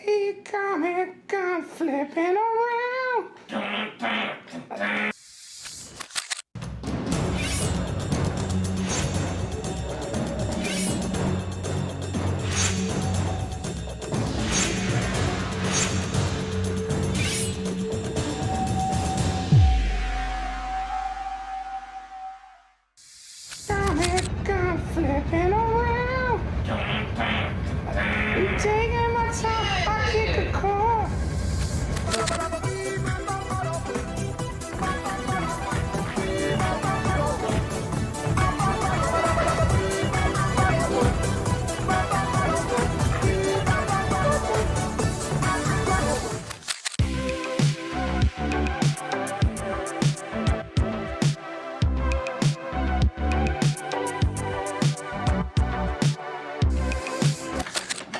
see comic gun flipping around. Comic gun flipping around. I'm taking my time, I kick a car.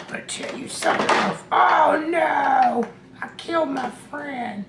I'll tell you something else. Oh no! I killed my friend.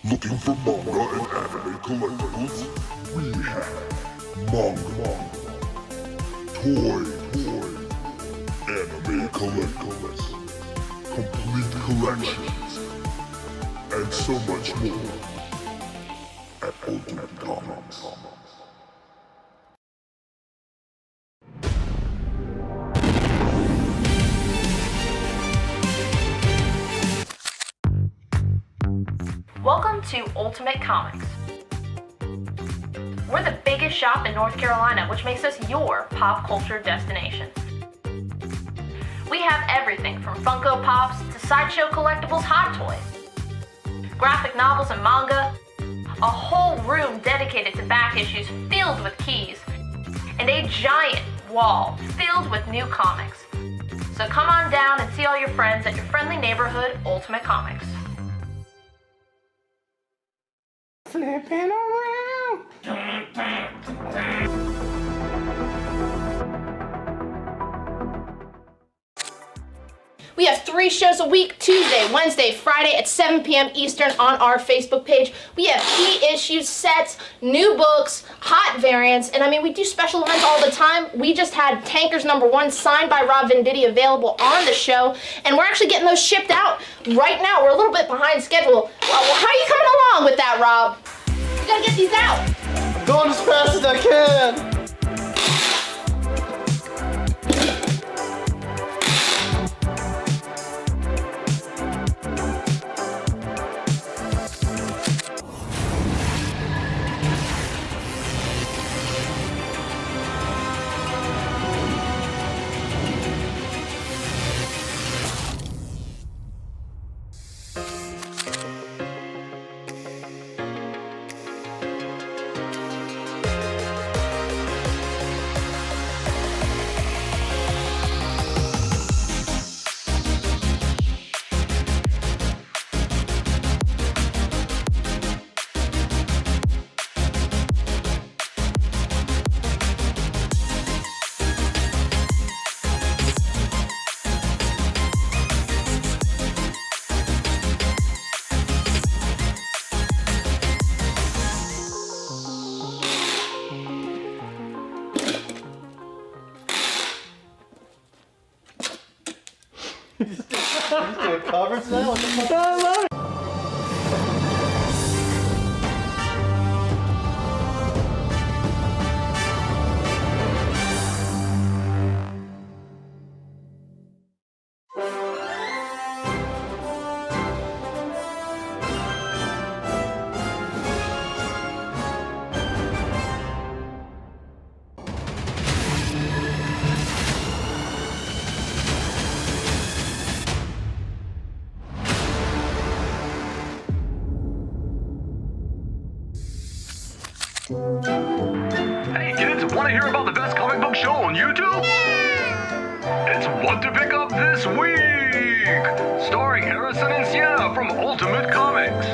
Looking for manga and anime collectibles? We have manga, toy, anime collectibles, complete collections, and so much more at Ultimate Comics. Welcome to Ultimate Comics. We're the biggest shop in North Carolina, which makes us your pop culture destination. We have everything from Funko Pops to sideshow collectibles, hot toys, graphic novels and manga, a whole room dedicated to back issues filled with keys, and a giant wall filled with new comics. So come on down and see all your friends at your friendly neighborhood Ultimate Comics. Flipping around. We have 3 shows a week, Tuesday, Wednesday, Friday at 7 p.m. Eastern on our Facebook page. We have key issues, sets, new books, hot variants, and I mean, we do special events all the time. We just had Tankers #1 signed by Rob Venditti available on the show, and we're actually getting those shipped out right now. We're a little bit behind schedule. How are you coming along with that, Rob? You gotta get these out. I'm going as fast as I can. He's doing covers now? What the fuck? I love it. Hey kids, want to hear about the best comic book show on YouTube? It's What to Pick Up This Week! Starring Harrison and Sienna from Ultimate Comics.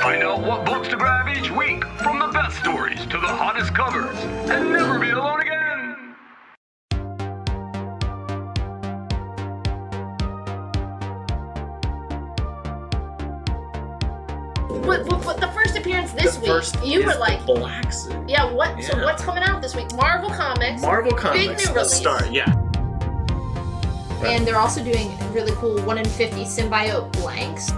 Find out what books to grab each week, from the best stories to the hottest covers, and never be alone again! But the first appearance this The week, first you is were like, the Black Suit. yeah, what? So Yeah. what's coming out this week? Marvel Comics. Marvel Big Comics. new Let's release. start. Yeah. And they're also doing really cool 1 in 50 symbiote blanks.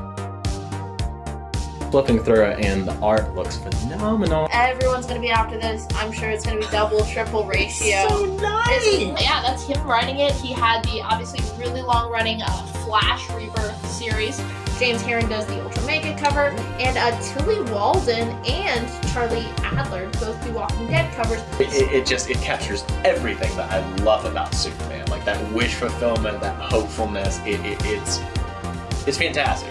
Flipping through it, and the art looks phenomenal. Everyone's gonna be after this. I'm sure it's gonna be double, triple ratio. So nice. Yeah, that's him writing it. He had the obviously really long-running Flash Rebirth series. James Herring does the Ultra Mega cover, and Tilly Walden and Charlie Adler both do Walking Dead covers. It captures everything that I love about Superman, like that wish fulfillment, that hopefulness. It's fantastic.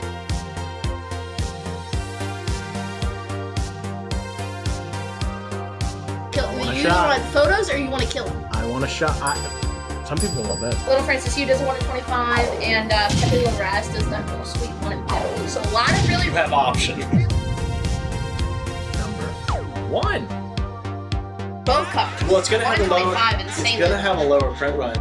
You want photos or you want to kill him? I want a shot. Some people love that. Little Francis Hugh does a 1 in 25, and Pepe Larraz does that little sweet 1 in 50. So a lot of really You have options. Number 1. both covers. Well, it's gonna 1 have in a lower. 25 and It's same gonna have a lower print run.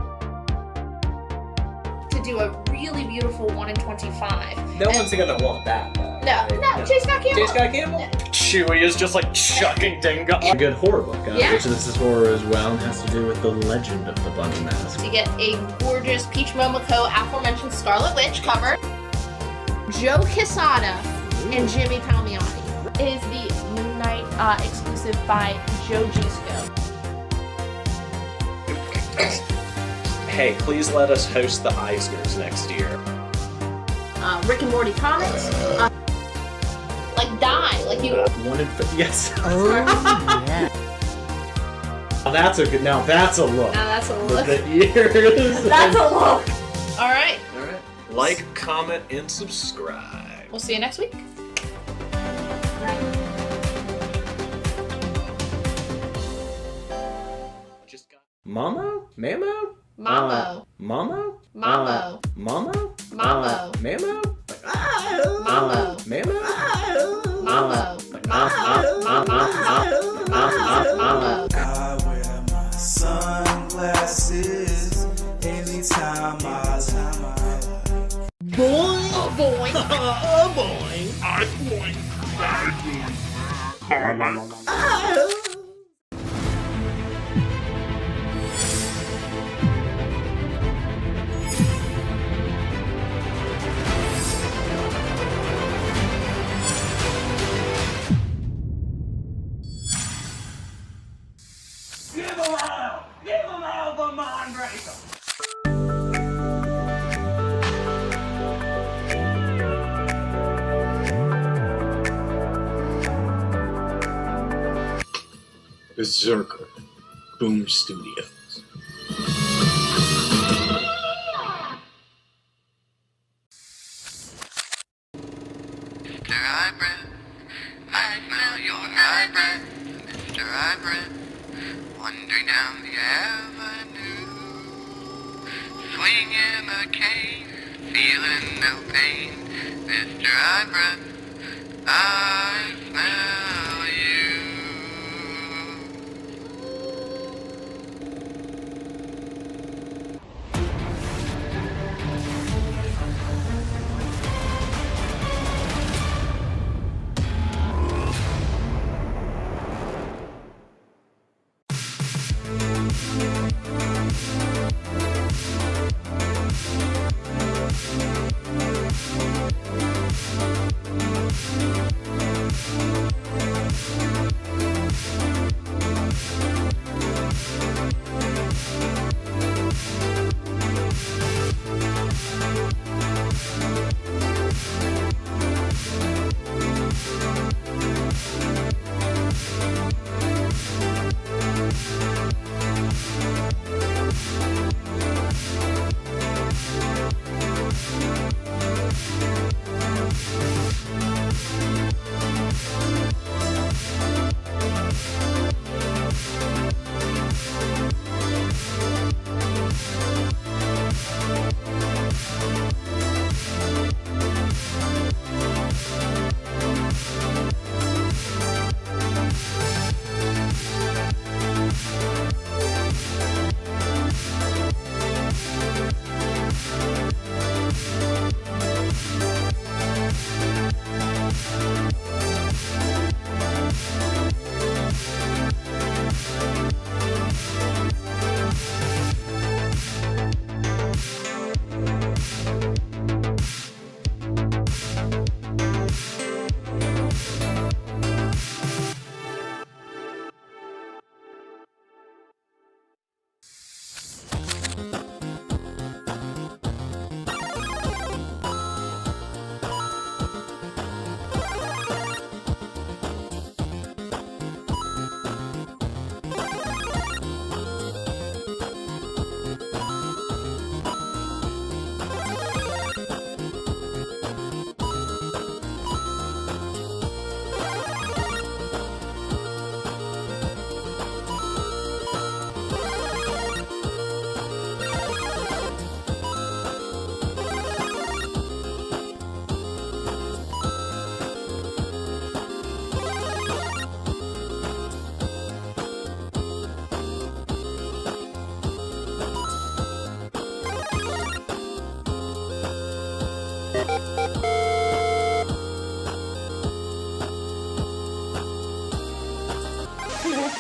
to do a really beautiful 1 in 25. No one's gonna want that. Though. No, J. Scott Campbell. J. Scott Campbell. Chewie is just like chucking Dingo. A good horror book, Yeah. which this is horror as well, and has to do with the legend of the Bunny Mask. You get a gorgeous Peach Momoko aforementioned Scarlet Witch cover. Joe Quesada and Jimmy Palmiotti. It is the Moon Knight exclusive by Joe Gisco. Hey, please let us host the Eisners next year. Rick and Morty comics. Like die, like you. 1 in 50. Yes. Oh, yeah. Now that's a good. Now that's a look. Now that's a look. The ears. That's a look. All right. All right. Like, comment, and subscribe. We'll see you next week. Just got. Mamo? Mamo? Mamo. Mamo? Mamo. Mamo? Mamo. Mamo? Mamo. Mamo? Mamo. Mamo. I wear my sunglasses anytime I Boy. Oh boy. Oh boy. Berserker, Boom Studios. Mr. Hybrid, I smell your hybrid. Mr. Hybrid, wandering down the avenue, swinging a cane, feeling no pain. Mr. Hybrid, I smell you.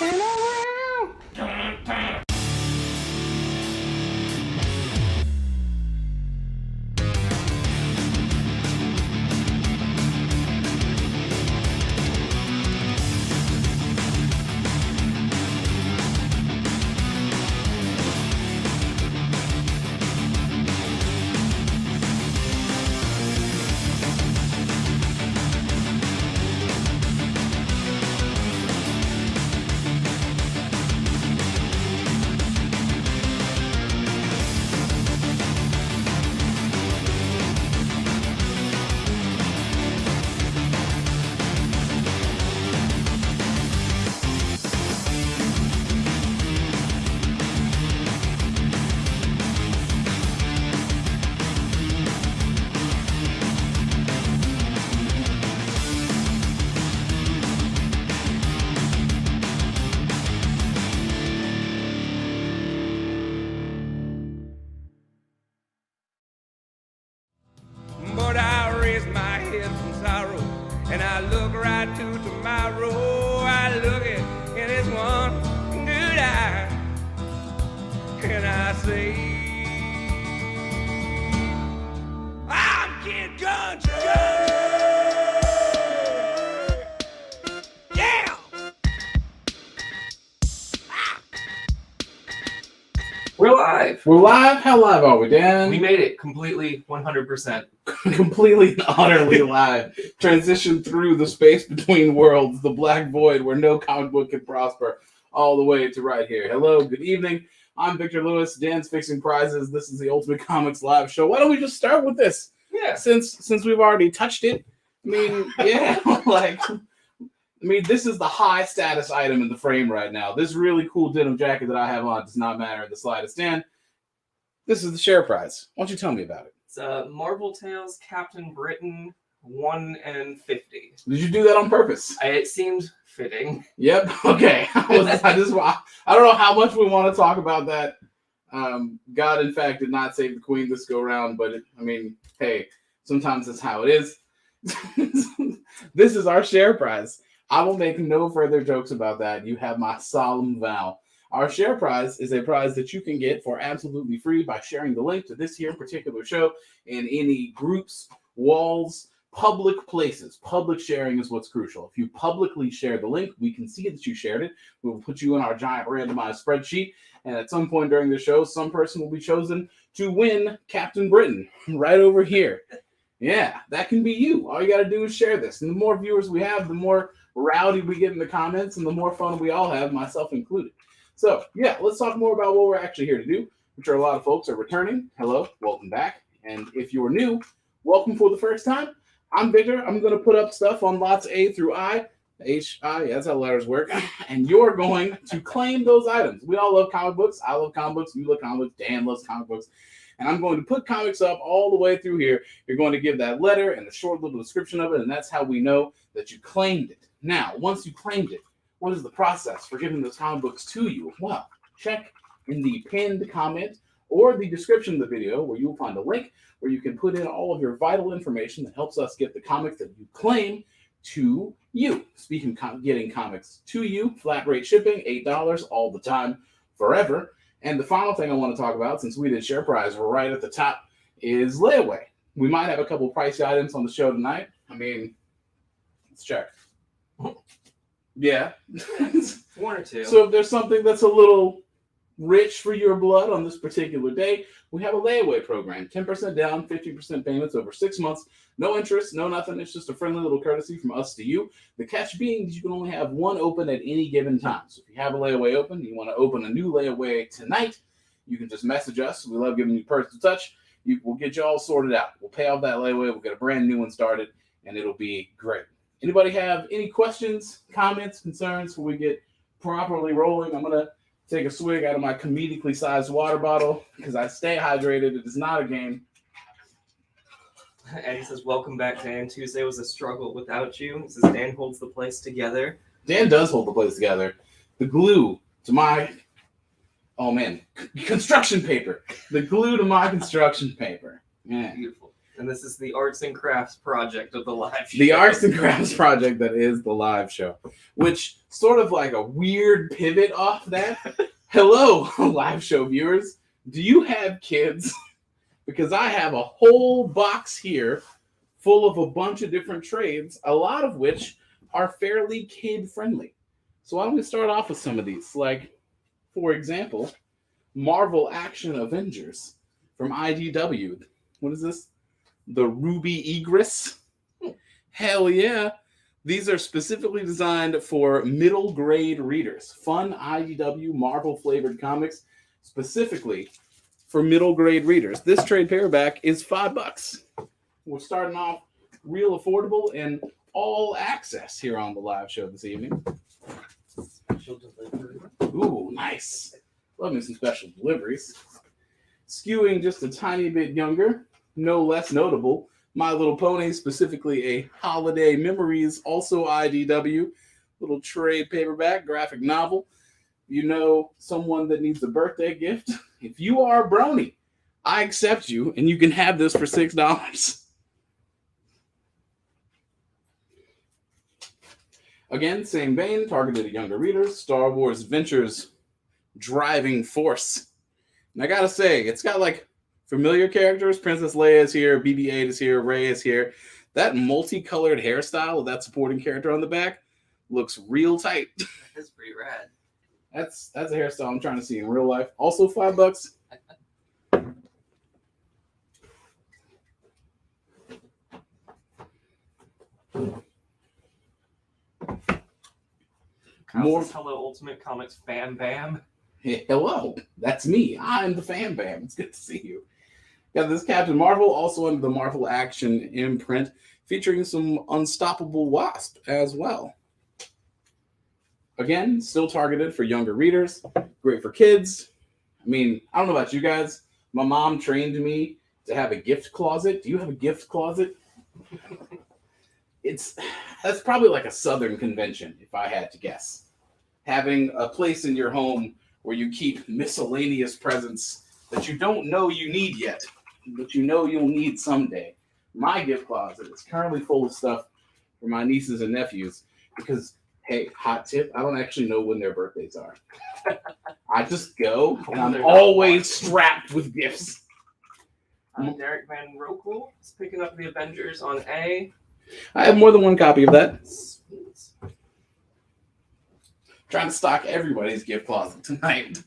Rocking around. Dun, dun. But I raise my head from sorrow, and I look right to tomorrow. I look it in its one good eye, and I say, I'm Kid Country. Yeah. We're live. We're live? How live are we, Dan? We made it completely 100%. Completely and utterly live. Transition through the space between worlds, the black void where no comic book can prosper, all the way to right here. Hello, good evening. I'm Victor Lewis. Dan's fixing prizes. This is the Ultimate Comics Live Show. Why don't we just start with this? Yeah. Since we've already touched it. I mean, yeah, this is the high status item in the frame right now. This really cool denim jacket that I have on does not matter in the slightest. Dan, this is the share prize. Why don't you tell me about it? It's Marvel Tales Captain Britain 1 and 50. Did you do that on purpose? It seemed fitting. Yep. Okay. I don't know how much we want to talk about that. God, in fact, did not save the queen this go round, but hey, sometimes that's how it is. This is our share prize. I will make no further jokes about that. You have my solemn vow. Our share prize is a prize that you can get for absolutely free by sharing the link to this here particular show in any groups, walls, public places. Public sharing is what's crucial. If you publicly share the link, we can see that you shared it. We will put you in our giant randomized spreadsheet. And at some point during the show, some person will be chosen to win Captain Britain right over here. Yeah, that can be you. All you got to do is share this. And the more viewers we have, the more rowdy we get in the comments and the more fun we all have, myself included. So, yeah, let's talk more about what we're actually here to do, which are a lot of folks are returning. Hello, welcome back. And if you're new, welcome for the first time. I'm Victor. I'm going to put up stuff on lots A through I. H-I, that's how letters work. And you're going to claim those items. We all love comic books. I love comic books. You love comic books. Dan loves comic books. And I'm going to put comics up all the way through here. You're going to give that letter and a short little description of it, and that's how we know that you claimed it. Now, once you claimed it, what is the process for giving those comic books to you? Well, check in the pinned comment or the description of the video where you'll find a link where you can put in all of your vital information that helps us get the comics that you claim to you. Speaking of getting comics to you, flat rate shipping, $8 all the time, forever. And the final thing I want to talk about, since we did share prize, we're right at the top, is layaway. We might have a couple pricey items on the show tonight. Let's check. Yeah. One or two. So if there's something that's a little rich for your blood on this particular day, we have a layaway program. 10% down, 50% payments over 6 months. No interest, no nothing. It's just a friendly little courtesy from us to you. The catch being that you can only have one open at any given time. So if you have a layaway open, you want to open a new layaway tonight, you can just message us. We love giving you personal touch. We'll get you all sorted out. We'll pay off that layaway. We'll get a brand new one started, and it'll be great. Anybody have any questions, comments, concerns before we get properly rolling? I'm going to take a swig out of my comedically sized water bottle because I stay hydrated. It is not a game. And he says, welcome back, Dan. Tuesday was a struggle without you. He says, Dan holds the place together. Dan does hold the place together. The glue to my, construction paper. The glue to my construction paper. Yeah. Beautiful. And this is the arts and crafts project of the live show. The arts and crafts project that is the live show, which sort of like a weird pivot off that. Hello, live show viewers. Do you have kids? Because I have a whole box here full of a bunch of different trades, a lot of which are fairly kid-friendly. So why don't we start off with some of these? Like, for example, Marvel Action Avengers from IDW. What is this? The Ruby Egress. Hell yeah. These are specifically designed for middle grade readers. Fun IDW Marvel flavored comics specifically for middle grade readers. This trade paperback is $5. We're starting off real affordable and all access here on the live show this evening. Special delivery. Ooh, nice. Love me some special deliveries. Skewing just a tiny bit younger, no less notable, My Little Pony, specifically a Holiday Memories, also IDW, little trade paperback, graphic novel. You know someone that needs a birthday gift? If you are a brony, I accept you, and you can have this for $6. Again, same vein, targeted at younger readers, Star Wars Adventures Driving Force. And I gotta say, it's got like familiar characters. Princess Leia is here, BB-8 is here, Rey is here. That multicolored hairstyle of that supporting character on the back looks real tight. That's pretty rad. That's a hairstyle I'm trying to see in real life. Also $5. More Hello Ultimate Comics Bam Bam. Hey, hello, that's me. I'm the Fan Bam. It's good to see you. Got this Captain Marvel, also under the Marvel Action imprint, featuring some Unstoppable Wasp as well. Again, still targeted for younger readers. Great for kids. I mean, I don't know about you guys. My mom trained me to have a gift closet. Do you have a gift closet? That's probably like a Southern convention, if I had to guess. Having a place in your home where you keep miscellaneous presents that you don't know you need yet, but you know you'll need someday. My gift closet is currently full of stuff for my nieces and nephews because, hey, hot tip, I don't actually know when their birthdays are. I just go, and I'm always strapped with gifts. Derek Van Rokel is picking up the Avengers on A. I have more than one copy of that. Sweet. Trying to stock everybody's gift closet tonight.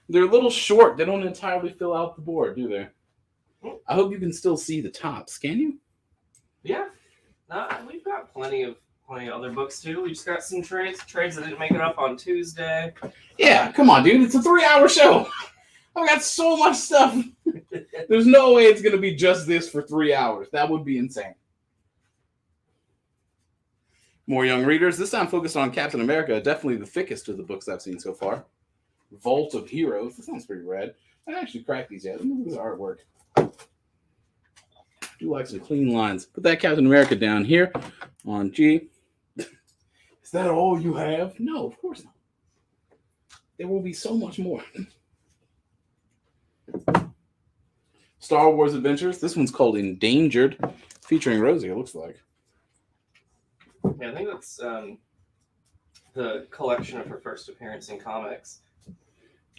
They're a little short. They don't entirely fill out the board, do they? I hope you can still see the tops. Can you? Yeah. We've got plenty of other books too. We just got some trades that didn't make it up on Tuesday. Yeah, come on, dude. It's a 3-hour show. I've got so much stuff. There's no way it's going to be just this for 3 hours. That would be insane. More young readers. This time focused on Captain America. Definitely the thickest of the books I've seen so far. Vault of Heroes. This sounds pretty rad. I haven't actually cracked these yet. Let me look at the artwork. I do like some clean lines. Put that Captain America down here on G. Is that all you have? No, of course not. There will be so much more. Star Wars Adventures. This one's called Endangered, featuring Rosie, it looks like. Yeah, I think that's the collection of her first appearance in comics.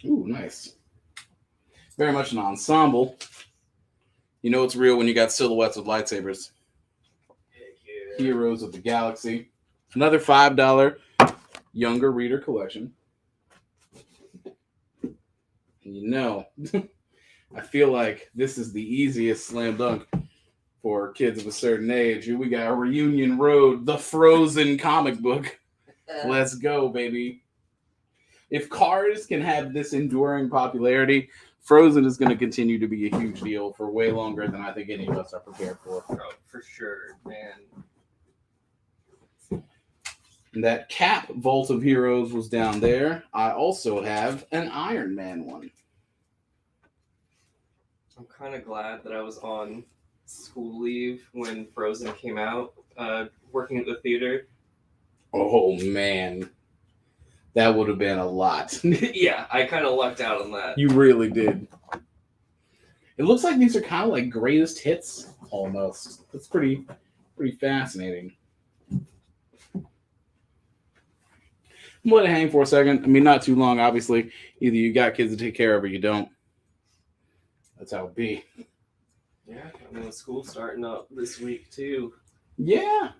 Ooh, nice. Very much an ensemble. You know it's real when you got silhouettes with lightsabers. Yeah. Heroes of the Galaxy. Another $5 younger reader collection. And you know, I feel like this is the easiest slam dunk for kids of a certain age. We got Reunion Road, the Frozen comic book. Let's go, baby. If Cars can have this enduring popularity, Frozen is going to continue to be a huge deal for way longer than I think any of us are prepared for. Oh, for sure, man. And that Cap Vault of Heroes was down there. I also have an Iron Man one. I'm kind of glad that I was on school leave when Frozen came out, working at the theater. Oh, man. That would have been a lot. Yeah, I kind of lucked out on that. You really did. It looks like these are kind of like greatest hits almost. That's pretty fascinating. I'm gonna let it hang for a second. I mean, not too long, obviously. Either you got kids to take care of or you don't. That's how it be. Yeah, I mean, school's starting up this week too. Yeah.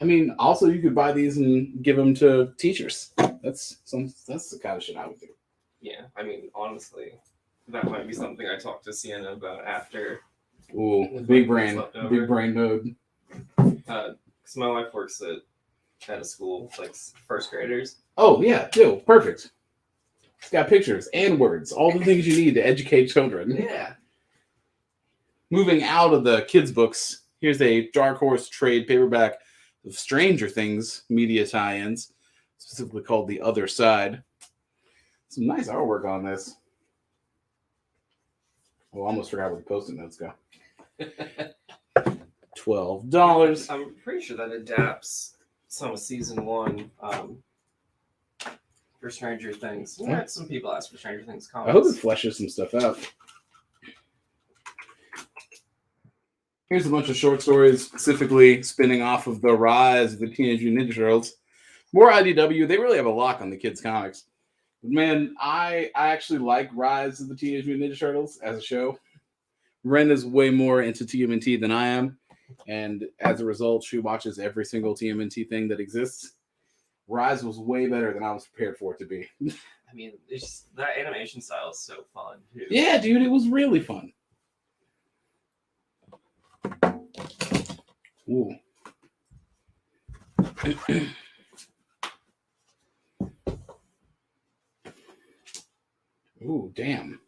I mean, also you could buy these and give them to teachers. That's the kind of shit I would do. Yeah, I mean, honestly, that might be something I talked to Sienna about after. Ooh, big brain mode. Because my wife works at a school, like first graders. Oh yeah, perfect. It's got pictures and words, all the things you need to educate children. Yeah. Moving out of the kids' books, here's a Dark Horse trade paperback of Stranger Things media tie-ins, specifically called The Other Side. Some nice artwork on this. Oh, I almost forgot where the Post-it notes go. $12. I'm pretty sure that adapts some of season 1 for Stranger Things. We had some people ask for Stranger Things comics. I hope it fleshes some stuff out. Here's a bunch of short stories specifically spinning off of the rise of the Teenage Mutant Ninja Turtles. More IDW. They really have a lock on the kids' comics. But man, I actually like Rise of the Teenage Mutant Ninja Turtles as a show. Ren is way more into TMNT than I am. And as a result, she watches every single TMNT thing that exists. Rise was way better than I was prepared for it to be. I mean, it's just, that animation style is so fun, too. Yeah, dude, it was really fun. Ooh. Ooh, damn.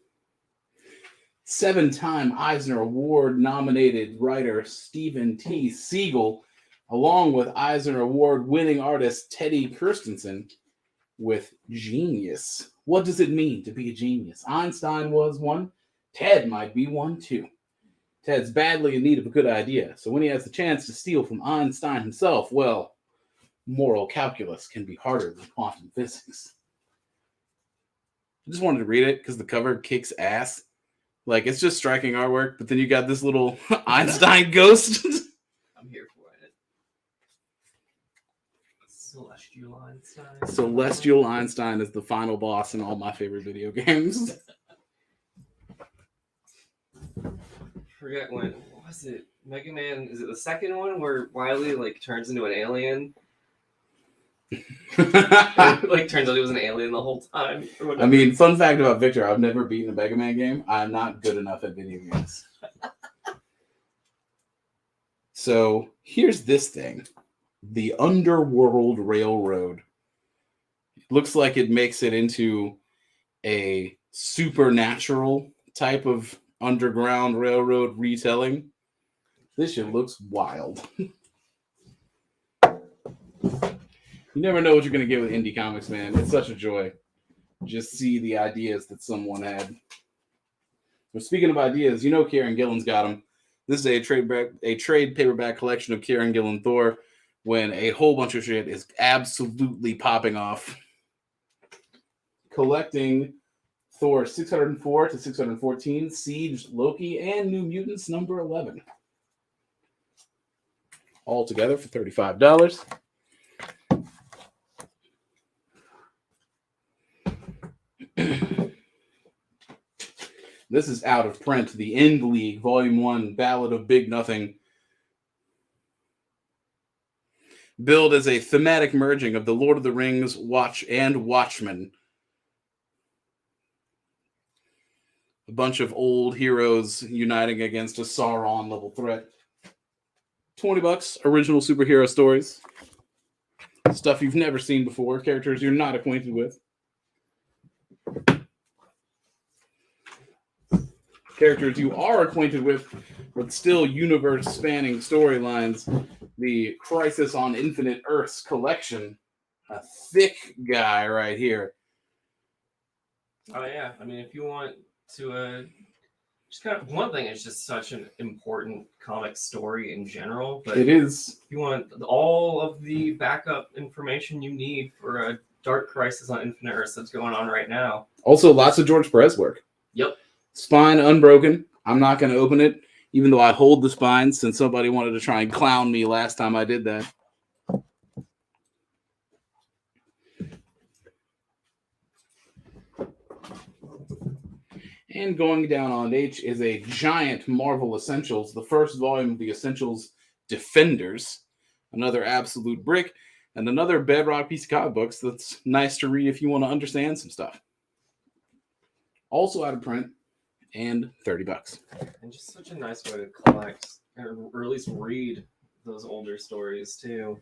7-time Eisner Award nominated writer Stephen T. Siegel, along with Eisner Award winning artist Teddy Kirstensen, with Genius. What does it mean to be a genius? Einstein was one. Ted might be one too. Ted's badly in need of a good idea, so when he has the chance to steal from Einstein himself, well, moral calculus can be harder than quantum physics. I just wanted to read it because the cover kicks ass. Like, it's just striking artwork, but then you got this little Einstein ghost. I'm here for it. Celestial Einstein. Celestial Einstein is the final boss in all my favorite video games. Forget when, what was it? Mega Man, is it the second one where Wily like turns into an alien? Like turns out he was an alien the whole time. I mean, fun fact about Victor, I've never beaten a Mega Man game. I'm not good enough at video games. So here's this thing. The Underworld Railroad. It looks like it makes it into a supernatural type of underground railroad retelling. This shit looks wild. You never know what you're going to get with indie comics, man. It's such a joy. Just see the ideas that someone had. But speaking of ideas, you know Kieran Gillen's got them. This is a trade paperback collection of Kieran Gillen Thor when a whole bunch of shit is absolutely popping off. Collecting Thor 604 to 614, Siege, Loki, and New Mutants number 11. All together for $35. This is out of print. The End League, Volume 1, Ballad of Big Nothing. Billed as a thematic merging of the Lord of the Rings, Watch, and Watchmen. A bunch of old heroes uniting against a Sauron-level threat. $20, original superhero stories. Stuff you've never seen before, characters you're not acquainted with. Characters you are acquainted with, but still universe-spanning storylines. The Crisis on Infinite Earths collection. A thick guy right here. Oh yeah, I mean, if you want to, just kind of one thing is just such an important comic story in general. But it is. If you want all of the backup information you need for a Dark Crisis on Infinite Earths that's going on right now. Also, lots of George Perez work. Yep. Spine unbroken, I'm not going to open it, even though I hold the spines, since somebody wanted to try and clown me last time I did that. And going down on H is a giant Marvel Essentials, the first volume of the Essentials Defenders, another absolute brick, and another bedrock piece of comic books that's nice to read if you want to understand some stuff. Also out of print, and $30. And just such a nice way to collect, or at least read those older stories too.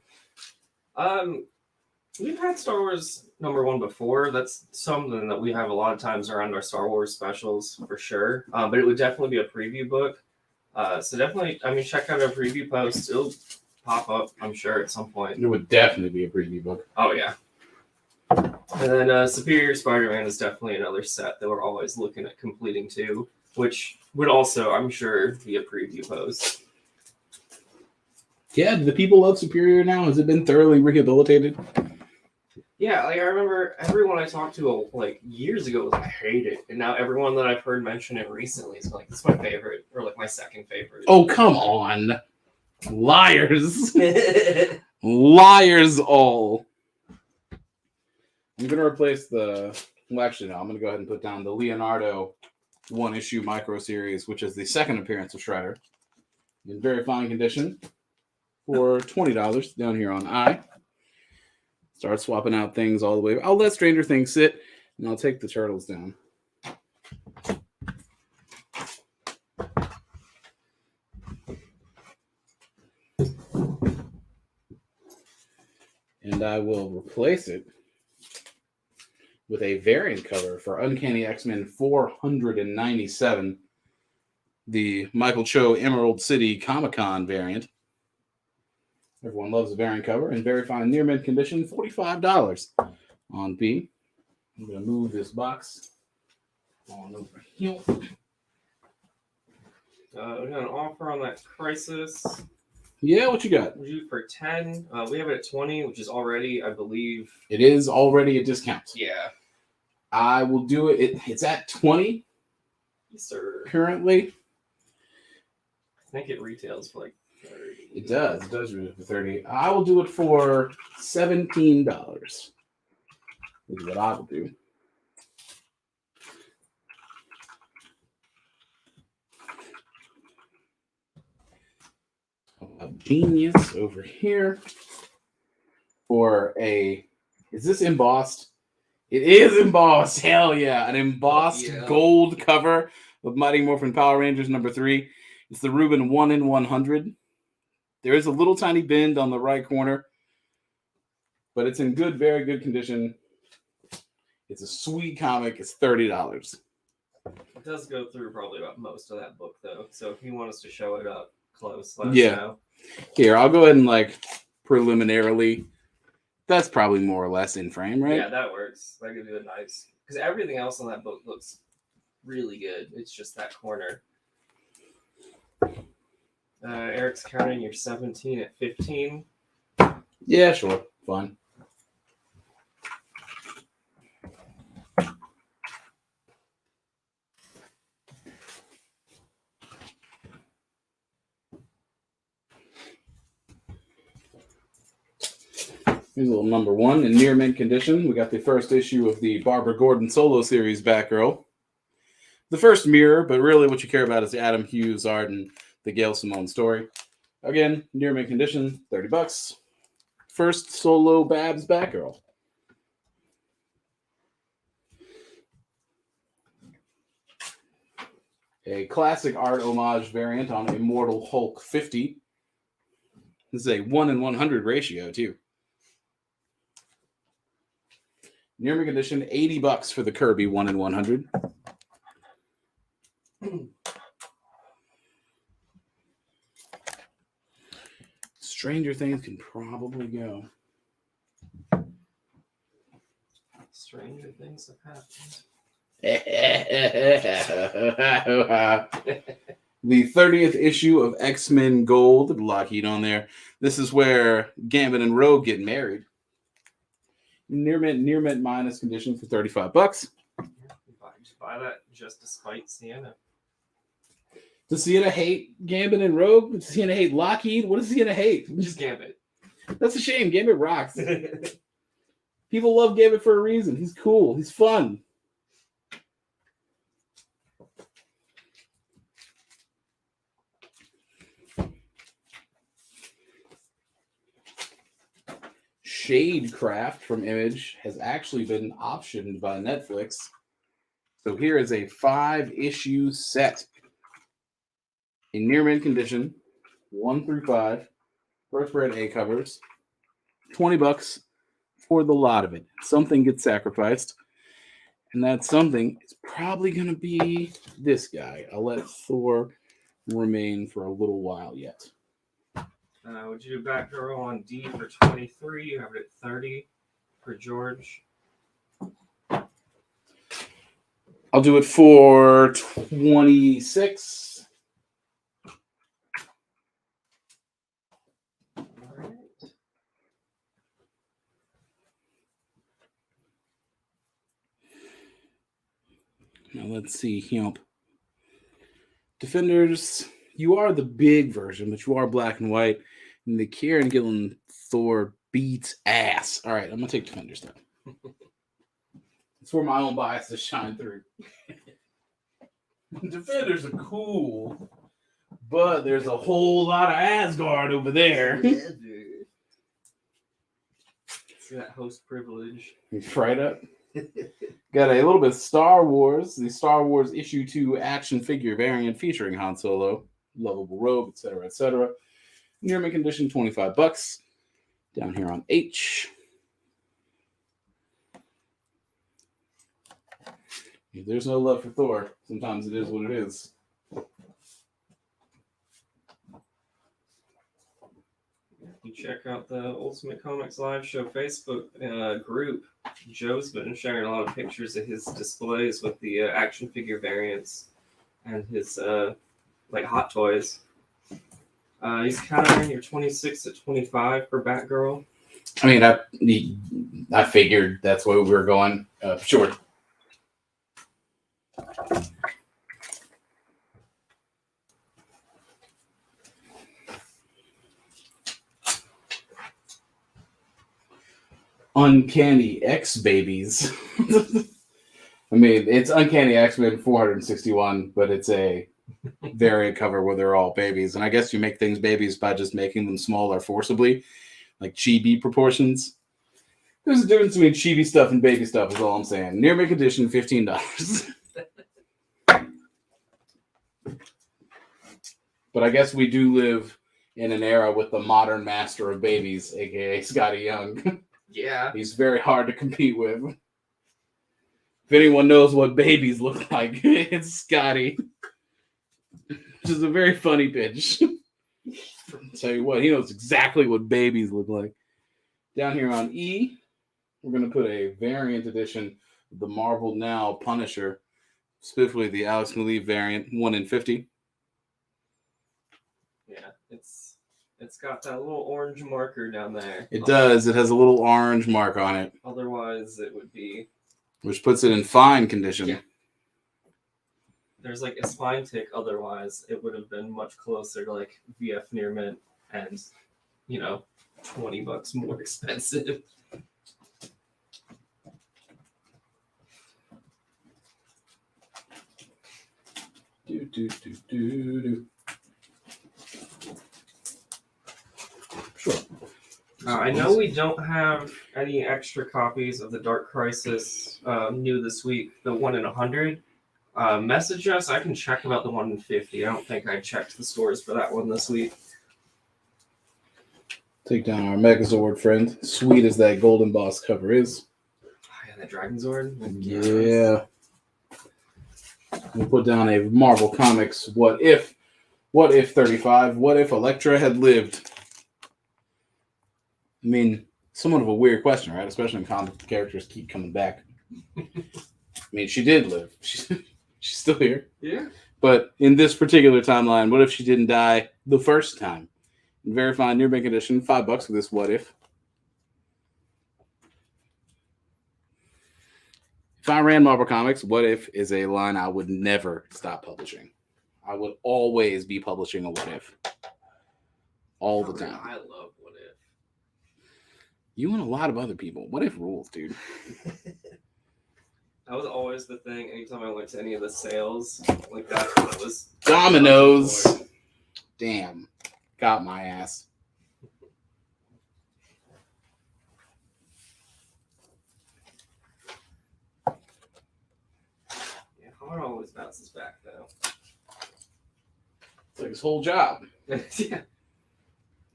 We've had Star Wars #1 before. That's something that we have a lot of times around our Star Wars specials for sure. But it would definitely be a preview book. So definitely, I mean, check out our preview post. It'll pop up, I'm sure, at some point. It would definitely be a preview book. Oh, yeah. And then Superior Spider-Man is definitely another set that we're always looking at completing too, which would also, I'm sure, be a preview post. Yeah, do the people love Superior now? Has it been thoroughly rehabilitated? Yeah, like I remember everyone I talked to like years ago was like, I hate it, and now everyone that I've heard mention it recently is like, it's my favorite, or like my second favorite. Oh, come on. Liars. Liars all. I'm going to replace the... Well, actually, no. I'm going to go ahead and put down the Leonardo one-issue micro series, which is the second appearance of Shredder, in very fine condition, for $20 down here on I. Start swapping out things all the way. I'll let Stranger Things sit, and I'll take the turtles down. And I will replace it with a variant cover for Uncanny X-Men 497, the Michael Cho Emerald City Comic-Con variant. Everyone loves a variant cover in very fine near mint condition, $45 on B. I'm going to move this box on over here. We got an offer on that Crisis. Yeah, what you got? We do for 10. We have it at 20, which is already, I believe. It is already a discount. Yeah. I will do it. It's at 20. Yes, sir. Currently. I think it retails for like 30. It does. It does retail for 30. I will do it for $17. Is what I will do. A genius over here for a... Is this embossed? It is embossed. Hell yeah. An embossed gold cover of Mighty Morphin Power Rangers #3. It's the Reuben 1 in 100. There is a little tiny bend on the right corner, but it's in good, very good condition. It's a sweet comic. It's $30. It does go through probably about most of that book, though. So if you want us to show it up close, let us know. Here, I'll go ahead and preliminarily. That's probably more or less in frame, right? Yeah, that works. That could be nice. Because everything else on that book looks really good. It's just that corner. Eric's counting your 17 at 15. Yeah, sure. Fine. Here's a little #1 in near mint condition. We got the first issue of the Barbara Gordon solo series, Batgirl. The first mirror, but really what you care about is the Adam Hughes art and the Gail Simone story. Again, near mint condition, $30. First solo Babs Batgirl. A classic art homage variant on Immortal Hulk 50. This is a 1 in 100 ratio, too. Near mint condition, $80 for the Kirby 1 in 100. Stranger Things can probably go. Stranger things have happened. The 30th issue of X-Men Gold, Lockheed on there. This is where Gambit and Rogue get married. Near mint minus condition for $35. Just buy that just to spite Sienna. Does Sienna hate Gambit and Rogue? Does Sienna hate Lockheed? What does Sienna hate? Just Gambit. That's a shame. Gambit rocks. People love Gambit for a reason. He's cool. He's fun. Shadecraft from Image has actually been optioned by Netflix. So here is a 5-issue set in near mint condition, 1 through 5, first red A covers, $20 for the lot of it. Something gets sacrificed, and that something is probably going to be this guy. I'll let Thor remain for a little while yet. Would you do Batgirl on D for 23? You have it at 30 for George. I'll do it for 26. All right. Now let's see. Hemp. Defenders, you are the big version, but you are black and white. And the Kieran Gillen Thor beats ass. All right, I'm going to take Defenders then. It's where my own biases shine through. Defenders are cool, but there's a whole lot of Asgard over there. Yeah, dude. See that host privilege. Right up. Got a little bit of Star Wars, the Star Wars issue 2 action figure variant featuring Han Solo, lovable robe, etc., etc. Near mint condition, $25. Down here on H. If there's no love for Thor, sometimes it is what it is. You check out the Ultimate Comics Live Show Facebook group. Joe's been sharing a lot of pictures of his displays with the action figure variants and his like hot toys. He's countering your 26 at 25 for Batgirl. I mean, I figured that's where we were going. Sure. Uncanny X Babies. I mean, it's Uncanny X-Men 461, but it's a variant cover where they're all babies. And I guess you make things babies by just making them smaller forcibly, like chibi proportions. There's a difference between chibi stuff and baby stuff, is all I'm saying. Near mint condition, $15. But I guess we do live in an era with the modern master of babies, aka Scotty Young. Yeah. He's very hard to compete with. If anyone knows what babies look like, it's Scotty. Which is a very funny pitch. I'll tell you what, he knows exactly what babies look like. Down here on E, we're going to put a variant edition of the Marvel Now Punisher, specifically the Alex Maleev variant, 1 in 50. Yeah, it's got that little orange marker down there. It does. It has a little orange mark on it. Otherwise, it would be... Which puts it in fine condition. Yeah. There's like a spine tick. Otherwise, it would have been much closer to like VF Near Mint and, you know, $20 more expensive. Sure. I know we don't have any extra copies of the Dark Crisis new this week, the 1 in 100. Message us. I can check about the 1 in 50. I don't think I checked the stores for that one this week. Take down our Megazord friend. Sweet as that Golden Boss cover is. Oh, yeah, that Dragon Zord. Yeah. We'll put down a Marvel Comics What If 35. What if Elektra had lived? I mean, somewhat of a weird question, right? Especially when comic characters keep coming back. I mean, she did live. She's still here. Yeah. But in this particular timeline, what if she didn't die the first time? Very fine near mint condition, $5 for this What If. If I ran Marvel Comics, What If is a line I would never stop publishing. I would always be publishing a What If. All the time. I love What If. You and a lot of other people. What If rules, dude. That was always the thing. Anytime I went to any of the sales, like that's what it was. Dominoes. Damn. Got my ass. Yeah, Hard always bounces back though. It's like his whole job. Yeah.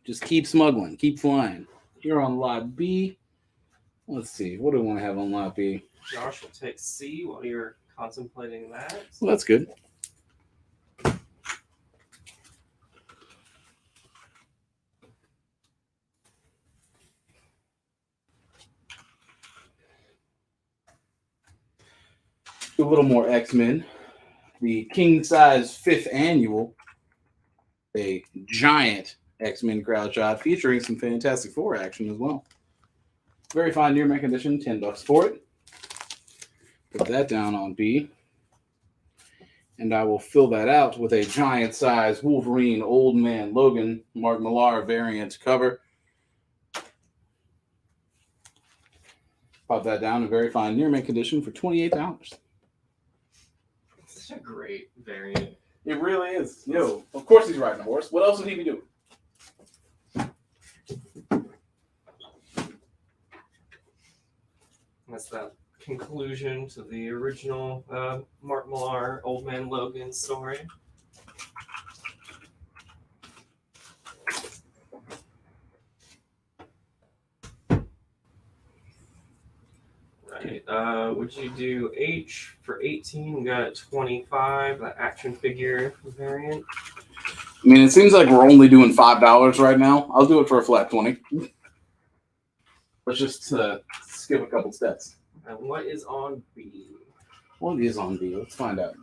Just keep smuggling. Keep flying. You're on lot B. Let's see. What do we want to have on lot B? Josh will take C while you're contemplating that. Well, that's good. A little more X-Men. The king size 5th annual, a giant X-Men crowd shot featuring some Fantastic Four action as well. Very fine near mint condition, $10 for it. Put that down on B. And I will fill that out with a giant size Wolverine Old Man Logan Mark Millar variant cover. Pop that down in very fine near mint condition for $28. Such a great variant. It really is. Yo, of course he's riding a horse. What else would he be doing? That's that conclusion to the original Mark Millar Old Man Logan story. Right. Would you do H for 18? We got 25, the action figure variant. I mean, it seems like we're only doing $5 right now. I'll do it for a flat 20. Let's just skip a couple steps. And what is on B? What is on B? Let's find out.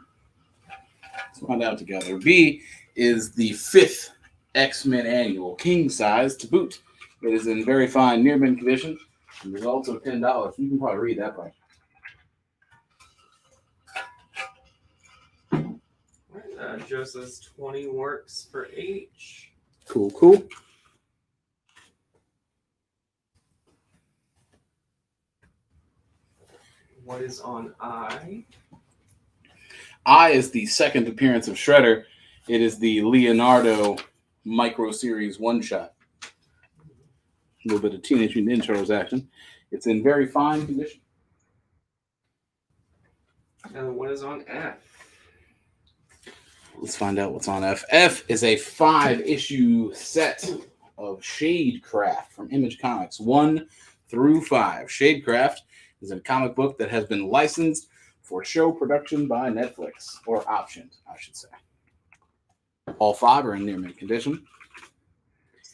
Let's find out together. B is the 5th X-Men annual, king size to boot. It is in very fine near mint condition. And there's also $10. You can probably read that price. Joe says 20 works for H. Cool, cool. What is on I? I is the 2nd appearance of Shredder. It is the Leonardo Micro Series one-shot. A little bit of Teenage Mutant Ninja Turtles action. It's in very fine condition. And what is on F? Let's find out what's on F. F is a 5-issue set of Shadecraft from Image Comics, 1 through 5. Shadecraft is a comic book that has been licensed for show production by Netflix, or optioned, I should say. All 5 are in near mint condition.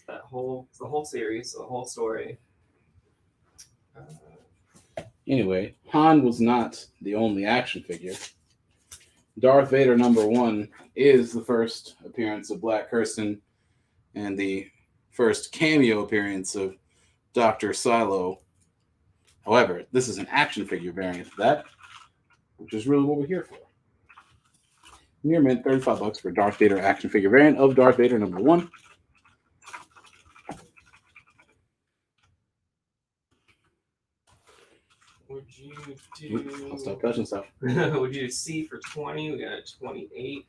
The whole series, the whole story. Anyway, Han was not the only action figure. Darth Vader #1 is the first appearance of Black Kirsten and the first cameo appearance of Dr. Silo. However, this is an action figure variant of that, which is really what we're here for. Near mint, $35 for Darth Vader action figure variant of Darth Vader #1. Would you do... I'll stop touching stuff. Would you do C for 20? We got 28.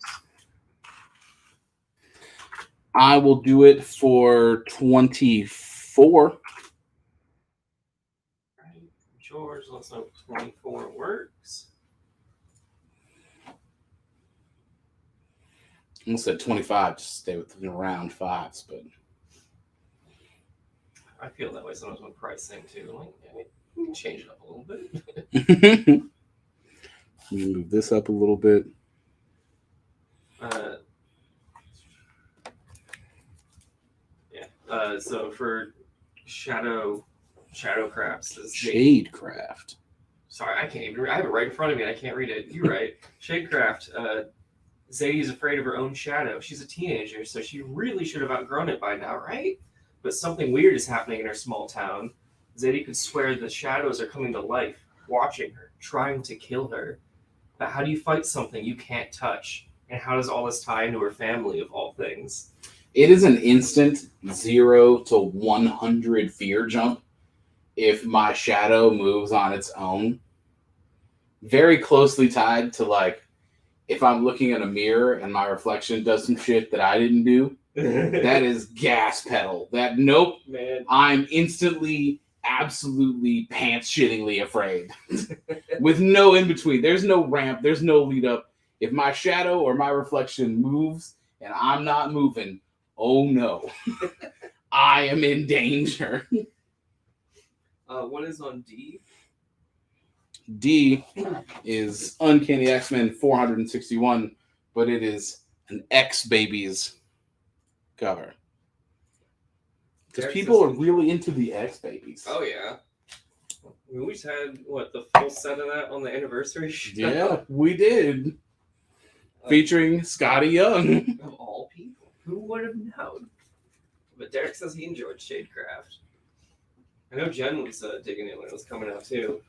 I will do it for 24. Right. George, let's hope 24 works. I almost said 25 to stay within around 5s, but I feel that way sometimes when pricing too. Like, yeah, we can change it up a little bit. Let me move this up a little bit. So for Shadowcrafts, Shadecraft. Sorry, I can't even. I have it right in front of me. And I can't read it. You're right. Shadecraft. Zadie's afraid of her own shadow. She's a teenager, so she really should have outgrown it by now, right? But something weird is happening in her small town. Zadie could swear the shadows are coming to life, watching her, trying to kill her. But how do you fight something you can't touch? And how does all this tie into her family, of all things? It is an instant 0 to 100 fear jump if my shadow moves on its own. Very closely tied to, like, if I'm looking in a mirror and my reflection does some shit that I didn't do. That is gas pedal. That nope. Man. I'm instantly, absolutely, pants shittingly afraid. With no in between. There's no ramp. There's no lead up. If my shadow or my reflection moves and I'm not moving, oh no. I am in danger. What is on D? D is Uncanny X-Men 461, but it is an X-Babies cover. Because people are really into the X-Babies. Oh, yeah. We just had, the full set of that on the anniversary show? Yeah, we did. Featuring Scotty Young. Of all people. Who would have known? But Derek says he enjoyed Shadecraft. I know Jen was digging it when it was coming out, too.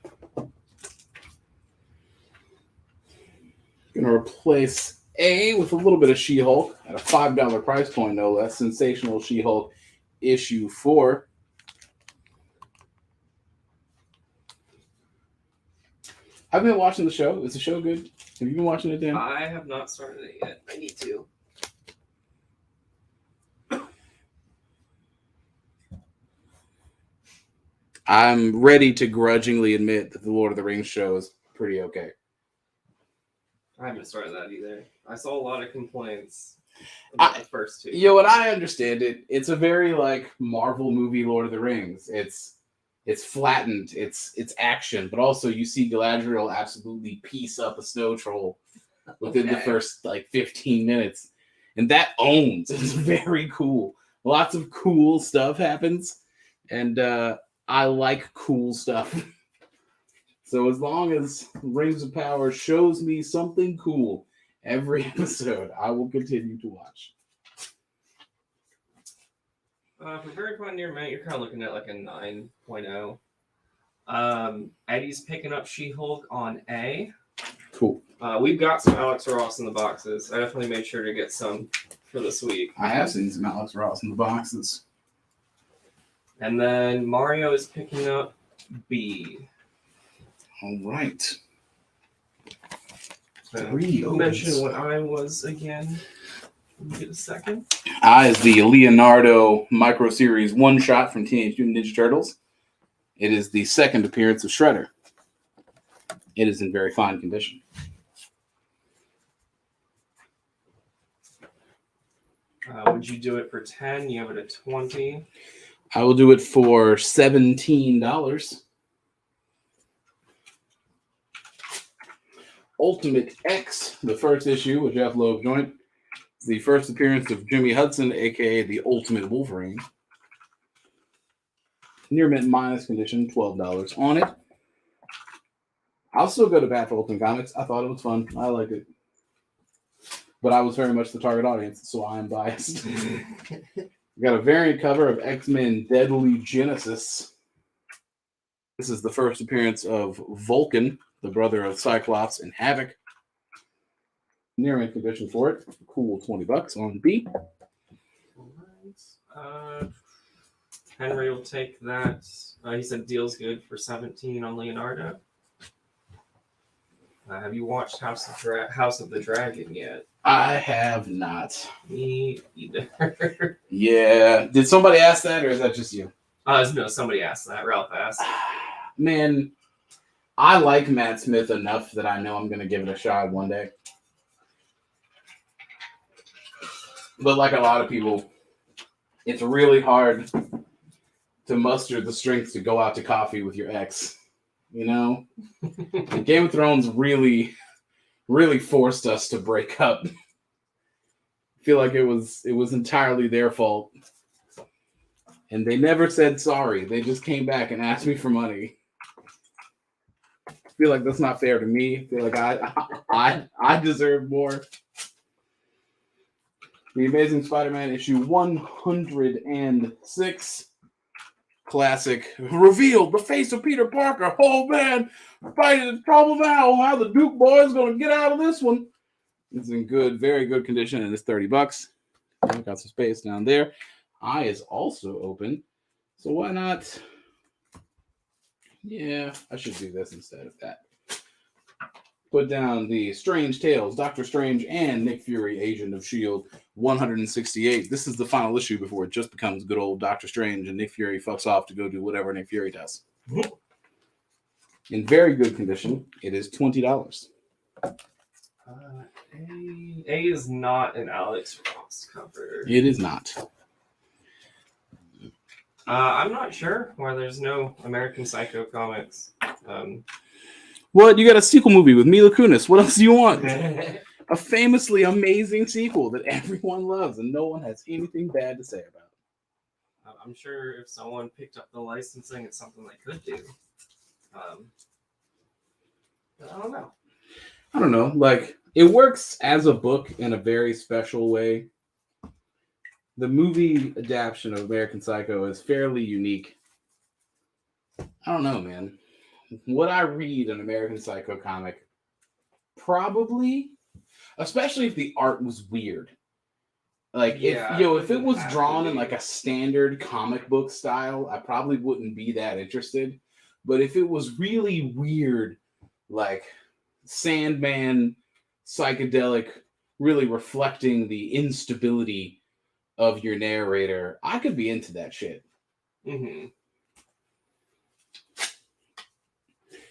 Going to replace A with a little bit of She-Hulk at a $5 price point, no less. Sensational She-Hulk issue 4. I've been watching the show. Is the show good? Have you been watching it, Dan? I have not started it yet. I need to. I'm ready to grudgingly admit that the Lord of the Rings show is pretty okay. I haven't started that either. I saw a lot of complaints about the first two. You know what? I understand it. It's a very like Marvel movie, Lord of the Rings. It's flattened. It's action, but also you see Galadriel absolutely piece up a snow troll within the first like 15 minutes, and that owns. It's very cool. Lots of cool stuff happens, and I like cool stuff. So as long as Rings of Power shows me something cool every episode, I will continue to watch. For Very Fun Near Mint, you're kind of looking at like a 9.0. Eddie's picking up She-Hulk on A. Cool. We've got some Alex Ross in the boxes. I definitely made sure to get some for this week. I have seen some Alex Ross in the boxes. And then Mario is picking up B. All right. You mentioned what I was again. Let me get a second. I is the Leonardo Micro Series one shot from Teenage Mutant Ninja Turtles. It is the second appearance of Shredder. It is in very fine condition. Would you do it for 10? You have it at 20. I will do it for $17. Ultimate X, the first issue with Jeff Loeb joint. The first appearance of Jimmy Hudson, a.k.a. the Ultimate Wolverine. Near mint minus condition, $12 on it. I'll still go to bat for Ultimate Comics. I thought it was fun. I liked it. But I was very much the target audience, so I am biased. We got a variant cover of X-Men Deadly Genesis. This is the first appearance of Vulcan, the brother of Cyclops and Havoc. Near mint condition for it. Cool, $20 on B. Henry will take that. He said deal's good for 17 on Leonardo. Have you watched House of the Dragon yet? I have not. Me either. Yeah. Did somebody ask that, or is that just you? No, somebody asked that. Ralph asked. Man, I like Matt Smith enough that I know I'm going to give it a shot one day. But like a lot of people, it's really hard to muster the strength to go out to coffee with your ex. You know? And Game of Thrones really forced us to break up. I feel like it was entirely their fault. And they never said sorry. They just came back and asked me for money. I feel like that's not fair to me. I feel like I deserve more. The Amazing Spider-Man issue 106. Classic. Revealed the face of Peter Parker. Oh man, fighting the trouble now. How the Duke boy is going to get out of this one. It's in good, very good condition, and it's $30. I've got some space down there. Eye is also open, so why not? Yeah, I should do this instead of that. Put down the Strange Tales, Doctor Strange and Nick Fury, Agent of S.H.I.E.L.D. 168. This is the final issue before it just becomes good old Doctor Strange and Nick Fury fucks off to go do whatever Nick Fury does. In very good condition, it is $20. A is not an Alex Ross cover. It is not. I'm not sure why there's no American Psycho comics. What? You got a sequel movie with Mila Kunis. What else do you want? A famously amazing sequel that everyone loves and no one has anything bad to say about. I'm sure if someone picked up the licensing, it's something they could do. But I don't know. I don't know. Like, it works as a book in a very special way. The movie adaptation of American Psycho is fairly unique. I don't know, man. Would I read an American Psycho comic? Probably. Especially if the art was weird. Like, if it was drawn in like a standard comic book style, I probably wouldn't be that interested. But if it was really weird, like Sandman, psychedelic, really reflecting the instability of your narrator, I could be into that shit. Mm-hmm.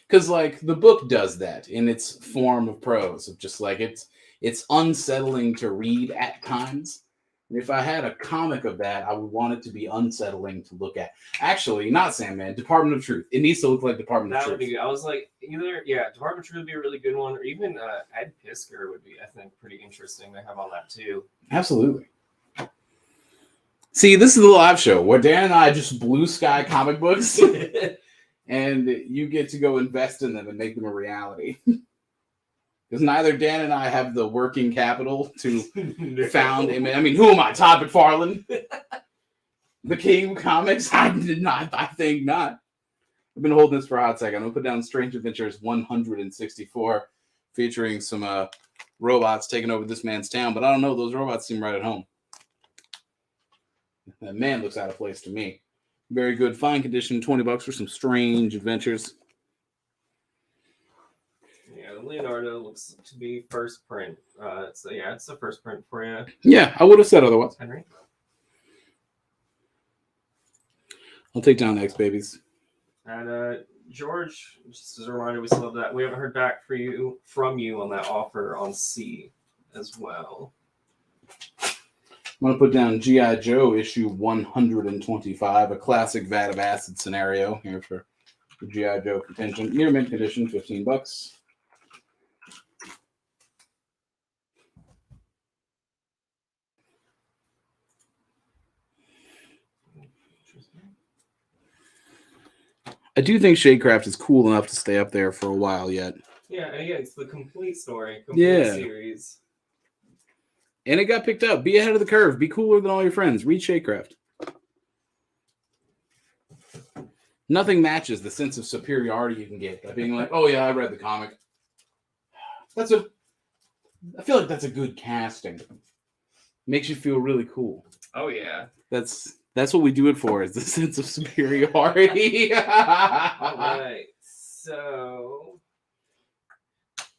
Because, like, the book does that in its form of prose. Of just, like, it's unsettling to read at times. And if I had a comic of that, I would want it to be unsettling to look at. Actually, not Sandman, Department of Truth. It needs to look like Department of That Truth. would be good. I was like, Department of Truth would be a really good one, or even Ed Piskor would be, I think, pretty interesting to have on that, too. Absolutely. See, this is the live show where Dan and I just blue sky comic books. And you get to go invest in them and make them a reality. Because neither Dan and I have the working capital to found him. I mean, who am I, Todd McFarlane? The king of comics? I think not. I've been holding this for a hot second. I'm going to put down Strange Adventures 164, featuring some robots taking over this man's town. But I don't know, those robots seem right at home. That man looks out of place to me. Very good, fine condition, $20 for some Strange Adventures. Yeah, Leonardo looks to be first print. It's the first print for you. Yeah, I would have said otherwise. Henry. I'll take down X babies. And George, just as a reminder, we still have that. We haven't heard back from you on that offer on C as well. I'm going to put down G.I. Joe issue 125, a classic vat of acid scenario here for the G.I. Joe contingent. Near mint condition, $15. I do think Shadecraft is cool enough to stay up there for a while yet. Yeah, and again, it's the complete story, series. And it got picked up. Be ahead of the curve. Be cooler than all your friends. Read Shadecraft. Nothing matches the sense of superiority you can get by being like, oh yeah, I read the comic. I feel like that's a good casting. Makes you feel really cool. Oh yeah. That's what we do it for, is the sense of superiority. All right. So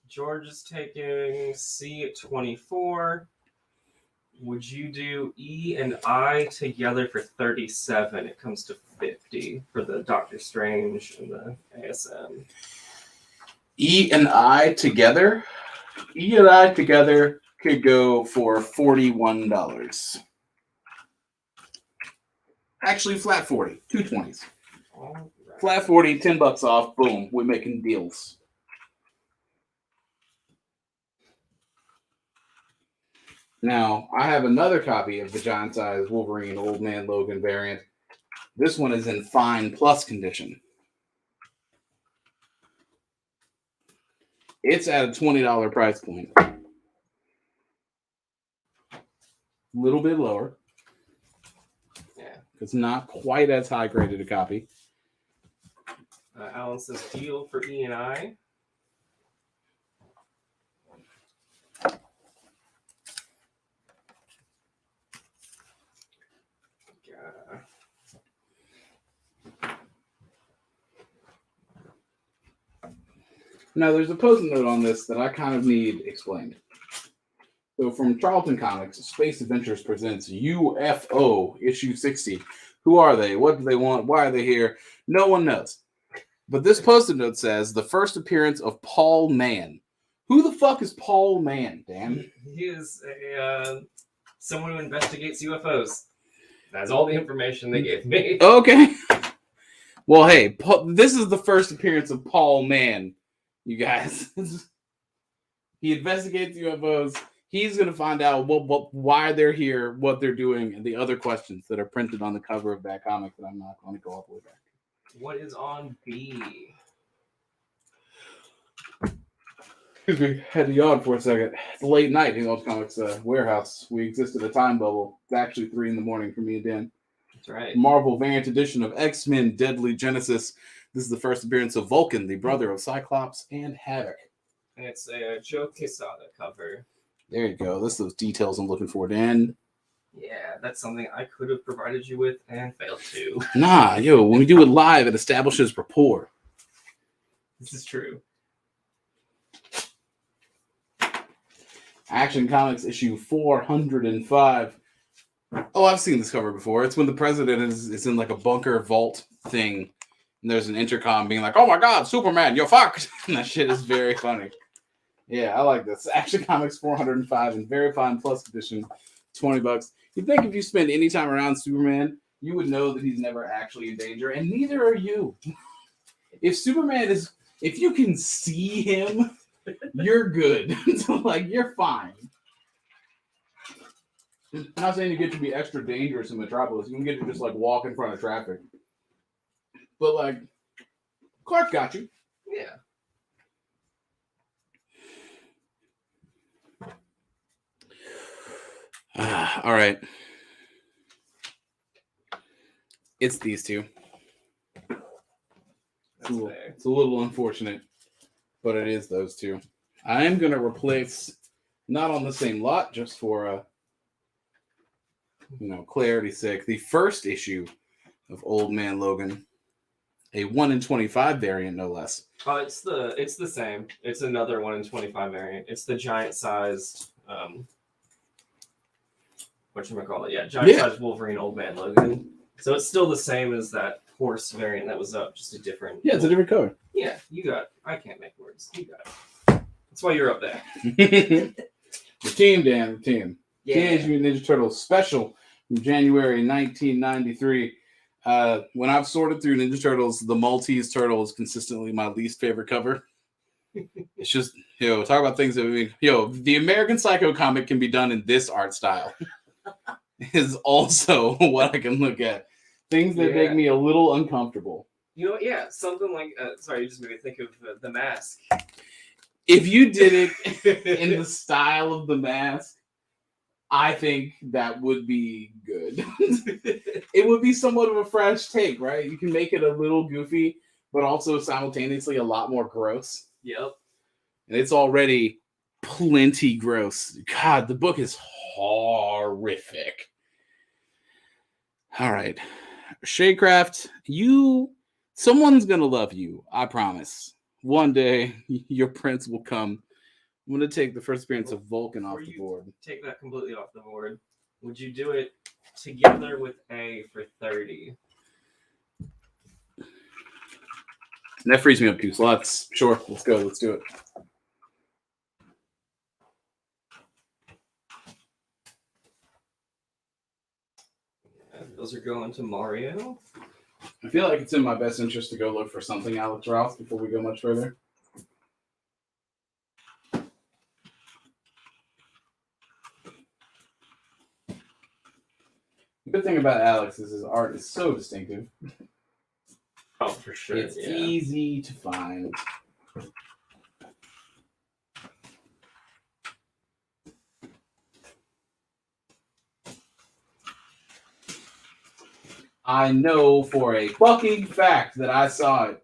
George is taking C at 24. Would you do E and I together for 37? It comes to 50 for the Doctor Strange and the ASM. E and I together? E and I together could go for $41. Actually, flat 40. 220s. All right. Flat 40, $10 off. Boom. We're making deals. Now, I have another copy of the Giant Size Wolverine Old Man Logan variant. This one is in fine plus condition. It's at a $20 price point. A little bit lower. Yeah. It's not quite as high graded a copy. Alan says deal for E and I. Now, there's a post-it note on this that I kind of need explained. So from Charlton Comics, Space Adventures presents UFO issue 60. Who are they? What do they want? Why are they here? No one knows. But this post-it note says the first appearance of Paul Mann. Who the fuck is Paul Mann, Dan? He is someone who investigates UFOs. That's all the information they gave me. Okay. Well, hey, this is the first appearance of Paul Mann, you guys. He investigates UFOs. He's going to find out why they're here, what they're doing, and the other questions that are printed on the cover of that comic that I'm not going to go all the way back to. What is on B? Excuse me, had to yawn for a second. It's late night in Old Comics warehouse. We exist in a time bubble. It's actually 3 a.m. for me and Dan. That's right. Marvel variant edition of X-Men Deadly Genesis. This is the first appearance of Vulcan, the brother of Cyclops and Havoc. And it's a Joe Quesada cover. There you go. That's those details I'm looking for, Dan. Yeah, that's something I could have provided you with and failed to. Nah, when we do it live, it establishes rapport. This is true. Action Comics issue 405. Oh, I've seen this cover before. It's when the president is in like a bunker vault thing, and there's an intercom being like, "Oh my God, Superman, you're fucked!" And that shit is very funny. Yeah, I like this. Action Comics 405 in very fine plus edition, $20. You'd think if you spend any time around Superman, you would know that he's never actually in danger, and neither are you. If you can see him, you're good. So, like, you're fine. I'm not saying you get to be extra dangerous in Metropolis. You can get to just, like, walk in front of traffic. But, like, Clark got you. Yeah. All right. It's these two. It's a little unfortunate, but it is those two. I am going to replace, not on the same lot, just for clarity's sake, the first issue of Old Man Logan, a 1 in 25 variant, no less. Oh, it's the same. It's another 1 in 25 variant. It's the giant sized whatchamacallit? Yeah, giant sized Wolverine Old Man Logan. So it's still the same as that horse variant that was up, just a different. Yeah, it's a different color. Yeah, you got it. I can't make words. You got it. That's why you're up there. The team, Dan, the team. Yeah. Teenage Mutant Ninja Turtles special from January 1993. When I've sorted through Ninja Turtles, the Maltese Turtle is consistently my least favorite cover. It's just, talk about things that the American Psycho comic can be done in this art style. Is also what I can look at. Things that make me a little uncomfortable. Something like, sorry, you just made me think of The Mask. If you did it in the style of The Mask, I think that would be good. It would be somewhat of a fresh take, right? You can make it a little goofy, but also simultaneously a lot more gross. Yep. And it's already plenty gross. God, the book is horrific. All right. Shaycraft, someone's going to love you. I promise. One day, your prince will come. I'm going to take the first appearance of Vulcan off the board. Take that completely off the board. Would you do it together with A for 30? That frees me up 2 slots. Sure, let's go. Let's do it. Those are going to Mario. I feel like it's in my best interest to go look for something Alex Ross before we go much further. The good thing about Alex is his art is so distinctive. Oh, for sure. It's easy to find. I know for a fucking fact that I saw it.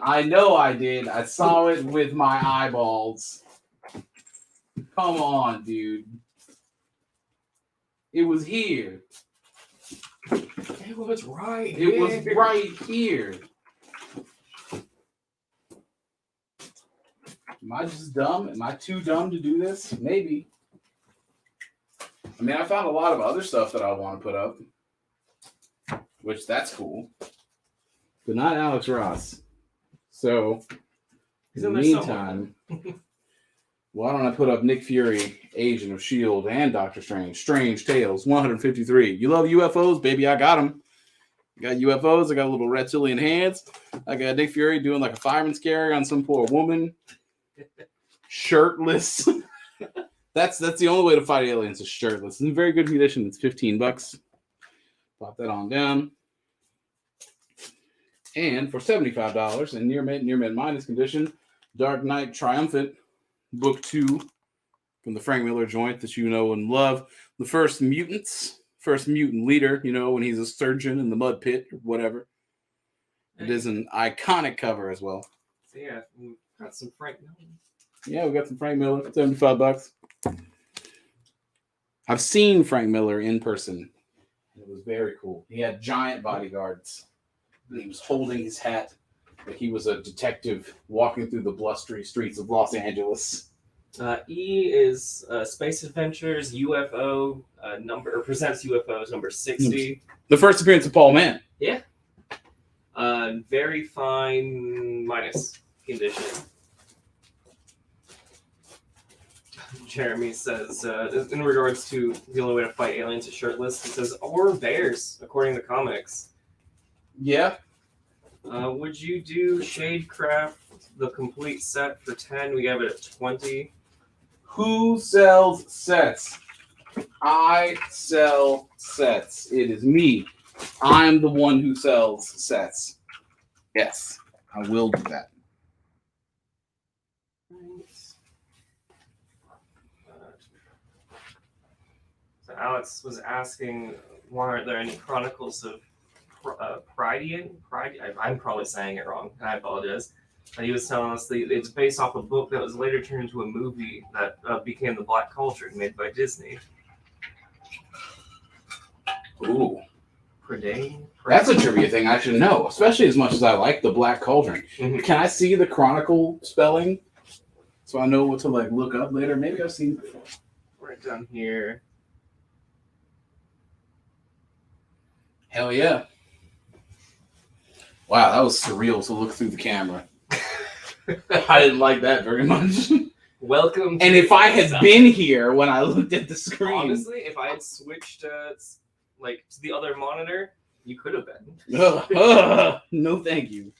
I know I did. I saw it with my eyeballs. Come on, dude. It was here. It was right here. It was right here. Am I just dumb? Am I too dumb to do this? Maybe. I mean, I found a lot of other stuff that I want to put up, which that's cool, but not Alex Ross. So, in the meantime, why don't I put up Nick Fury, Agent of S.H.I.E.L.D. and Doctor Strange, Strange Tales 153. You love UFOs? Baby, I got them. I got UFOs. I got little reptilian hands. I got Nick Fury doing like a fireman's carry on some poor woman. Shirtless. That's the only way to fight aliens is shirtless. It's in very good condition. It's $15. Pop that on down. And for $75 in near mint minus condition, Dark Knight Triumphant, Book 2 from the Frank Miller joint that you know and love. The first mutant leader, you know, when he's a surgeon in the mud pit or whatever. It is an iconic cover as well. So yeah, we got some Frank Miller. Yeah, we got some Frank Miller, $75. I've seen Frank Miller in person. It was very cool. He had giant bodyguards. He was holding his hat like he was a detective walking through the blustery streets of Los Angeles. E is Space Adventures UFO presents UFOs number 60. The first appearance of Paul Mann. Yeah. Very fine minus condition. Jeremy says, in regards to the only way to fight aliens is shirtless, he says, or bears, according to comics. Yeah. Would you do Shadecraft, the complete set for 10? We have it at 20. Who sells sets? I sell sets. It is me. I'm the one who sells sets. Yes, I will do that. So Alex was asking, why aren't there any chronicles of Pridean? I'm probably saying it wrong, and I apologize. And he was telling us that it's based off a book that was later turned into a movie that became The Black Cauldron, made by Disney. Ooh. Pridean? That's a trivia thing I should know, especially as much as I like The Black Cauldron. Mm-hmm. Can I see the chronicle spelling so I know what to like look up later? Maybe I've seen it before. Right down here. Hell yeah. Wow, that was surreal to look through the camera. I didn't like that very much. Welcome to and if I had been here when I looked at the screen. Honestly, if I had switched to the other monitor, you could have been. No, thank you.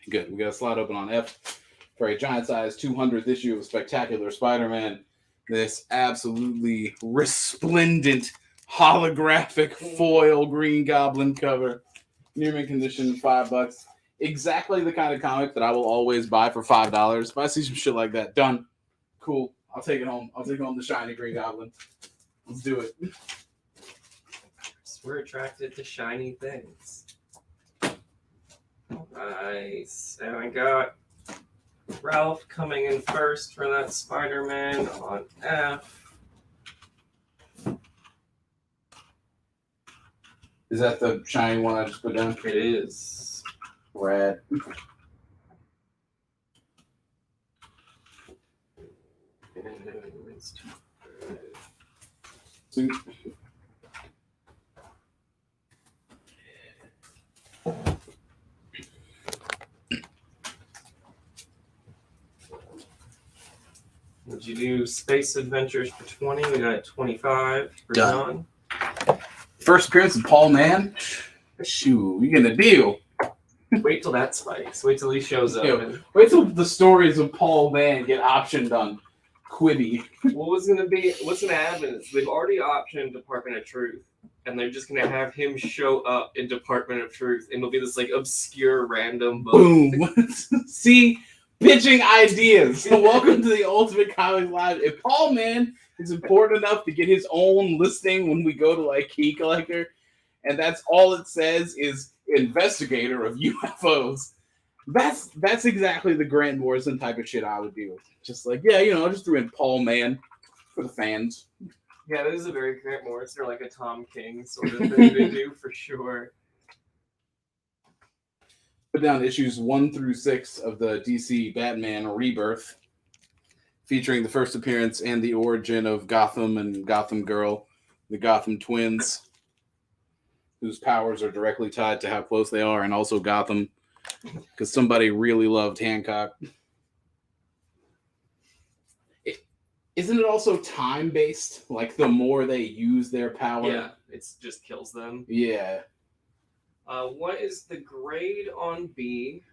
Good. We got a slot open on F for a giant size 200th issue of Spectacular Spider-Man. This absolutely resplendent holographic foil Green Goblin cover. Near mint condition, $5. Exactly the kind of comic that I will always buy for $5. If I see some shit like that, done. Cool. I'll take it home. I'll take home the shiny Green Goblin. Let's do it. We're attracted to shiny things. Nice. And I got Ralph coming in first for that Spider-Man on F. Is that the shiny one I just put down? It is. Rad. Sweet. Would you do Space Adventures for 20? We got it 25 for John. First appearance of Paul Mann? Shoot, we getting a deal. Wait till that spikes. Wait till he shows up. Wait till the stories of Paul Mann get optioned on Quibi. What's gonna happen is they've already optioned Department of Truth, and they're just gonna have him show up in Department of Truth, and it'll be this like obscure random book. Boom. See, pitching ideas. Welcome to the Ultimate Comics Live. If Paul Mann is important enough to get his own listing when we go to like Key Collector, and that's all it says is investigator of UFOs. That's exactly the Grant Morrison type of shit I would do. Just like, yeah, I just threw in Paul Mann for the fans. Yeah, this is a very Grant Morrison or like a Tom King sort of thing to do for sure. put down issues 1 through 6 of the DC Batman Rebirth, featuring the first appearance and the origin of Gotham and Gotham Girl, the Gotham twins, whose powers are directly tied to how close they are, and also Gotham, because somebody really loved Hancock. Isn't it also time-based? Like, the more they use their power? Yeah, it just kills them. Yeah. What is the grade on B?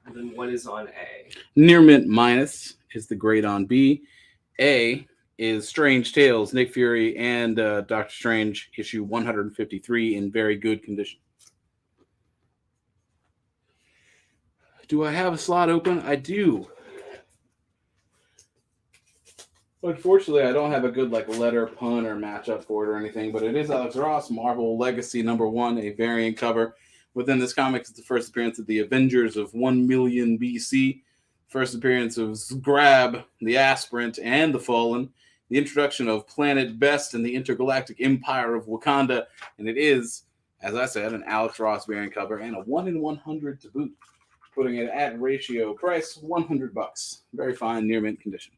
And then what is on A? Near mint minus is the grade on B. A is Strange Tales, Nick Fury, and Doctor Strange, issue 153, in very good condition. Do I have a slot open? I do. Unfortunately, I don't have a good letter, pun, or matchup for it or anything, but it is Alex Ross, Marvel Legacy #1, a variant cover. Within this comic, it's the first appearance of the Avengers of 1 million BC, first appearance of Grab, the Aspirant, and the Fallen, the introduction of Planet Best and the Intergalactic Empire of Wakanda, and it is, as I said, an Alex Ross variant cover and a 1 in 100 to boot, putting it at ratio price $100. Very fine, near mint condition.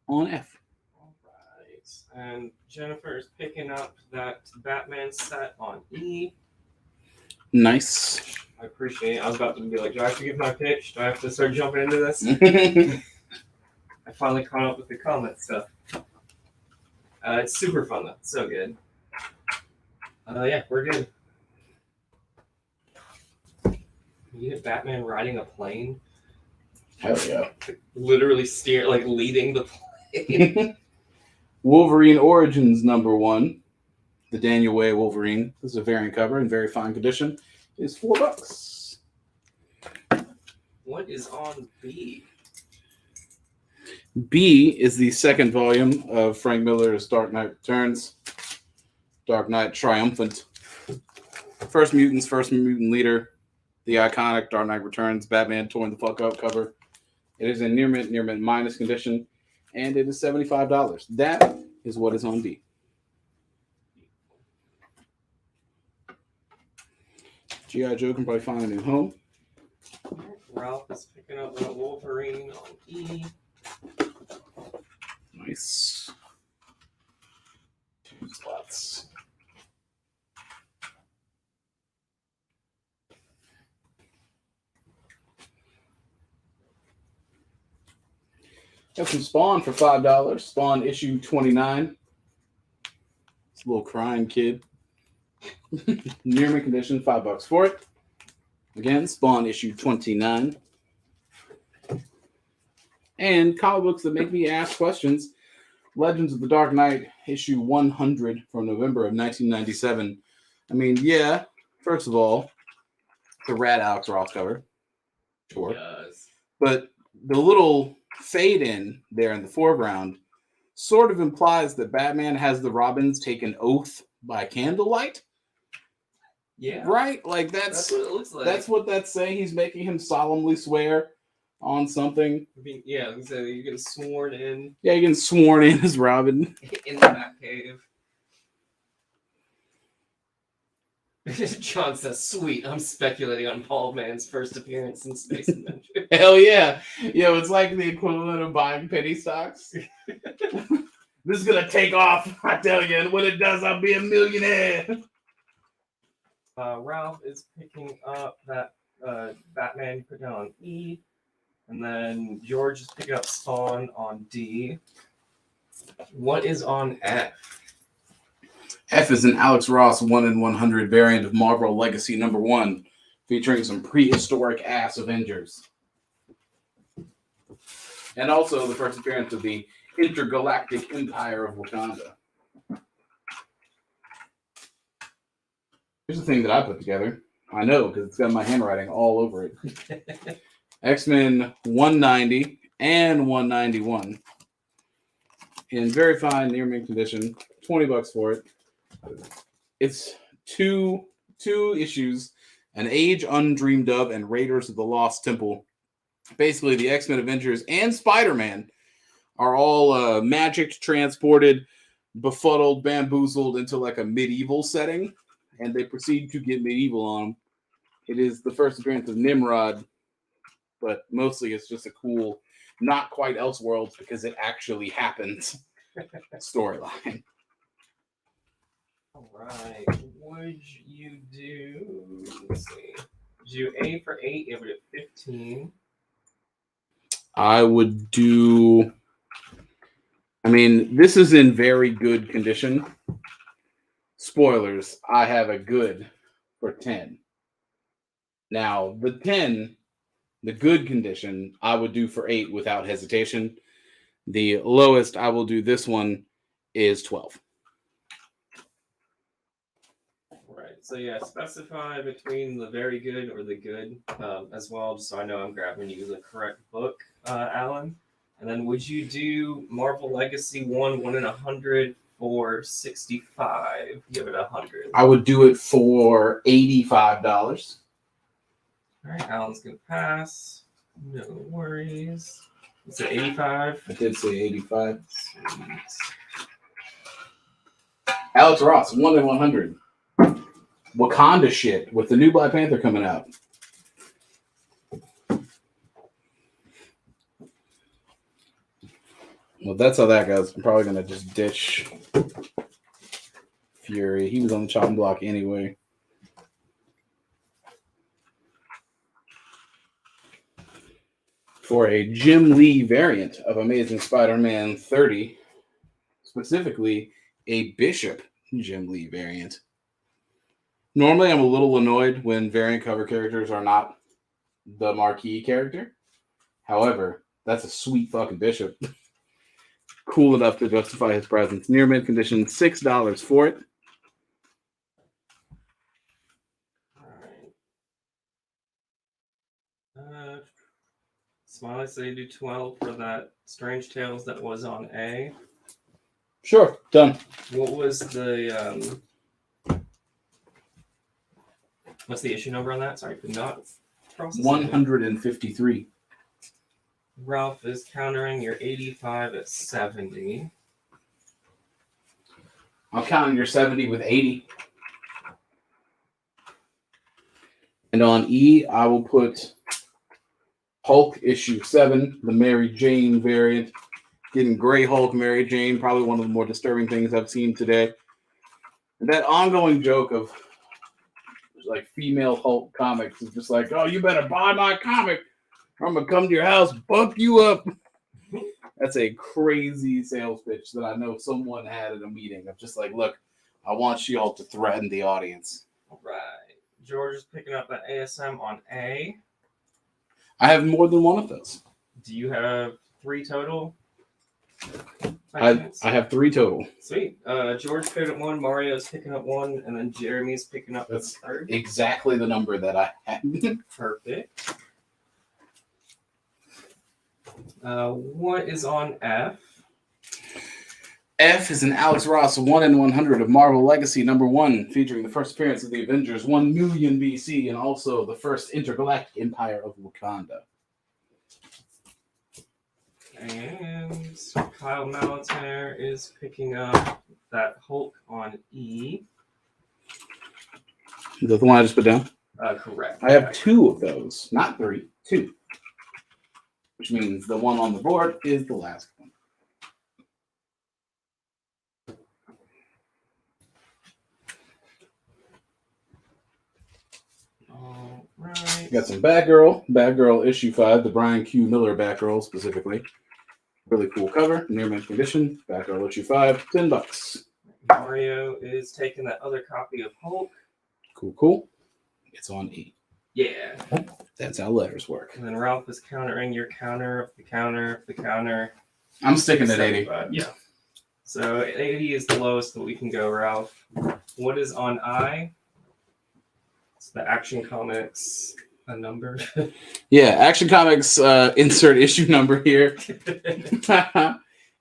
On F. All right. And Jennifer is picking up that Batman set on E. Nice. I appreciate it. I was about to be like, do I have to give my pitch? Do I have to start jumping into this? I finally caught up with the comment stuff. It's super fun, though. So good. Yeah, we're good. You get Batman riding a plane? Hell yeah. Literally leading the plane. Wolverine Origins #1, the Daniel Way Wolverine. This is a variant cover in very fine condition. Is $4. What is on B? B is the second volume of Frank Miller's Dark Knight Returns. Dark Knight Triumphant. First Mutants, first mutant leader. The iconic Dark Knight Returns Batman torn the fuck up cover. It is in near mint minus condition, and it is $75. That is what is on B. G.I. Joe can probably find a new home. Ralph is picking up a Wolverine on E. Nice. 2 spots. Got some Spawn for $5. Spawn issue 29. It's a little crying kid. Near mint condition, $5 for it. Again, Spawn issue 29. And comic books that make me ask questions. Legends of the Dark Knight issue 100 from November of 1997. I mean, yeah, first of all, the rad Alex Ross cover. Sure. But the little fade in there in the foreground sort of implies that Batman has the Robins take an oath by candlelight. Yeah. Right? Like that's what it looks like. That's what that's saying. He's making him solemnly swear on something. Yeah, so you're getting sworn in. Yeah, you're getting sworn in as Robin. In the Batcave. John says, sweet, I'm speculating on Paul Mann's first appearance in Space Adventure. Hell yeah. Yo, it's like the equivalent of buying penny stocks. This is going to take off, I tell you. And when it does, I'll be a millionaire. Ralph is picking up that Batman you put down on E. And then George is picking up Spawn on D. What is on F? F is an Alex Ross 1 in 100 variant of Marvel Legacy #1, featuring some prehistoric ass Avengers. And also the first appearance of the Intergalactic Empire of Wakanda. Here's the thing that I put together. I know, because it's got my handwriting all over it. X-Men 190 and 191. In very fine near mint condition. $20 for it. It's two issues, An Age Undreamed Of and Raiders of the Lost Temple. Basically, the X-Men, Avengers, and Spider-Man are all magicked, transported, befuddled, bamboozled into like a medieval setting, and they proceed to get medieval on them. It is the first appearance of Nimrod, but mostly it's just a cool, not quite Elseworlds because it actually happens storyline. All right. Would you do? Let's see. Do A for 8. Give it a 15. I would do. I mean, this is in very good condition. Spoilers, I have a good for 10. Now, the 10, the good condition, I would do for 8 without hesitation. The lowest I will do this one is 12. Right. So yeah, specify between the very good or the good as well, just so I know I'm grabbing you the correct book, Alan. And then would you do Marvel Legacy 1 in 100 for 65? Give it 100. I would do it for $85. All right, Alan's gonna pass. No worries. Is it 85? I did say 85. Sweet. Alex Ross, 1 in 100. Wakanda shit with the new Black Panther coming out. Well, that's how that goes. I'm probably going to just ditch Fury. He was on the chopping block anyway. For a Jim Lee variant of Amazing Spider-Man 30, specifically a Bishop Jim Lee variant. Normally, I'm a little annoyed when variant cover characters are not the marquee character. However, that's a sweet fucking Bishop. Cool enough to justify his presence. Near mid condition, $6 for it. Alright. Smiley say you do 12 for that Strange Tales that was on A. Sure, done. What was the what's the issue number on that? Sorry, could not process 153. Ralph is countering your 85 at 70. I'm counting your 70 with 80. And on E, I will put Hulk issue 7, the Mary Jane variant. Getting Gray Hulk, Mary Jane, probably one of the more disturbing things I've seen today. And that ongoing joke of like female Hulk comics is just like, oh, you better buy my comic or I'm going to come to your house, bump you up. That's a crazy sales pitch that I know someone had at a meeting of just like, look, I want y'all to threaten the audience. All right. George is picking up that ASM on A. I have more than one of those. Do you have 3 total? I have 3 total. Sweet. George picked up 1, Mario's picking up 1, and then Jeremy's picking up the third. Exactly the number that I had. Perfect. What is on F? F is an Alex Ross 1 in 100 of Marvel Legacy #1, featuring the first appearance of the Avengers 1 million BC and also the first intergalactic empire of Wakanda. And Kyle Malataire is picking up that Hulk on E. Is that the one I just put down? Correct. I have 2 of those, not 3, 2. Which means the one on the board is the last one. All right. Got some Batgirl issue 5, the Brian Q. Miller Batgirl specifically. Really cool cover, near mint condition. Batgirl issue 5, $10. Mario is taking that other copy of Hulk. Cool. It's on E. Yeah. That's how letters work. And then Ralph is countering your counter of the counter of the counter. I'm sticking at 80. Yeah. So 80 is the lowest that we can go, Ralph. What is on I? It's the Action Comics a number. Yeah, Action Comics insert issue number here.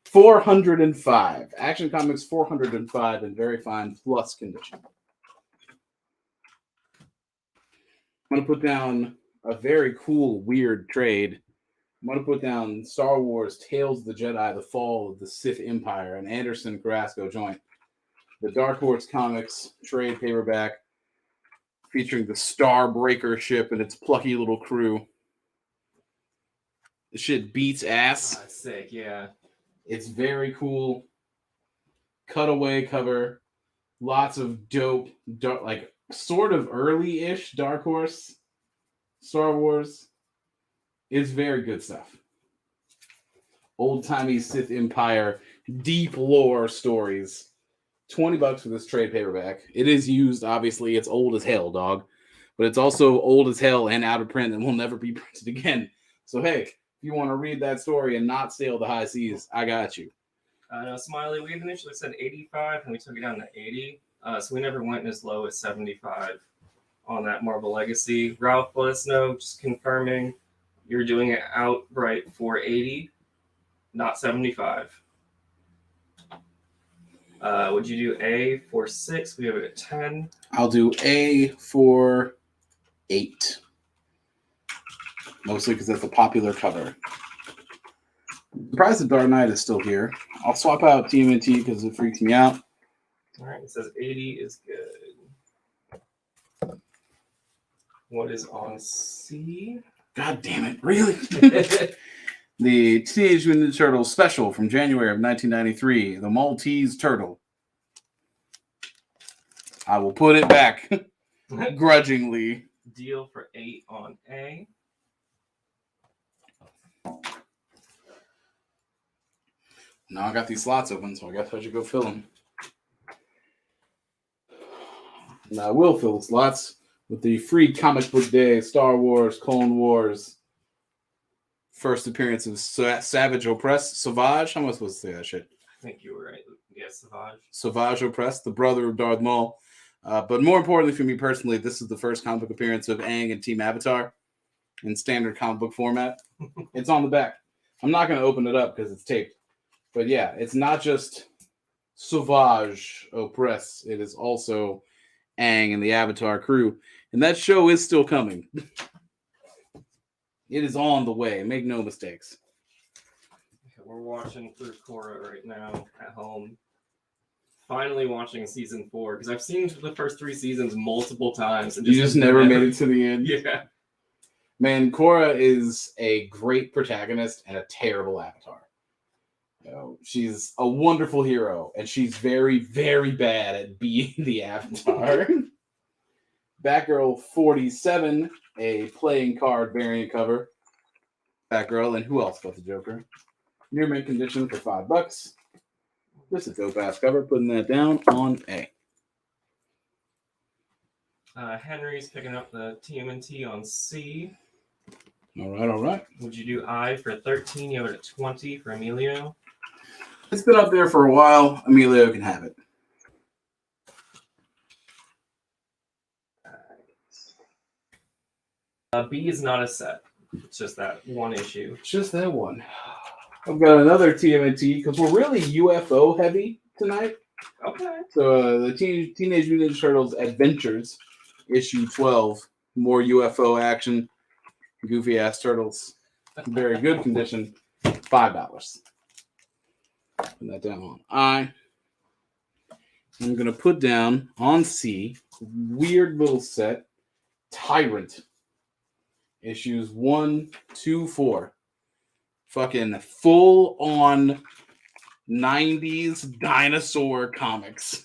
405. Action Comics 405 in very fine plus condition. I'm going to put down a very cool, weird trade. I'm going to put down Star Wars Tales of the Jedi, The Fall of the Sith Empire, an Anderson Carrasco joint. The Dark Horse Comics trade paperback featuring the Starbreaker ship and its plucky little crew. The shit beats ass. That's sick, yeah. It's very cool. Cutaway cover. Lots of dope, like sort of early-ish Dark Horse Star Wars. It's very good stuff. Old-timey Sith Empire, deep lore stories. $20 for this trade paperback. It is used, obviously. It's old as hell, dog. But it's also old as hell and out of print and will never be printed again. So, hey, if you want to read that story and not sail the high seas, I got you. No, Smiley, we had initially said 85 and we took it down to 80. So we never went as low as 75 on that Marvel Legacy. Ralph, let us know, just confirming you're doing it outright for 80, not 75. Would you do A for 6? We have it at 10. I'll do A for 8. Mostly because that's a popular cover. I'm surprised the Dark Knight is still here. I'll swap out TMNT because it freaks me out. All right, it says 80 is good. What is on C? God damn it, really? The Teenage Mutant Ninja Turtles special from January of 1993, the Maltese Turtle. I will put it back grudgingly. Deal for 8 on A. Now I got these slots open, so I guess I should go fill them. And I will fill the slots with the free comic book day, Star Wars, Clone Wars. First appearance of Savage Opress. Savage? How am I supposed to say that shit? I think you were right. Yes, Savage. Savage Opress, the brother of Darth Maul. But more importantly for me personally, this is the first comic book appearance of Aang and Team Avatar in standard comic book format. It's on the back. I'm not going to open it up because it's taped. But yeah, it's not just Savage Opress. It is also Aang and the Avatar crew. And that show is still coming. It is on the way. Make no mistakes. We're watching through Korra right now at home. Finally watching season 4 because I've seen the first 3 seasons multiple times. And You just never made it to the end. Yeah. Man, Korra is a great protagonist and a terrible avatar. You know, she's a wonderful hero, and she's very, very bad at being the avatar. Batgirl 47, a playing card variant cover. Batgirl, and who else but the Joker? Near mint condition for $5. Just a dope ass cover. Putting that down on A. Henry's picking up the TMNT on C. All right, all right. Would you do I for 13? You have it at 20 for Emilio. It's been up there for a while. Emilio can have it. B is not a set. It's just that one issue. Just that one. I've got another TMNT because we're really UFO heavy tonight. Okay. So the Teenage Mutant Ninja Turtles Adventures, issue 12. More UFO action. Goofy ass turtles. Very good condition. $5. Put that down on I. I'm going to put down on C. Weird little set. Tyrant. Issues 1, 2, 4. Fucking full on 90s dinosaur comics.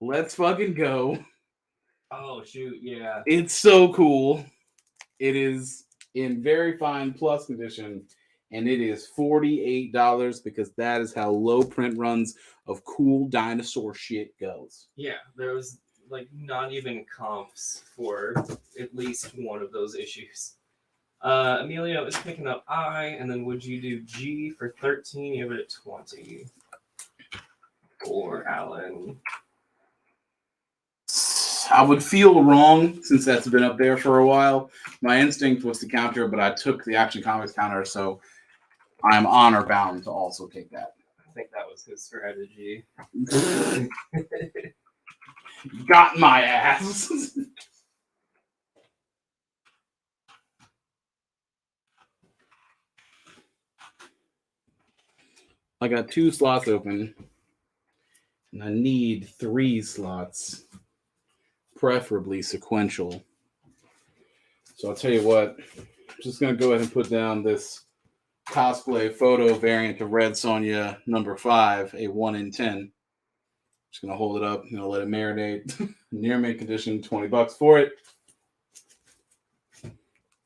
Let's fucking go. Oh, shoot, yeah. It's so cool. It is in very fine plus condition, and it is $48 because that is how low print runs of cool dinosaur shit goes. Yeah, there was like not even comps for at least one of those issues. Emilio is picking up I, and then would you do G for 13? You have it at 20. For Alan. I would feel wrong since that's been up there for a while. My instinct was to counter, but I took the Action Comics counter, so I'm honor bound to also take that. I think that was his strategy. Got my ass. I got 2 slots open, and I need 3 slots. preferably sequential. So I'll tell you what, I'm just going to go ahead and put down this cosplay photo variant of Red Sonja number 5, a 1 in 10. Just going to hold it up, let it marinate. Near mint condition, $20 for it.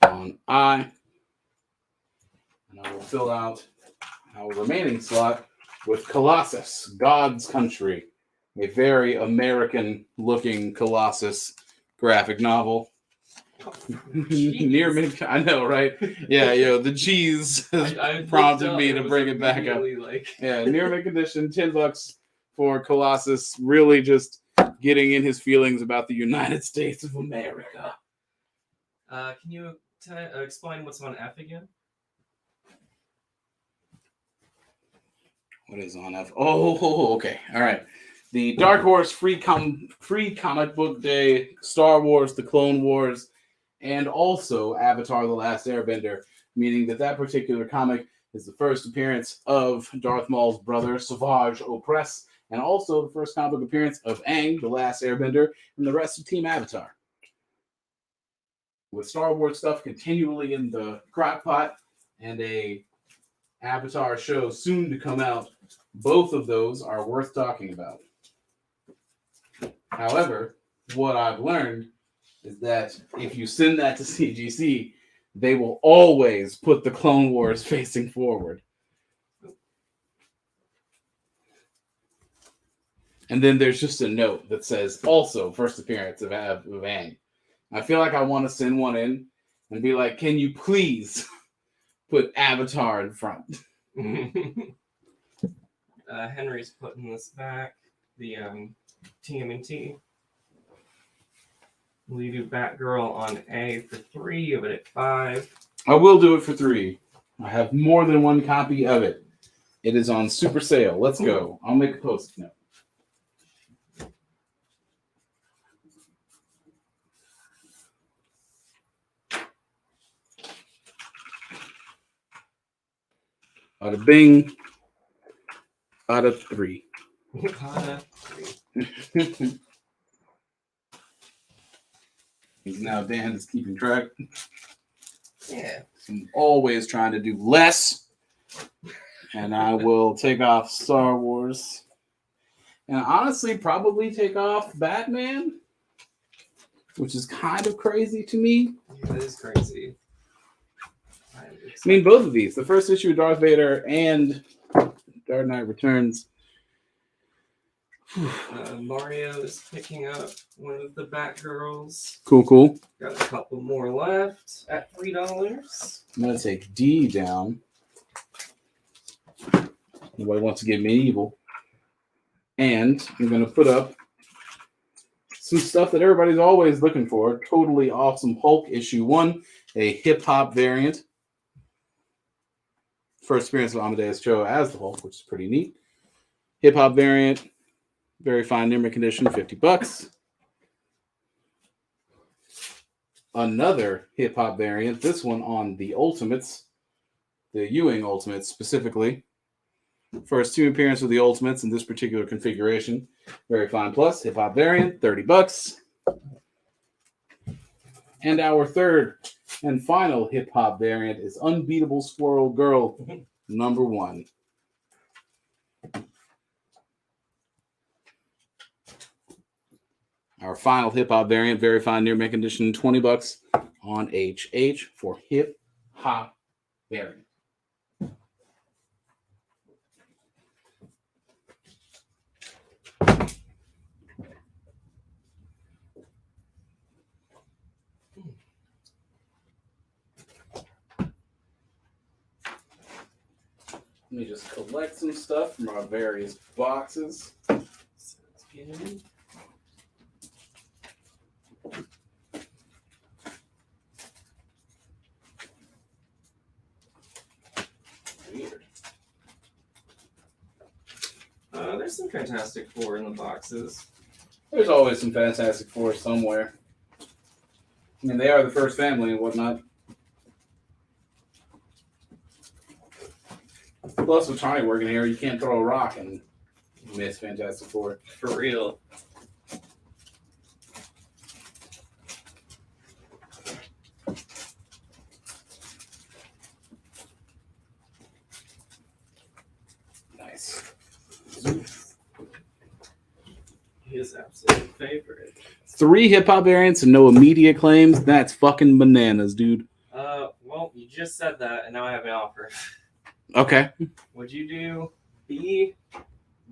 On I. And I will fill out our remaining slot with Colossus, God's Country, a very American-looking Colossus graphic novel. Near mint, I know, right? Yeah, the G's has prompted me to bring it back up. Yeah, near mint condition, $10 for Colossus. Really, just getting in his feelings about the United States of America. Can you explain what's on F again? What is on F? Oh, okay. All right. The Dark Horse free comic book day, Star Wars, The Clone Wars, and also Avatar: The Last Airbender, meaning that particular comic is the first appearance of Darth Maul's brother, Savage Opress, and also the first comic book appearance of Aang, The Last Airbender, and the rest of Team Avatar. With Star Wars stuff continually in the crock pot and a Avatar show soon to come out, both of those are worth talking about. However, what I've learned is that if you send that to CGC, they will always put the Clone Wars facing forward. And then there's just a note that says, also, first appearance of Aang. I feel like I want to send one in and be like, can you please put Avatar in front? Henry's putting this back. The TMNT. Will you do Batgirl on A for 3? Give it at 5. I will do it for 3. I have more than one copy of it. It is on super sale. Let's go. I'll make a post note. Bada bing. Bada 3. Bada 3. Now Dan is keeping track. Yeah. I'm always trying to do less. And I will take off Star Wars. And honestly, probably take off Batman. Which is kind of crazy to me. Yeah, it is crazy. I mean, both of these. The first issue of Darth Vader and Dark Knight Returns. Mario is picking up one of the Batgirls. Cool. Got a couple more left at $3. I'm going to take D down. Nobody wants to get medieval. And I'm going to put up some stuff that everybody's always looking for. Totally awesome Hulk issue 1, a hip-hop variant. First appearance of Amadeus Cho as the Hulk, which is pretty neat. Hip-hop variant. Very fine near mint condition, $50. Another hip-hop variant. This one on the Ultimates. The Ewing Ultimates specifically. First 2 appearances of the Ultimates in this particular configuration. Very fine plus. Hip-hop variant, $30. And our third and final hip-hop variant is Unbeatable Squirrel Girl number 1. Our final hip-hop variant, very fine near mint condition, $20 on HH for hip-hop variant. Let me just collect some stuff from our various boxes. Weird. There's some Fantastic Four in the boxes. There's always some Fantastic Four somewhere. I mean, they are the first family and whatnot. Plus, with Tony working here, you can't throw a rock and miss Fantastic Four. For real. his absolute favorite. 3 hip hop variants and no immediate claims. That's fucking bananas, dude. Well, you just said that, and now I have an offer. Okay. Would you do B,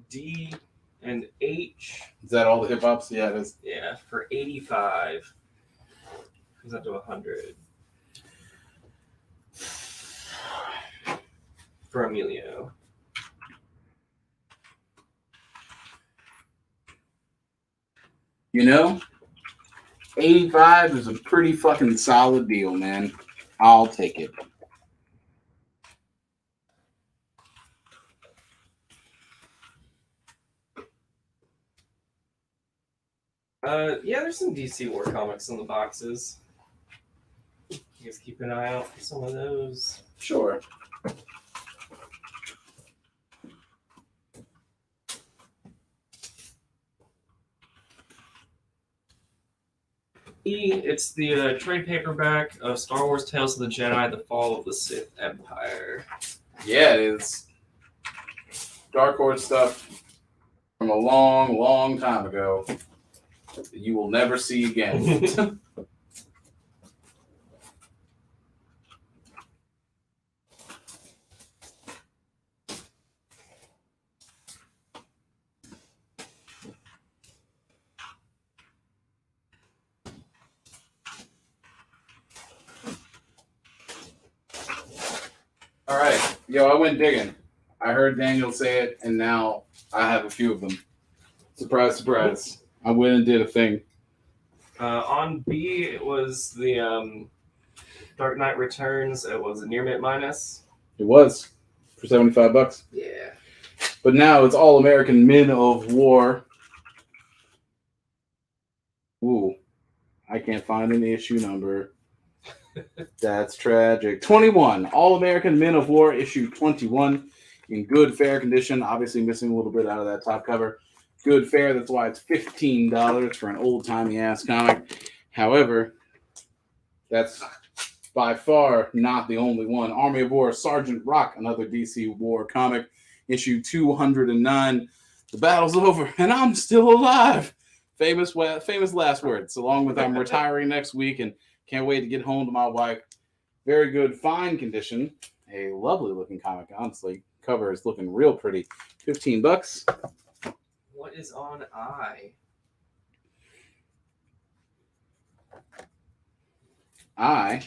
D, and H? Is that all the hip hops? Yeah, it is. Yeah, for 85. Comes up to 100. For Emilio. You know, 85 is a pretty fucking solid deal, man. I'll take it. Yeah, there's some DC War comics in the boxes. You guys keep an eye out for some of those. Sure. E, it's the trade paperback of Star Wars Tales of the Jedi, The Fall of the Sith Empire. Yeah, it is. Dark Horse stuff from a long, long time ago that you will never see again. All right. Yo, I went digging. I heard Daniel say it, and now I have a few of them. Surprise, surprise. I went and did a thing. On B, it was the Dark Knight Returns. It was a near mint minus. It was for $75. Yeah. But now it's All American Men of War. Ooh, I can't find an issue number. That's tragic. 21. All American Men of War, issue 21. In good, fair condition. Obviously missing a little bit out of that top cover. Good, fair. That's why it's $15 for an old-timey ass comic. However, that's by far not the only one. Army of War, Sergeant Rock, another DC War comic. Issue 209. The battle's over, and I'm still alive. Famous last words, along with I'm retiring next week and can't wait to get home to my wife. Very good, fine condition. A lovely looking comic, honestly. Cover is looking real pretty. $15. What is on I? I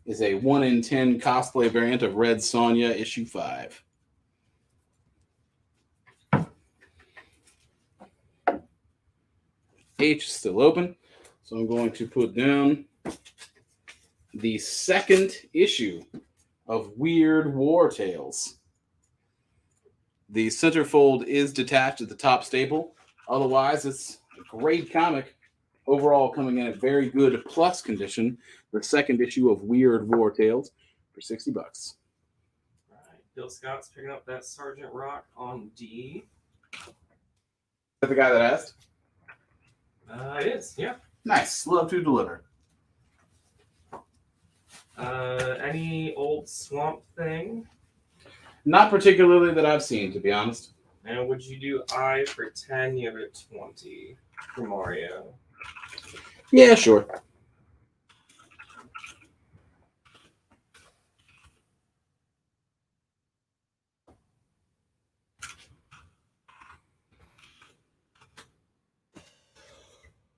is a 1 in 10 cosplay variant of Red Sonja, issue 5. H is still open, so I'm going to put down the second issue of Weird War Tales. The centerfold is detached at the top staple. Otherwise, it's a great comic. Overall, coming in at very good plus condition. The second issue of Weird War Tales for $60. All right, Bill Scott's picking up that Sergeant Rock on D. Is that the guy that asked? It is, yeah. Nice. Love to deliver. Any old Swamp Thing? Not particularly that I've seen, to be honest. And would you do I for 10? You have it at 20 for Mario. Yeah, sure.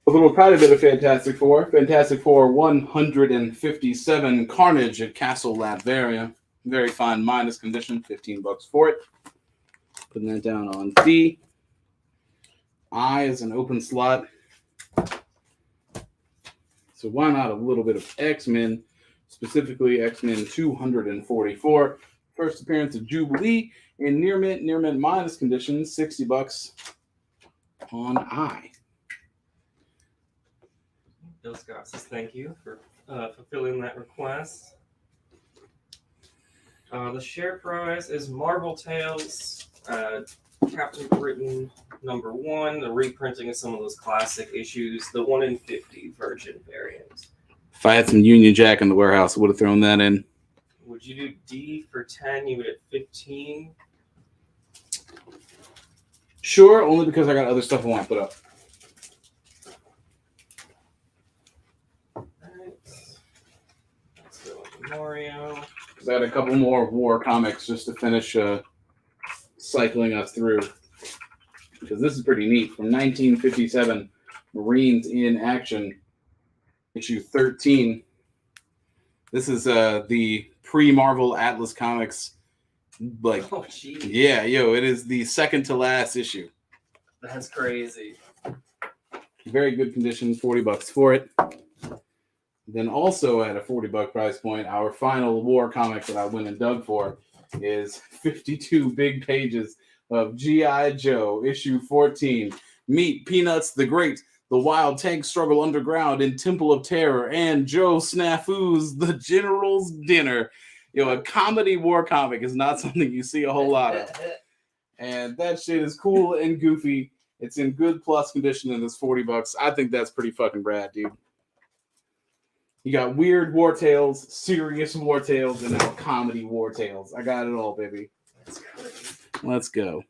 A little tiny bit of Fantastic Four. Fantastic Four 157 Carnage at Castle Latveria. Very fine minus condition. $15 for it. Putting that down on D. I is an open slot. So why not a little bit of X-Men, specifically X-Men 244. First appearance of Jubilee in near mint minus condition, $60 on I. Bill Scott says thank you for fulfilling that request. The share price is Marvel Tales, Captain Britain #1, the reprinting of some of those classic issues, the 1 in 50 Virgin variant. If I had some Union Jack in the warehouse, I would have thrown that in. Would you do D for 10? You would at 15. Sure, only because I got other stuff I want to put up. Let's go with Mario. Because I had a couple more war comics just to finish cycling us through. Because this is pretty neat. From 1957, Marines in Action, issue 13. This is the pre-Marvel Atlas Comics. Like, Oh, geez. yeah, it is the second to last issue. That's crazy. Very good condition, $40 for it. Then also at a $40 price point, our final war comic that I went and dug for is 52 big pages of G.I. Joe, issue 14. Meet Peanuts the Great, the wild tank struggle underground in Temple of Terror, and Joe Snafu's The General's Dinner. A comedy war comic is not something you see a whole lot of. And that shit is cool and goofy. It's in good plus condition and it's $40. I think that's pretty fucking rad, dude. You got weird war tales, serious war tales, and now comedy war tales. I got it all, baby. Let's go.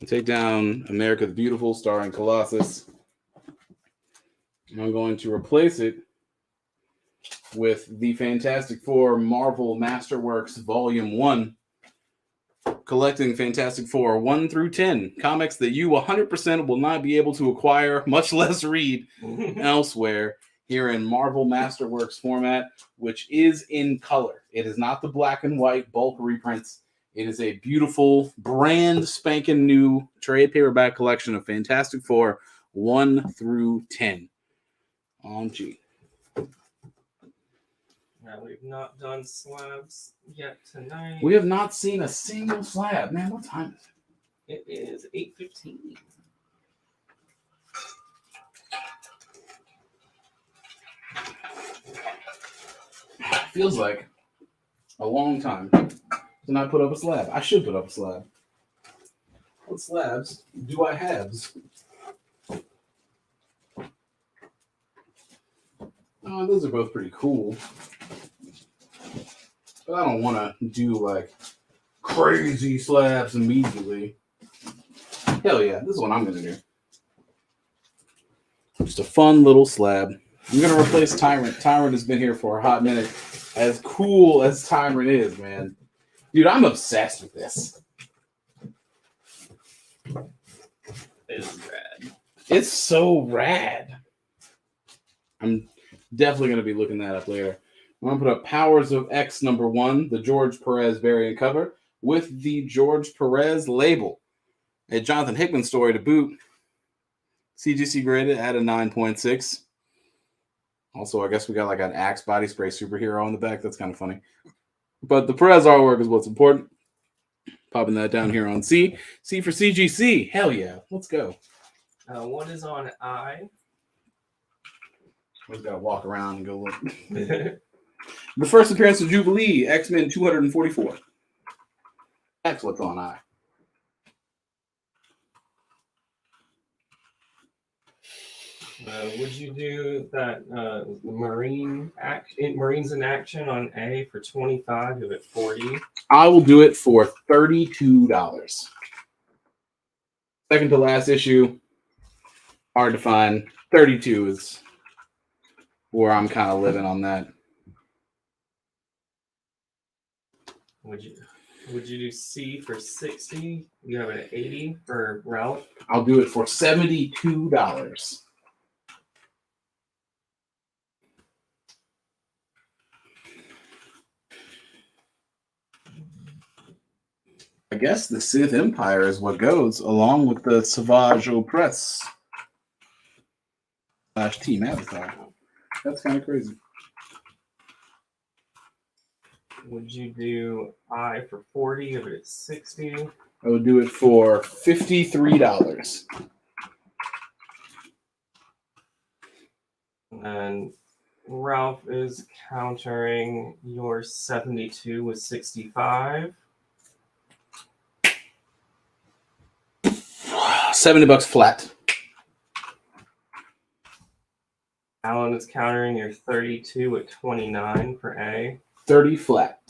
Take down America the Beautiful, starring Colossus. I'm going to replace it with the Fantastic Four Marvel Masterworks Volume 1, collecting Fantastic Four 1 through 10, comics that you 100% will not be able to acquire, much less read elsewhere, here in Marvel Masterworks format, which is in color. It is not the black and white bulk reprints. It is a beautiful, brand spanking new trade paperback collection of Fantastic Four 1 through 10 on G. Now, we've not done slabs yet tonight. We have not seen a single slab. Man, what time is it? It is 8:15. Feels like a long time to not put up a slab. I should put up a slab. What slabs do I have? Oh, those are both pretty cool. But I don't want to do like crazy slabs immediately. Hell yeah, this is what I'm going to do. Just a fun little slab. I'm going to replace Tyrant. Tyrant has been here for a hot minute. As cool as Tyrant is, man. Dude, I'm obsessed with this. It's rad. It's so rad. I'm definitely going to be looking that up later. I'm going to put up Powers of X #1, the George Perez variant cover, with the George Perez label. A Jonathan Hickman story to boot. CGC graded at a 9.6. Also, I guess we got like an Axe body spray superhero on the back. That's kind of funny. But the Perez artwork is what's important. Popping that down here on C. C for CGC. Hell yeah. Let's go. What is on I? We got to walk around and go look. The first appearance of Jubilee, X-Men 244. That's what's on I. Would you do that Marines in Action on A for 25? Give it 40. I will do it for $32. Second to last issue. Hard to find. 32 is where I'm kind of living on that. Would you do C for 60? You have it at 80 for Ralph. I'll do it for $72. I guess the Sith Empire is what goes, along with the Savage Opress / Team Avatar. That's kind of crazy. Would you do I for 40? Give it 60. I would do it for $53. And Ralph is countering your 72 with 65. $70 flat. Alan is countering your 32 at 29 for A. 30 flat.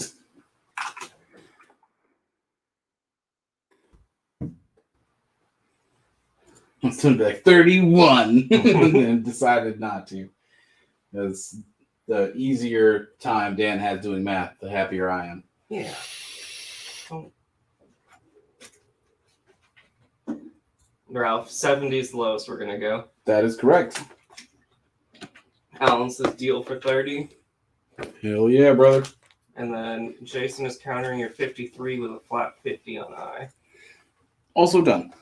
It's going to be like 31 and then decided not to. Because the easier time Dan has doing math, the happier I am. Yeah. Oh. Ralph, 70 is the lowest we're going to go. That is correct. Alan says deal for 30. Hell yeah, brother. And then Jason is countering your 53 with a flat 50 on I. Also done.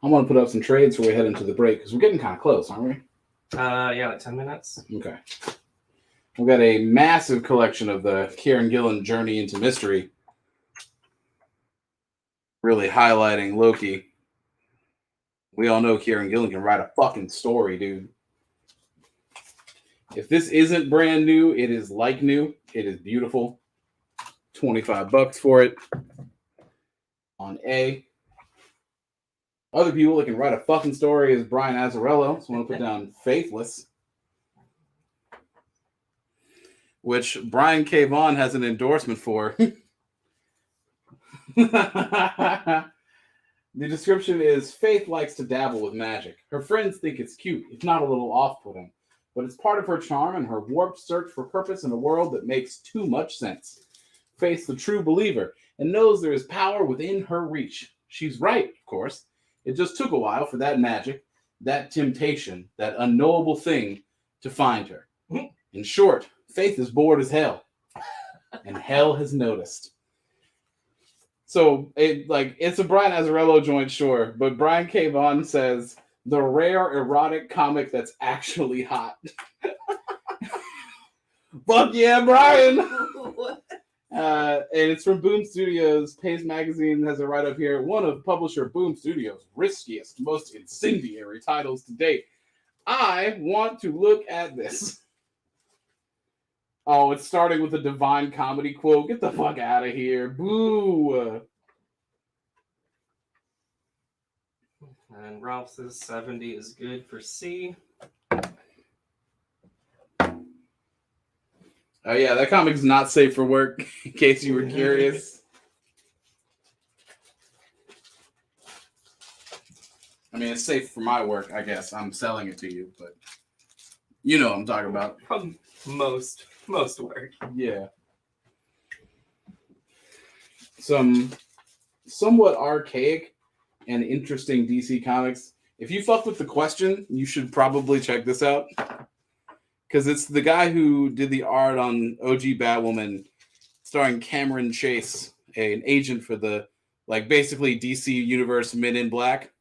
I'm going to put up some trades before we head into the break because we're getting kind of close, aren't we? Yeah, like 10 minutes. Okay. We've got a massive collection of the Kieran Gillen Journey into Mystery. Really highlighting Loki. We all know Kieran Gillen can write a fucking story, dude. If this isn't brand new, it is like new. It is beautiful. $25 for it. On A. Other people that can write a fucking story is Brian Azzarello. So I'm going to put down Faithless. Which Brian K. Vaughan has an endorsement for. The description is, Faith likes to dabble with magic. Her friends think it's cute, if not a little off-putting. But it's part of her charm and her warped search for purpose in a world that makes too much sense. Faith's the true believer and knows there is power within her reach. She's right, of course. It just took a while for that magic, that temptation, that unknowable thing to find her. In short, Faith is bored as hell. And hell has noticed. So, it's a Brian Azzarello joint, sure, but Brian K. Vaughan says, the rare erotic comic that's actually hot. Fuck yeah, Brian! And it's from Boom Studios. Pace Magazine has a write-up here. One of publisher Boom Studios' riskiest, most incendiary titles to date. I want to look at this. Oh, it's starting with a Divine Comedy quote. Get the fuck out of here. Boo! And Ralph says 70 is good for C. Oh yeah, that comic's not safe for work, in case you were curious. I mean, it's safe for my work, I guess. I'm selling it to you, but you know what I'm talking about. From most work. Yeah. Some somewhat archaic and interesting DC comics. If you fuck with The Question, you should probably check this out. Because it's the guy who did the art on OG Batwoman, starring Cameron Chase, an agent for the, basically DC Universe Men in Black.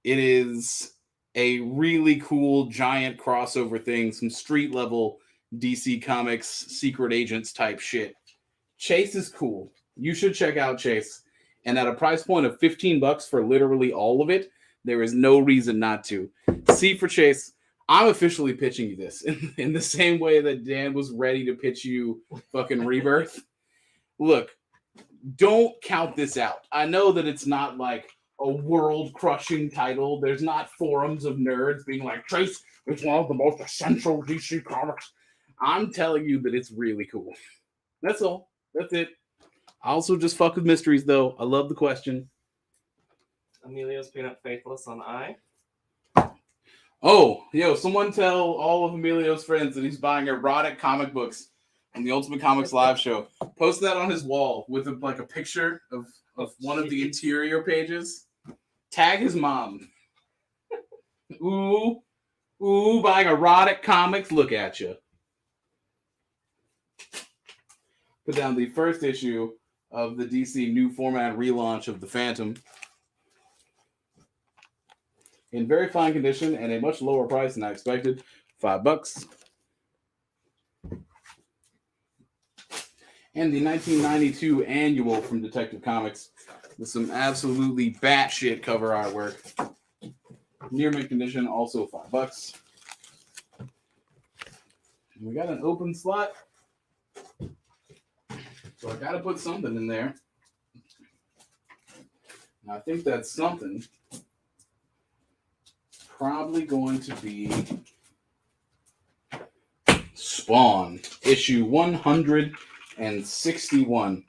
It is a really cool, giant crossover thing, some street-level DC Comics secret agents type shit. Chase is cool. You should check out Chase. And at a price point of $15 for literally all of it, there is no reason not to. C for Chase. I'm officially pitching you this in the same way that Dan was ready to pitch you fucking Rebirth. Look, don't count this out. I know that it's not like a world-crushing title. There's not forums of nerds being like, Chase is one of the most essential DC comics. I'm telling you that it's really cool. That's all. That's it. I also just fuck with mysteries, though. I love The Question. Emilio's picking up Faithless on I. Oh, yo, someone tell all of Emilio's friends that he's buying erotic comic books on the Ultimate Comics live show. Post that on his wall with a picture of one of the interior pages. Tag his mom. Ooh, buying erotic comics. Look at you. Put down the first issue of the DC new format relaunch of The Phantom. In very fine condition and a much lower price than I expected. $5. And the 1992 annual from Detective Comics with some absolutely batshit cover artwork. Near mint condition, also $5. And we got an open slot. So I gotta put something in there. And I think that's something probably going to be Spawn, issue 161.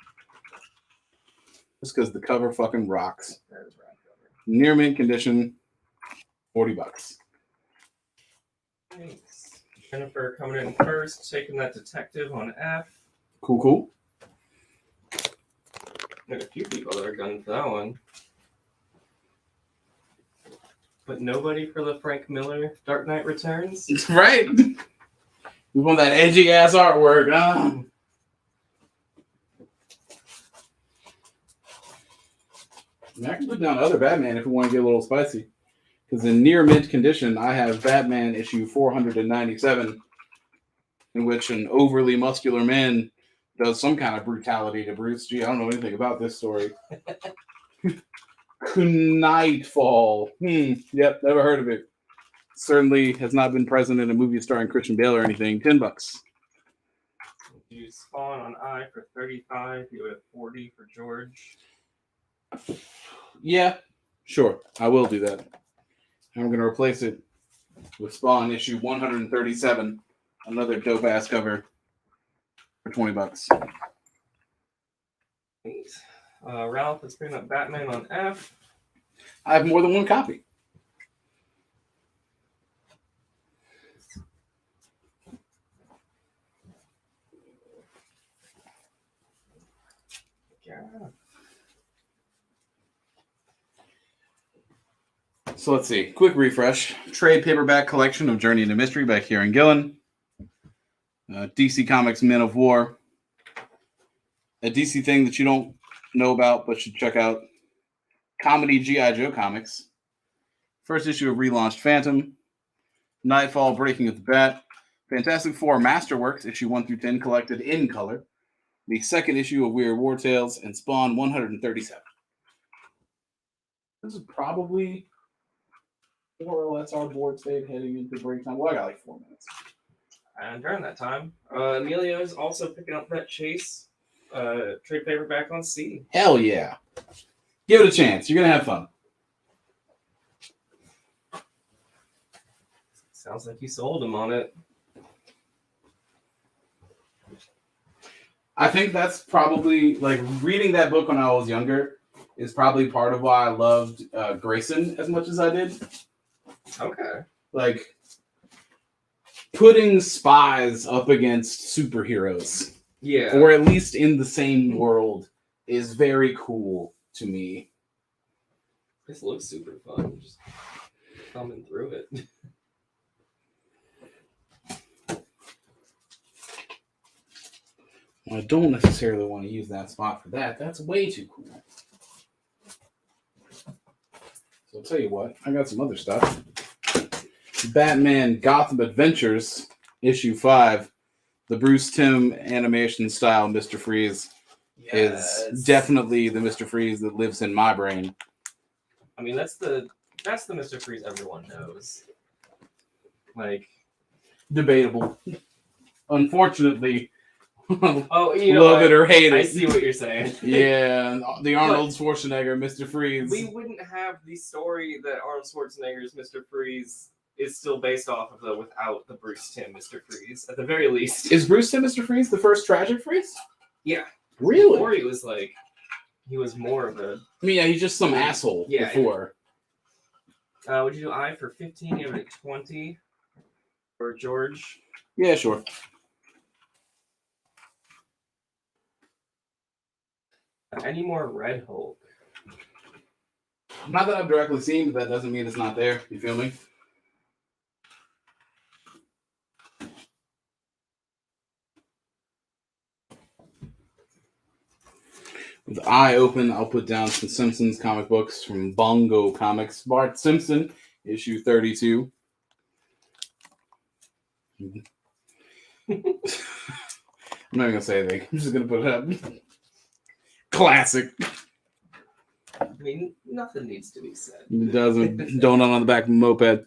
Just because the cover fucking rocks. Near mint condition, $40. Thanks. Jennifer coming in first, taking that detective on F. Cool. Got a few people that are gunning for that one. But nobody for the Frank Miller Dark Knight Returns? Right? We want that edgy ass artwork. I can put down other Batman if we want to get a little spicy. Because in near mint condition, I have Batman issue 497, in which an overly muscular man does some kind of brutality to Bruce. Gee, I don't know anything about this story. Nightfall. Yep, never heard of it. Certainly has not been present in a movie starring Christian Bale or anything. $10. You Spawn on I for 35. You have 40 for George. Yeah, sure. I will do that. I'm going to replace it with Spawn issue 137. Another dope ass cover for $20. Thanks. Ralph is picking up Batman on F. I have more than one copy. Yeah. So let's see. Quick refresh. Trade paperback collection of Journey into Mystery by Kieran Gillen. DC Comics Men of War. A DC thing that you don't know about but should check out. Comedy G.I. Joe comics. First issue of relaunched Phantom. Nightfall Breaking of the Bat. Fantastic Four Masterworks, issue 1 through 10, collected in color. The second issue of Weird War Tales, and Spawn 137. This is probably more or less our board state heading into break time. Well, I got like 4 minutes. And during that time, Emilio is also picking up that Chase trade paperback on C. Hell yeah. Give it a chance. You're going to have fun. Sounds like you sold him on it. I think that's probably, like, reading that book when I was younger is probably part of why I loved Grayson as much as I did. Okay. Like, putting spies up against superheroes, yeah, or at least in the same world, is very cool to me. This looks super fun. Just thumbing through it. I don't necessarily want to use that spot for that. That's way too cool. So I'll tell you what, I got some other stuff. Batman Gotham Adventures, issue 5. The Bruce Timm animation style Mr. Freeze is definitely the Mr. Freeze that lives in my brain. I mean, that's the Mr. Freeze everyone knows. Like, debatable. Unfortunately, oh, you know, love it or hate it. I see what you're saying. Yeah, the Arnold Schwarzenegger Mr. Freeze. We wouldn't have the story that Arnold Schwarzenegger's Mr. Freeze is still based off of, though, without the Bruce Timm Mr. Freeze, at the very least. Is Bruce Timm Mr. Freeze the first tragic Freeze? Yeah. Really? Before he was like, he was more of a... I mean, yeah, he's just some asshole before. Would you do I for 15? You have it at 20 for George? Yeah, sure. Any more Red Hulk? Not that I've directly seen, but that doesn't mean it's not there. You feel me? With the eye open, I'll put down some Simpsons comic books from Bongo Comics. Bart Simpson, issue 32. I'm not even going to say anything. I'm just going to put it up. Classic. I mean, nothing needs to be said. It doesn't. Donut on the back of a moped.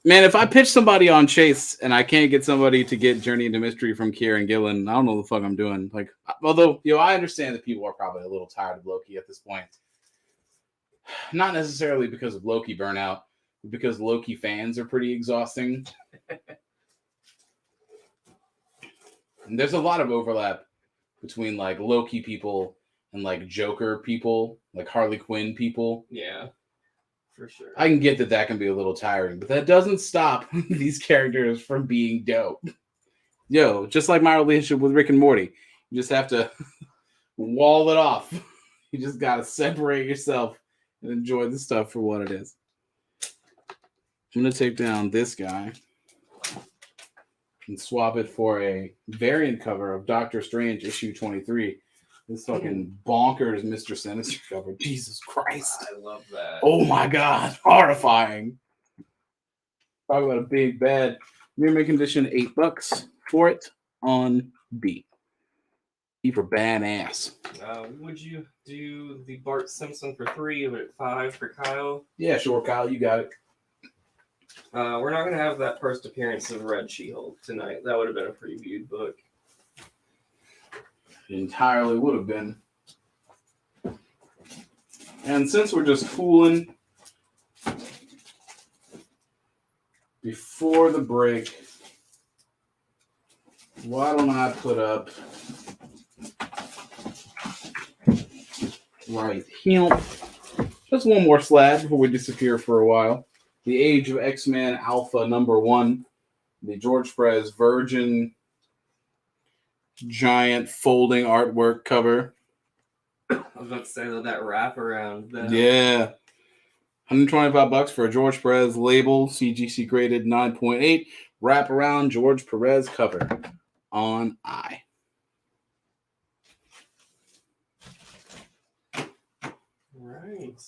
Man, if I pitch somebody on Chase and I can't get somebody to get Journey into Mystery from Kieran Gillen, I don't know what the fuck I'm doing. Like, although, I understand that people are probably a little tired of Loki at this point. Not necessarily because of Loki burnout, but because Loki fans are pretty exhausting. And there's a lot of overlap between like Loki people and like Joker people, like Harley Quinn people. Yeah, for sure. I can get that can be a little tiring, but that doesn't stop these characters from being dope. Yo, just like my relationship with Rick and Morty, you just have to wall it off. You just gotta separate yourself and enjoy the stuff for what it is. I'm gonna take down this guy and swap it for a variant cover of Doctor Strange issue 23. This fucking bonkers Mr. Sinister cover. Jesus Christ. I love that. Oh my God. Horrifying. Talk about a big bad. Mirror condition, $8 for it on B. E for badass. Would you do the Bart Simpson for 3, but at 5 for Kyle? Yeah, sure, Kyle. You got it. We're not going to have that first appearance of Red She-Hulk tonight. That would have been a previewed book. It entirely would have been. And since we're just fooling, before the break, why don't I put up right here just one more slab before we disappear for a while. The Age of X-Men Alpha #1, the George Perez Virgin giant folding artwork cover. I was about to say that wraparound. Yeah. $125 for a George Perez label, CGC graded 9.8, wraparound George Perez cover on I. Right.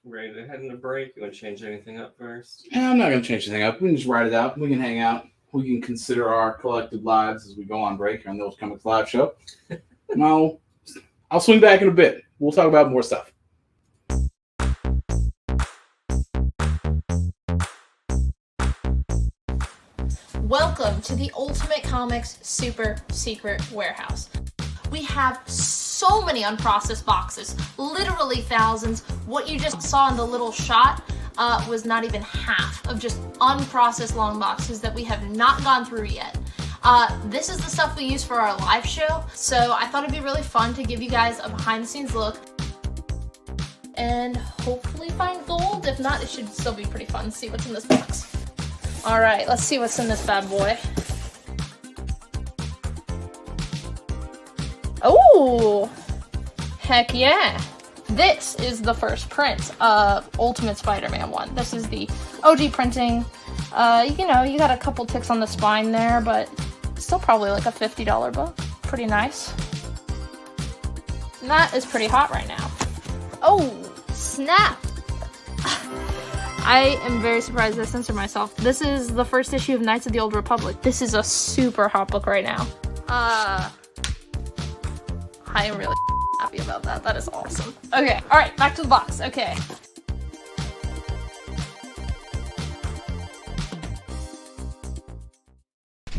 Ready to head into break? You want to change anything up first? Yeah, I'm not going to change anything up. We can just write it out. We can hang out. We can consider our collective lives as we go on break on Those Comics Live show. No, I'll swing back in a bit. We'll talk about more stuff. Welcome to the Ultimate Comics Super Secret Warehouse. We have so many unprocessed boxes, literally thousands. What you just saw in the little shot was not even half of just unprocessed long boxes that we have not gone through yet. This is the stuff we use for our live show, so I thought it'd be really fun to give you guys a behind-the-scenes look and hopefully find gold. If not, it should still be pretty fun to see what's in this box. All right, let's see what's in this bad boy. Oh, heck yeah. This is the first print of Ultimate Spider-Man 1. This is the OG printing. You know, you got a couple ticks on the spine there, but still probably like a $50 book. Pretty nice. And that is pretty hot right now. Oh, snap. I am very surprised I censored myself. This is the first issue of Knights of the Old Republic. This is a super hot book right now. I am really happy about that. That is awesome. Okay, all right, back to the box. Okay.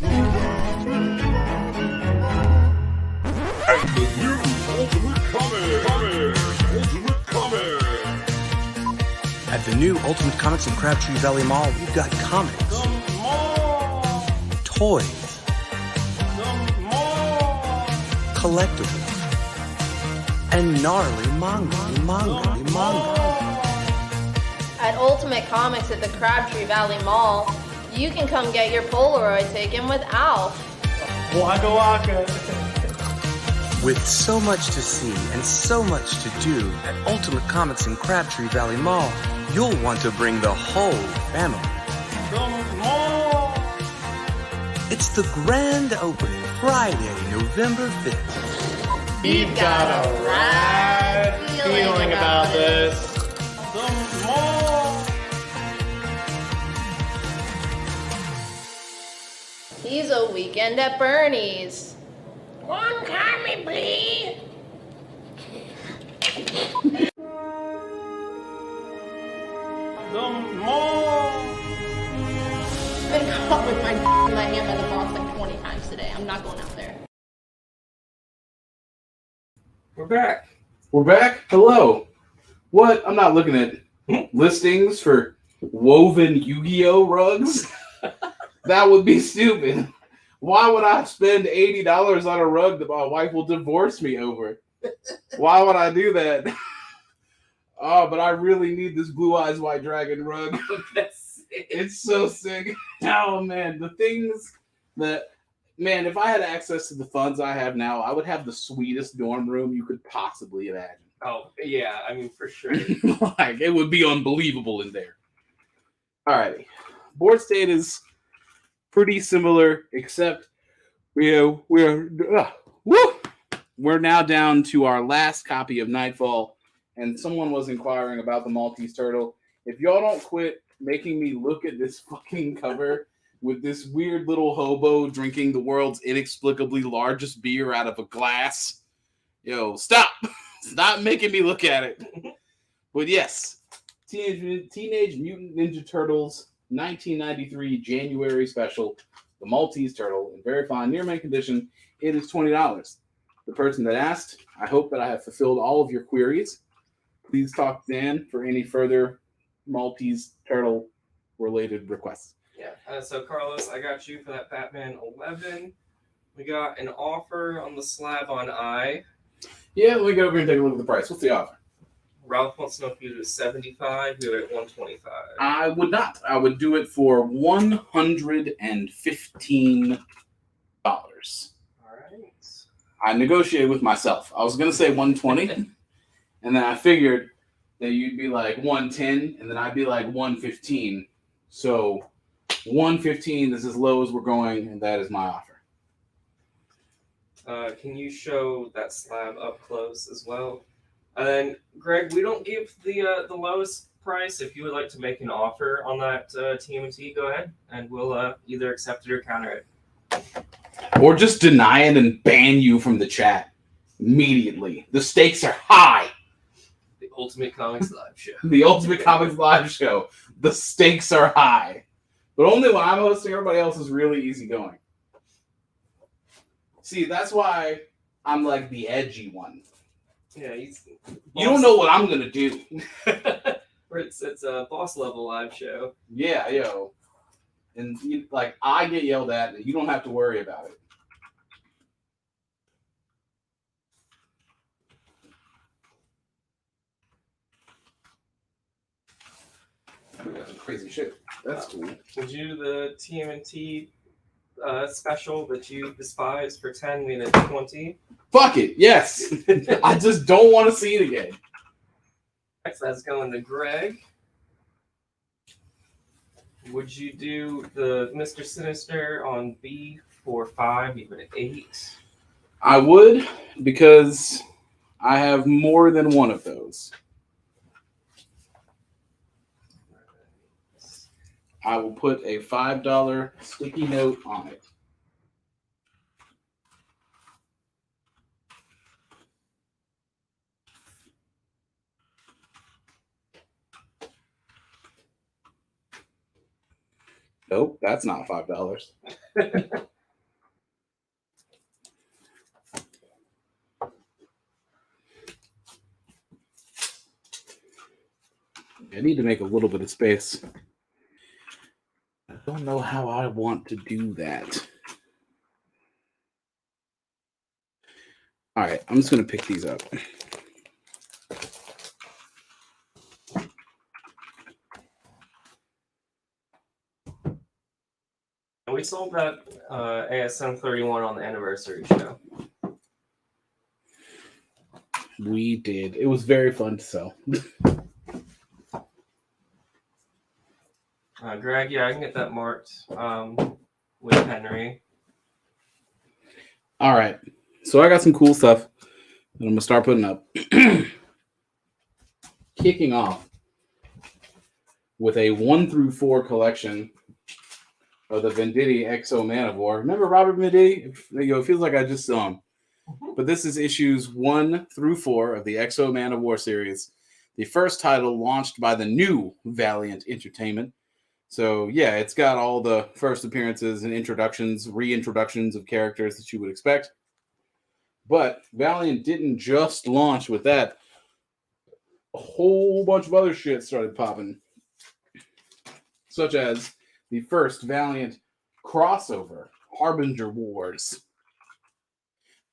And the new Ultimate Comics. At the new Ultimate Comics in Crabtree Valley Mall, we've got comics, toys, collectibles, and gnarly manga. At Ultimate Comics at the Crabtree Valley Mall, you can come get your Polaroid taken with Alf. Waka waka. With so much to see and so much to do at Ultimate Comics in Crabtree Valley Mall, you'll want to bring the whole family. It's the grand opening Friday, November 5th. We've got a rad feeling about this. He's a weekend at Bernie's. One comic, please. I've been caught with my hand by the boss like 20 times today. I'm not going out there. We're back. We're back. Hello. What? I'm not looking at listings for woven Yu-Gi-Oh rugs. That would be stupid. Why would I spend $80 on a rug that my wife will divorce me over? Why would I do that? Oh, but I really need this Blue Eyes White Dragon rug. It's so sick. Oh, man. The things that... Man, if I had access to the funds I have now, I would have the sweetest dorm room you could possibly imagine. Oh, yeah. I mean, for sure. Like, it would be unbelievable in there. Alrighty. Board state is pretty similar, except we're now down to our last copy of Nightfall, and someone was inquiring about the Maltese Turtle. If y'all don't quit making me look at this fucking cover with this weird little hobo drinking the world's inexplicably largest beer out of a glass, yo, stop. Stop making me look at it. But yes, Teenage Mutant Ninja Turtles 1993 January special, the Maltese Turtle, in very fine near mint condition. It is $20. The person that asked, I hope that I have fulfilled all of your queries. Please talk to Dan for any further Maltese Turtle related requests. Yeah. So Carlos, I got you for that Batman 11. We got an offer on the slab on I. Yeah, let me go over here and take a look at the price. What's the offer? Ralph wants to know if you do 75. We are at 125. I would not. I would do it for $115. All right. I negotiated with myself. I was going to say 120, and then I figured that you'd be like 110, and then I'd be like 115. So 115 is as low as we're going, and that is my offer. Can you show that slab up close as well? And then, Greg, we don't give the lowest price. If you would like to make an offer on that TMT, go ahead, and we'll either accept it or counter it. Or just deny it and ban you from the chat immediately. The stakes are high. The Ultimate Comics Live Show. The Ultimate Comics Live Show. The stakes are high. But only when I'm hosting, everybody else is really easygoing. See, that's why I'm like the edgy one. Yeah, you don't know what I'm going to do. It's a boss level live show. Yeah, yo. And I get yelled at, and you don't have to worry about it. That's some crazy shit. That's cool. Would you do the TMNT special that you despise for 10, we at 20? Fuck it, yes. I just don't want to see it again. Next, that's going to Greg. Would you do the Mr. Sinister on B for 5, even at 8? I would, because I have more than one of those. I will put a $5 sticky note on it. Nope, that's not $5. I need to make a little bit of space. I don't know how I want to do that. All right, I'm just going to pick these up. We sold that ASM 31 on the anniversary show. We did. It was very fun to sell. Greg, yeah, I can get that marked with Henry. All right. So I got some cool stuff that I'm going to start putting up. Kicking off with a 1 through 4 collection of the Venditti XO Man of War. Remember Robert Venditti? It feels like I just saw him. But this is issues 1 through 4 of the XO Man of War series. The first title launched by the new Valiant Entertainment. So, yeah, it's got all the first appearances and introductions, reintroductions of characters that you would expect. But Valiant didn't just launch with that. A whole bunch of other shit started popping. Such as the first Valiant crossover Harbinger Wars.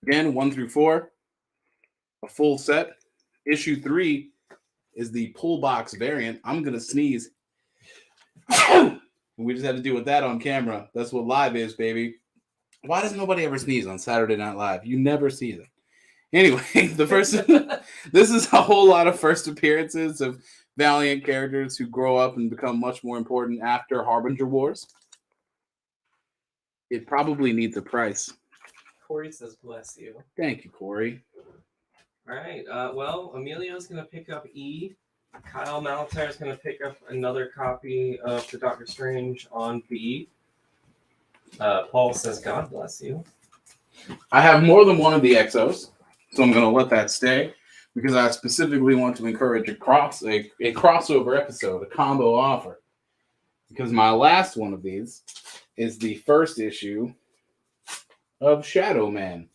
Again, 1 through 4, a full set. Issue 3 is the pull box variant. I'm going to sneeze. We just had to deal with that on camera. That's what live is, baby. Why does nobody ever sneeze on Saturday Night Live? You never see them. Anyway, the first this is a whole lot of first appearances of Valiant characters who grow up and become much more important after Harbinger Wars. It probably needs a price. Corey says, "Bless you." Thank you, Corey. All right. Well, Emilio's going to pick up E. Kyle Malataire is going to pick up another copy of the Doctor Strange on B. Paul says, "God bless you." I have more than one of the Exos, so I'm going to let that stay because I specifically want to encourage a crossover episode, a combo offer. Because my last one of these is the first issue of Shadow Man.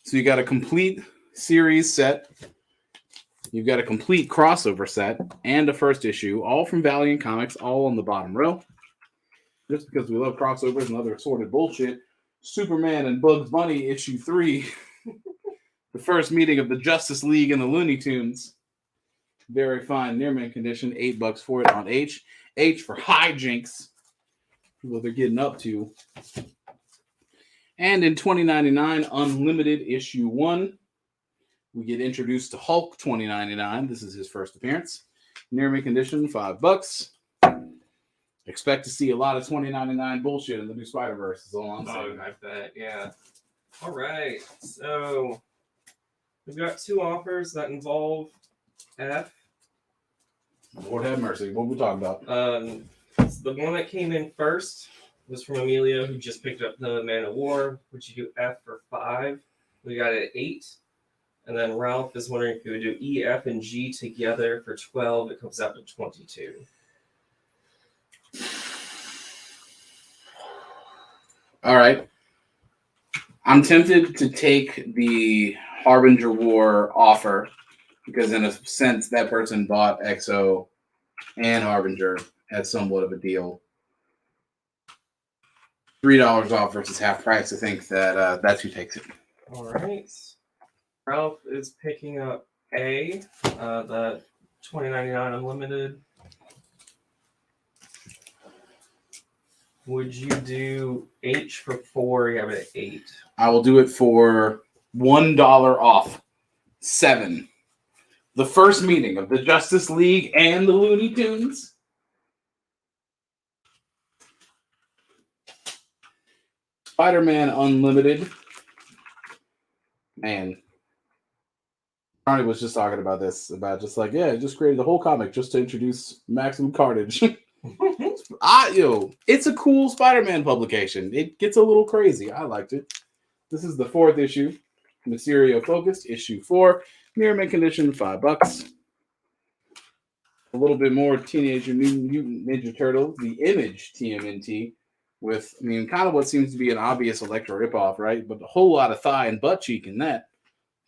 So you got a complete series set. You've got a complete crossover set and a first issue, all from Valiant Comics, all on the bottom row. Just because we love crossovers and other assorted bullshit, Superman and Bugs Bunny issue 3, the first meeting of the Justice League and the Looney Tunes. Very fine, near mint condition, $8 for it on H. H for hijinks, what they're getting up to. And in $20.99, Unlimited issue 1, we get introduced to Hulk $20.99. This is his first appearance. Near mint condition, $5. Expect to see a lot of $20.99 bullshit in the new Spider-Verse. Is all I'm saying. I bet, yeah. All right, so we've got 2 offers that involve F. Lord have mercy. What are we talking about? The one that came in first was from Emilio, who just picked up the Man of War, which you do F for 5. We got it at 8. And then Ralph is wondering if you would do E, F, and G together for 12. It comes out to 22. All right. I'm tempted to take the Harbinger War offer because in a sense that person bought XO and Harbinger at somewhat of a deal. $3 off versus half price. I think that that's who takes it. All right. Ralph is picking up A, the $20.99 Unlimited. Would you do H for 4? You have it at 8. I will do it for $1 off. 7. The first meeting of the Justice League and the Looney Tunes. Spider-Man Unlimited. Man. Ronnie was just talking about this. About just like, yeah, just created the whole comic just to introduce Maximum Carnage. It's a cool Spider-Man publication. It gets a little crazy. I liked it. This is the 4th issue. Mysterio Focused, issue 4. Near mint condition, $5. A little bit more Teenage Mutant Ninja Turtles, the Image TMNT, with, kind of what seems to be an obvious Electro ripoff, right? But a whole lot of thigh and butt cheek in that.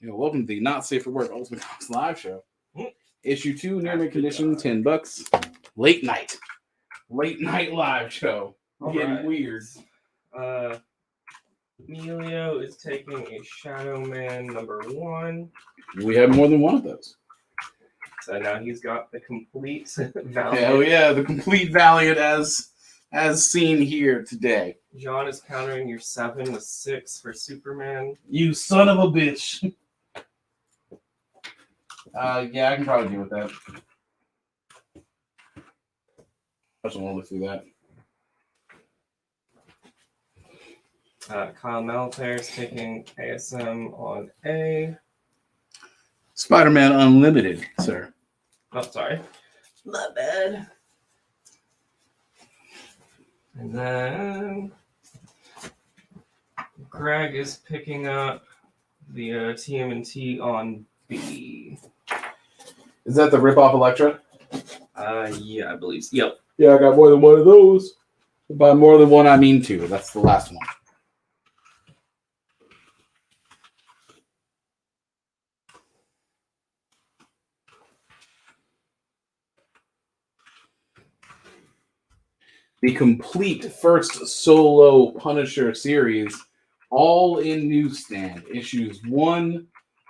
Welcome to the Not Safe for Work Ultimate Comics live show. Issue 2, near mint condition, $10. Late night live show. Getting weird. Emilio is taking a Shadow Man number 1. We have more than one of those. So now he's got the complete Valiant. Hell yeah, the complete Valiant as seen here today. John is countering your 7 with 6 for Superman. You son of a bitch. Yeah, I can probably deal with that. I just want to look through that. Kyle Malataire is taking ASM on A. Spider-Man Unlimited, sir. Oh, sorry. My bad. And then Greg is picking up the TMNT on B. Is that the rip-off Elektra? Yeah, I believe so. Yep. Yeah, I got more than one of those. By more than one, I mean 2. That's the last one. the complete first solo Punisher series, all in newsstand, issues 1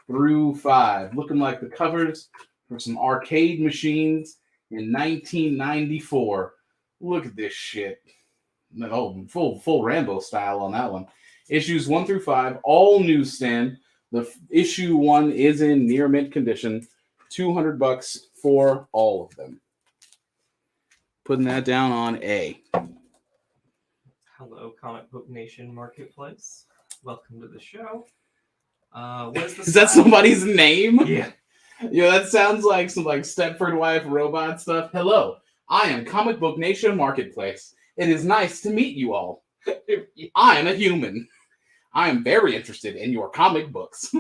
through 5, looking like the covers for some arcade machines in 1994. Look at this shit. Oh, full Rambo style on that one. Issues 1 through 5, all newsstand. The issue 1 is in near mint condition. $200 for all of them. Putting that down on A. Hello, Comic Book Nation Marketplace. Welcome to the show. What is the Is that somebody's name? Yeah. Yo, that sounds like some like Stepford Wife robot stuff. Hello, I am Comic Book Nation Marketplace. It is nice to meet you all. I am a human. I am very interested in your comic books.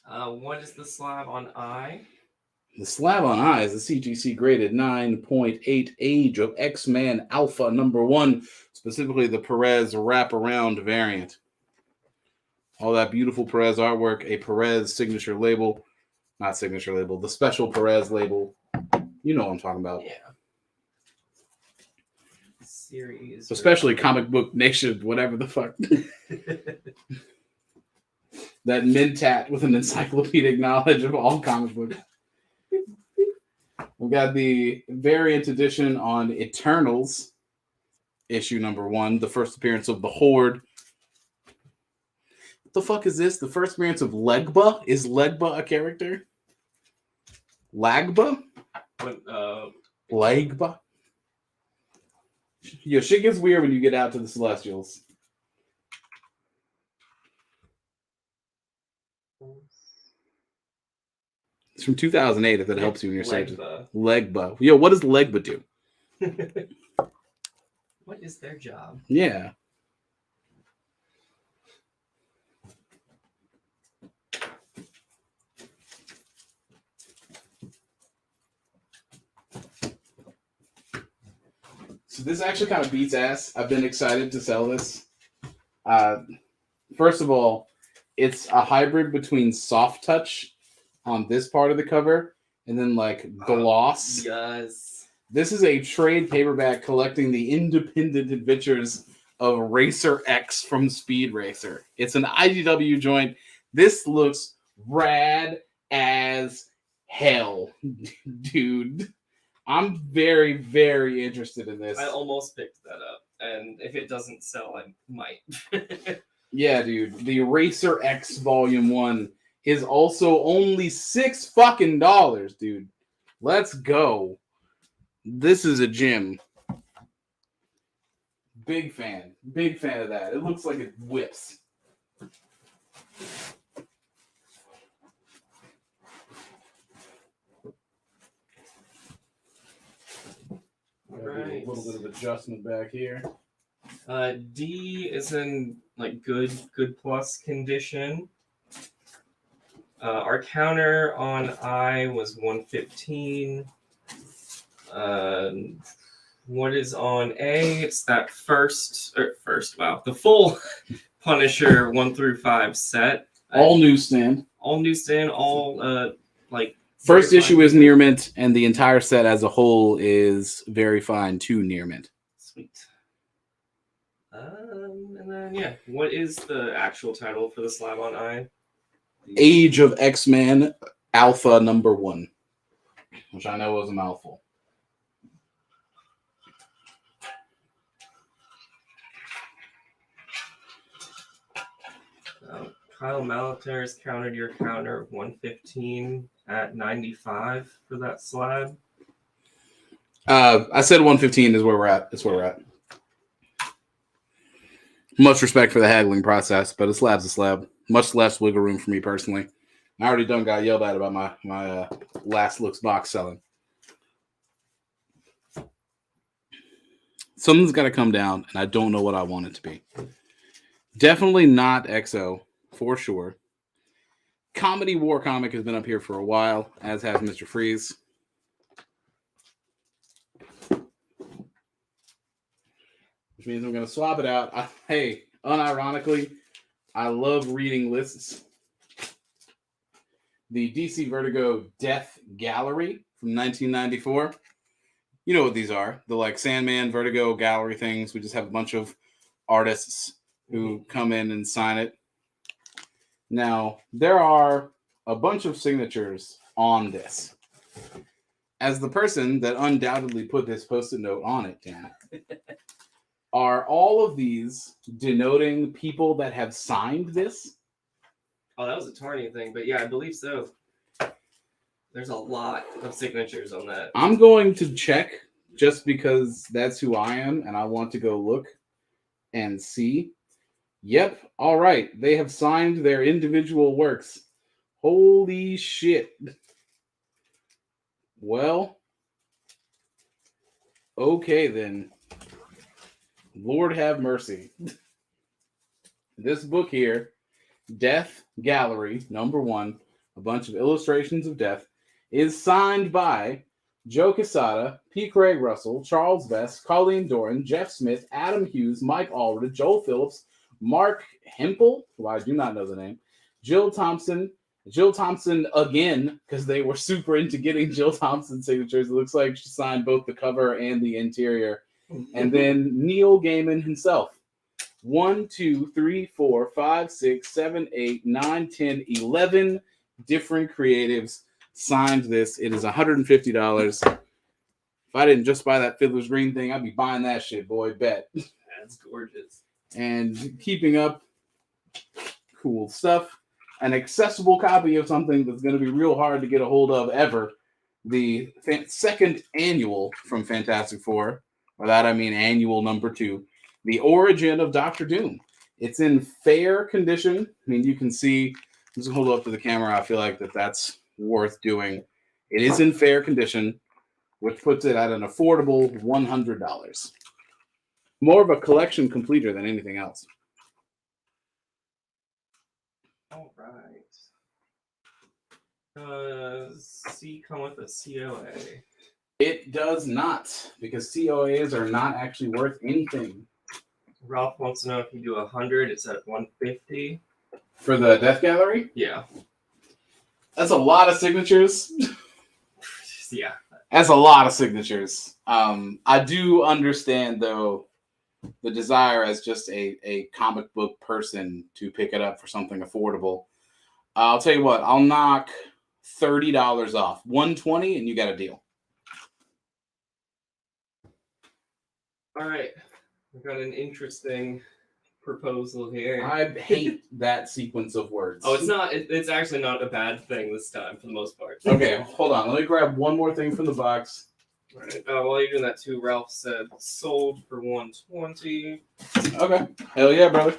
What is the slab on I? The slab on I is the CGC graded 9.8 Age of X-Men Alpha number 1, specifically the Perez wraparound variant. All that beautiful Perez artwork, a Perez signature label, not signature label, the special Perez label. You know what I'm talking about. Yeah. Series. Especially Comic Book Nation, whatever the fuck. That Mentat with an encyclopedic knowledge of all comic books. We've got the variant edition on Eternals, issue number 1, the first appearance of the Horde. What the fuck is this? The first appearance of Legba? Is Legba a character? Lagba? Legba? Yo, shit gets weird when you get out to the Celestials. It's from 2008, if that helps you in your search. Legba. Yo, what does Legba do? What is their job? Yeah. So this actually kind of beats ass. I've been excited to sell this. First of all, it's a hybrid between soft touch on this part of the cover and then like gloss. Yes. This is a trade paperback collecting the independent adventures of Racer X from Speed Racer. It's an IDW joint. This looks rad as hell, dude. I'm very, very interested in this. I almost picked that up, and if it doesn't sell, I might. Yeah, dude. The Racer X Volume 1 is also only $6 fucking dollars, dude. Let's go. This is a gem. Big fan. Big fan of that. It looks like it whips. Right. A little bit of adjustment back here. D is in like good plus condition. Our counter on I was 115. What is on A? It's that the full Punisher 1 through 5 set. All newsstand. All like First issue is near mint, and the entire set as a whole is very fine to near mint. Sweet. And then what is the actual title for the slab on I? Age of X-Men Alpha number 1, which I know was a mouthful. Kyle Malataire has countered your counter of 115 at 95 for that slab. I said 115 is where we're at. That's where we're at. Much respect for the haggling process, but a slab's a slab. Much less wiggle room for me personally. I already done got yelled at about my last looks box selling. Something's got to come down, and I don't know what I want it to be. Definitely not XO, for sure. Comedy War Comic has been up here for a while, as has Mr. Freeze. Which means I'm going to swap it out. Hey, unironically, I love reading lists. The DC Vertigo Death Gallery from 1994. you know what these are. The like Sandman, Vertigo, gallery things. We just have a bunch of artists who come in and sign it. Now, there are a bunch of signatures on this. As the person that undoubtedly put this post-it note on it, Dan, are all of these denoting people that have signed this? Oh, that was a Tarny thing, but yeah, I believe so. There's a lot of signatures on that. I'm going to check just because that's who I am, and I want to go look and see. Yep, all right. They have signed their individual works. Holy shit. Well, okay then. Lord have mercy. This book here, Death Gallery, #1, a bunch of illustrations of death, is signed by Joe Quesada, P. Craig Russell, Charles Vest, Colleen Doran, Jeff Smith, Adam Hughes, Mike Allred, Joel Phillips, Mark Hempel, who I do not know the name, Jill Thompson again, because they were super into getting Jill Thompson signatures. It looks like she signed both the cover and the interior. And then Neil Gaiman himself. 1, 2, 3, 4, 5, 6, 7, 8, 9, 10, 11 different creatives signed this. It is $150. If I didn't just buy that Fiddler's Green thing, I'd be buying that shit, boy. Bet. That's gorgeous. And keeping up cool stuff. An accessible copy of something that's going to be real hard to get a hold of ever. The second annual from Fantastic Four. By that I mean annual #2. The Origin of Doctor Doom. It's in fair condition. I mean, you can see. I'm just going to hold it up to the camera. I feel like that's worth doing. It is in fair condition, which puts it at an affordable $100. More of a collection completer than anything else. All right. Does C come with a COA? It does not, because COAs are not actually worth anything. Ralph wants to know if you do 100, it's at 150. For the Death Gallery? Yeah. That's a lot of signatures. Yeah. That's a lot of signatures. I do understand, though, the desire as just a comic book person to pick it up for something affordable. I'll tell you what, I'll knock $30 off. $120 and you got a deal. All right. We've got an interesting proposal here. I hate that sequence of words. Oh, it's not. It's actually not a bad thing this time for the most part. Okay, hold on. Let me grab one more thing from the box. All right. While you're doing that too, Ralph said sold for $120. Okay. Hell yeah, brother.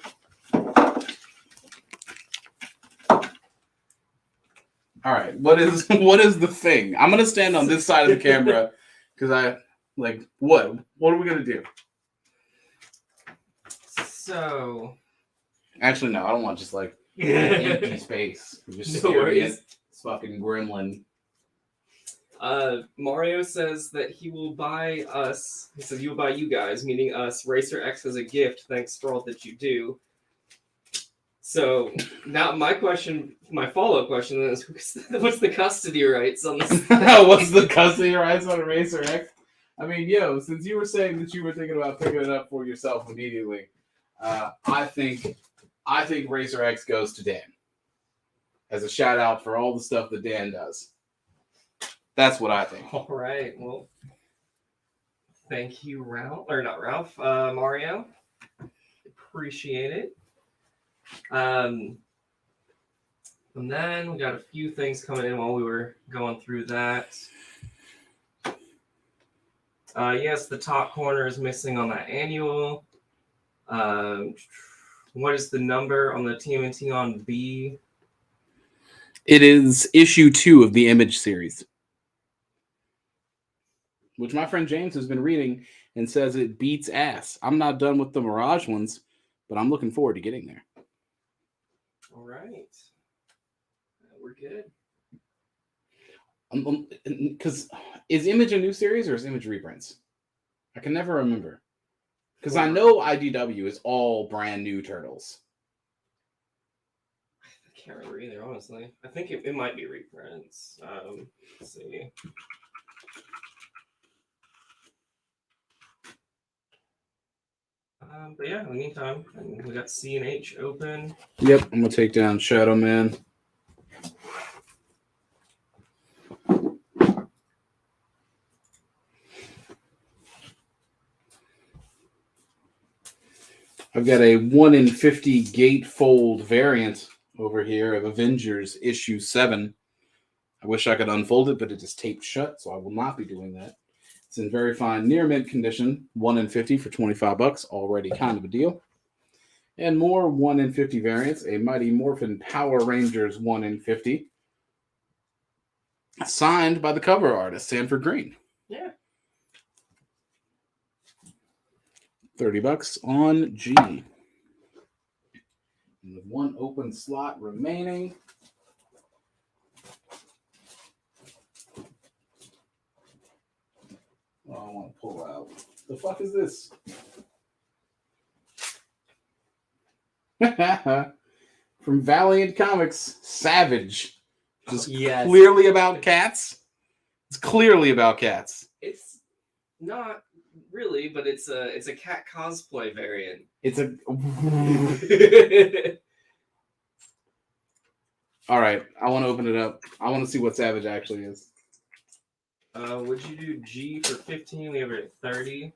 All right. What is the thing? I'm gonna stand on this side of the camera because what? What are we gonna do? So. Actually, no. I don't want just like empty space. Just No worries. This fucking gremlin. Mario says that he will buy us. He says he will buy you guys, meaning us, Racer X as a gift. Thanks for all that you do. So now my follow-up question is, what's the custody rights on this? What's the custody rights on a Racer X? I mean, since you were saying that you were thinking about picking it up for yourself immediately, I think Racer X goes to Dan as a shout out for all the stuff that Dan does. That's what I think. All right. Well, thank you, Ralph. Or not Ralph, Mario. Appreciate it. And then we got a few things coming in while we were going through that. Yes, the top corner is missing on that annual. What is the number on the TMNT on B? It is issue 2 of the Image series, which my friend James has been reading and says it beats ass. I'm not done with the Mirage ones, but I'm looking forward to getting there. All right. We're good. Because is Image a new series or is Image reprints? I can never remember. Because I know IDW is all brand new Turtles. I can't remember either, honestly. I think it might be reprints. Let's see. But yeah, in the meantime, we got C&H open. Yep, I'm gonna take down Shadow Man. I've got a 1 in 50 gatefold variant over here of Avengers issue 7. I wish I could unfold it, but it is taped shut, so I will not be doing that. It's in very fine near mint condition, 1 in 50 for $25, already kind of a deal. And more 1 in 50 variants, a Mighty Morphin Power Rangers 1 in 50, signed by the cover artist, Sanford Green. Yeah. $30 on G. And with one open slot remaining. Oh, I want to pull out. The fuck is this? From Valiant Comics, Savage. Just clearly about cats. It's clearly about cats. It's not really, but it's a cat cosplay variant. It's a. All right, I want to open it up. I want to see what Savage actually is. Would you do G for 15? We have it at 30.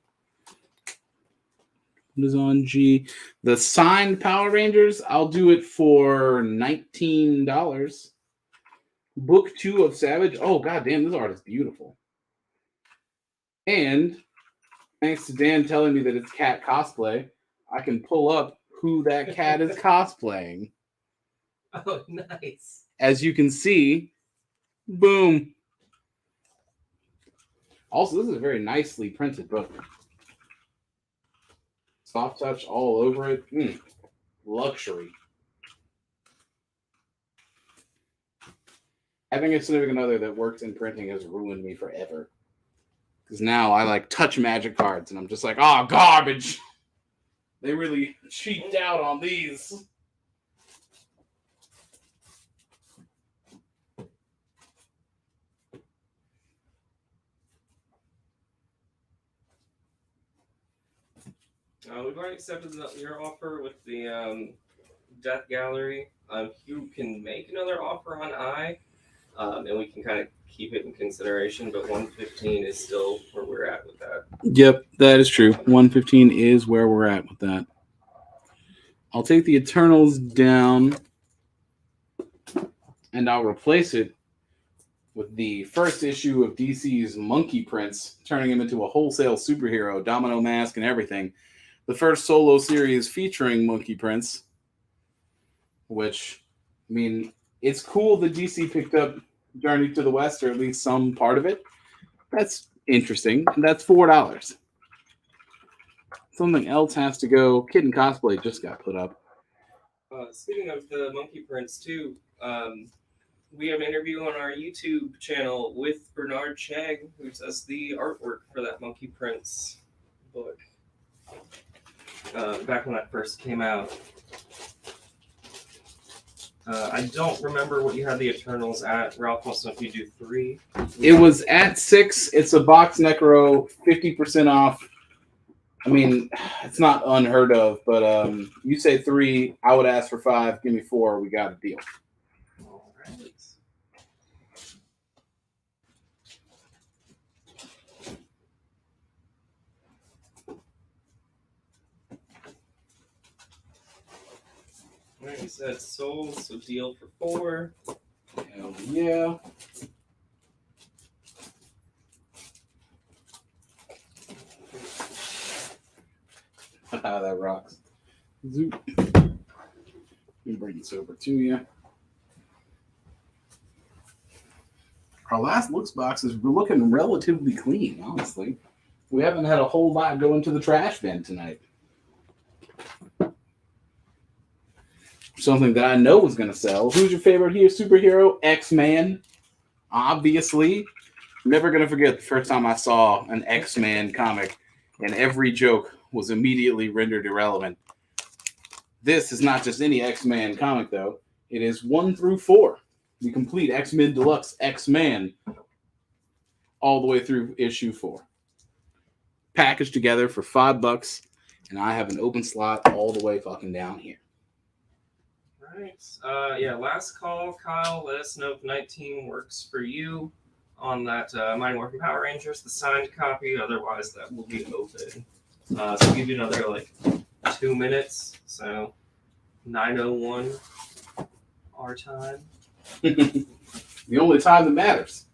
What is on G? The signed Power Rangers, I'll do it for $19. Book 2 of Savage. Oh, goddamn, this art is beautiful. And thanks to Dan telling me that it's cat cosplay, I can pull up who that cat is cosplaying. Oh, nice. As you can see, boom. Also, this is a very nicely printed book. Soft touch all over it. Luxury. Having a significant other that works in printing has ruined me forever. Because now I like touch magic cards and I'm just like, oh, garbage. They really cheaped out on these. We've already accepted your offer with the Death Gallery. You can make another offer on I, and we can kind of keep it in consideration, but 115 is still where we're at with that. Yep, that is true. 115 is where we're at with that. I'll take the Eternals down, and I'll replace it with the first issue of DC's Monkey Prince, turning him into a wholesale superhero, domino mask and everything. The first solo series featuring Monkey Prince, which, I mean, it's cool that DC picked up Journey to the West, or at least some part of it. That's interesting. And that's $4. Something else has to go. Kitten Cosplay just got put up. Speaking of the Monkey Prince, too, we have an interview on our YouTube channel with Bernard Chegg, who does the artwork for that Monkey Prince book. Back when that first came out. I don't remember what you had the Eternals at. Ralph wants to know if you do 3. It was at 6. It's a box Necro, 50% off. I mean, it's not unheard of, but you say 3, I would ask for 5. Give me 4. We got a deal. All right. Alright, you said sold, so deal for 4. Hell yeah. That rocks. Zoop. Let me bring this over to you. Our last looks box is looking relatively clean, honestly. We haven't had a whole lot go into the trash bin tonight. Something that I know is going to sell. Who's your favorite here superhero? X-Man. Obviously. Never going to forget the first time I saw an X-Man comic and every joke was immediately rendered irrelevant. This is not just any X-Man comic, though. It is 1 through 4. The complete X-Men Deluxe X-Man all the way through issue 4. Packaged together for $5. and I have an open slot all the way fucking down here. Right. Yeah, last call, Kyle. Let us know if 19 works for you on that Mighty Morphin Power Rangers, the signed copy. Otherwise, that will be open. So I'll give you another, like, 2 minutes. So 9:01 our time. The only time that matters.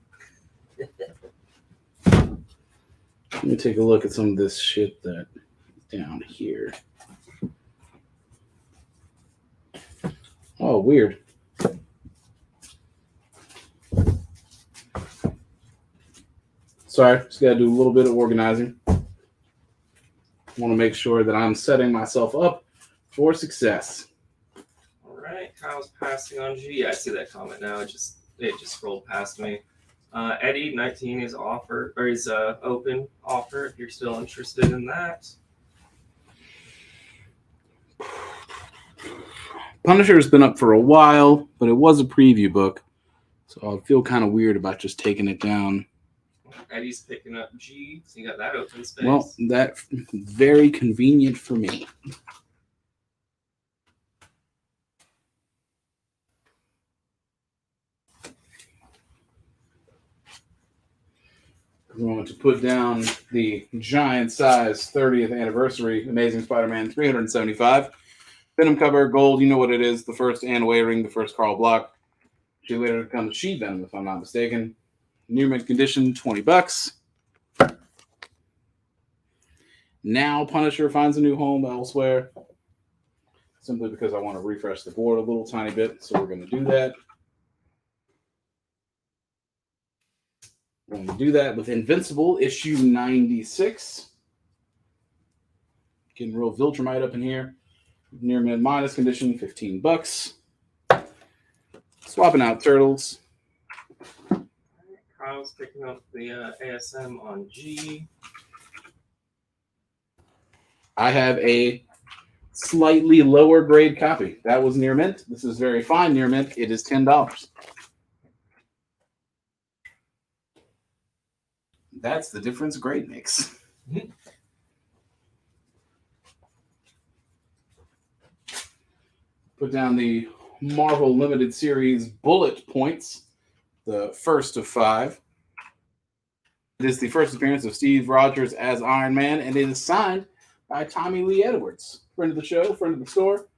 Let me take a look at some of this shit that is down here. Oh, weird. Sorry, just gotta do a little bit of organizing. I want to make sure that I'm setting myself up for success. All right, Kyle's passing on G. I see that comment now. It just scrolled past me. Eddie 19 is offered or is open offer if you're still interested in that. Punisher has been up for a while, but it was a preview book, so I feel kind of weird about just taking it down. Eddie's picking up G, so you got that open space. Well, that's very convenient for me. I'm going to put down the giant size 30th anniversary Amazing Spider-Man 375. Venom cover, gold, you know what it is. The first Anne Waring, the first Carl Block. She later becomes She-Venom, if I'm not mistaken. Near mint condition, $20. Now Punisher finds a new home elsewhere. Simply because I want to refresh the board a little tiny bit. So we're going to do that. We're going to do that with Invincible, issue 96. Getting real Viltrumite up in here. Near mid minus condition, $15. Swapping out Turtles. Kyle's picking up the ASM on G. I have a slightly lower grade copy. That was near mint. This is very fine near mint. It is $10. That's the difference grade makes. Put down the Marvel Limited Series Bullet Points, the first of 5. It is the first appearance of Steve Rogers as Iron Man, and it is signed by Tommy Lee Edwards, friend of the show, friend of the store,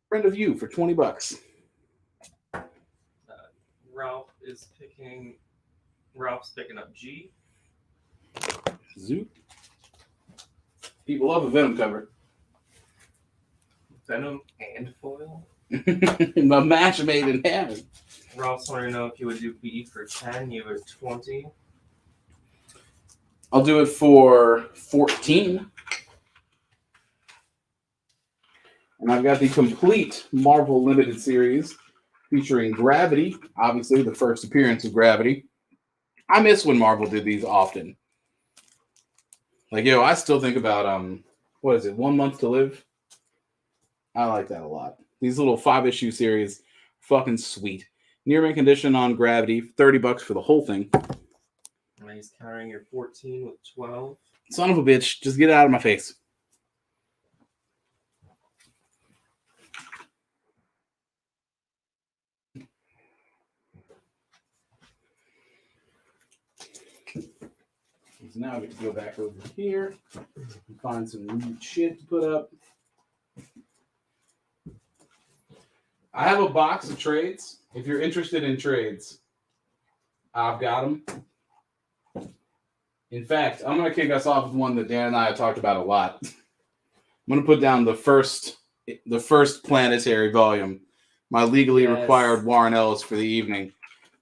friend of you for $20. Ralph's picking up G. Zoop. People love a Venom cover. Venom and foil. My match made in heaven. Ralph's wanting to know if you would do B for 10. You were 20. I'll do it for 14. And I've got the complete Marvel Limited Series featuring Gravity, obviously the first appearance of Gravity. I miss when Marvel did these often. Like, yo, I still think about, what is it, 1 Month to Live? I like that a lot. These little 5-issue series, fucking sweet. Near mint condition on Gravity, $30 for the whole thing. And he's carrying your 14 with 12. Son of a bitch, just get it out of my face. So now I get to go back over here and find some neat shit to put up. I have a box of trades. If you're interested in trades, I've got them. In fact, I'm going to kick us off with one that Dan and I have talked about a lot. I'm going to put down the first planetary volume, my legally required Warren Ellis for the evening.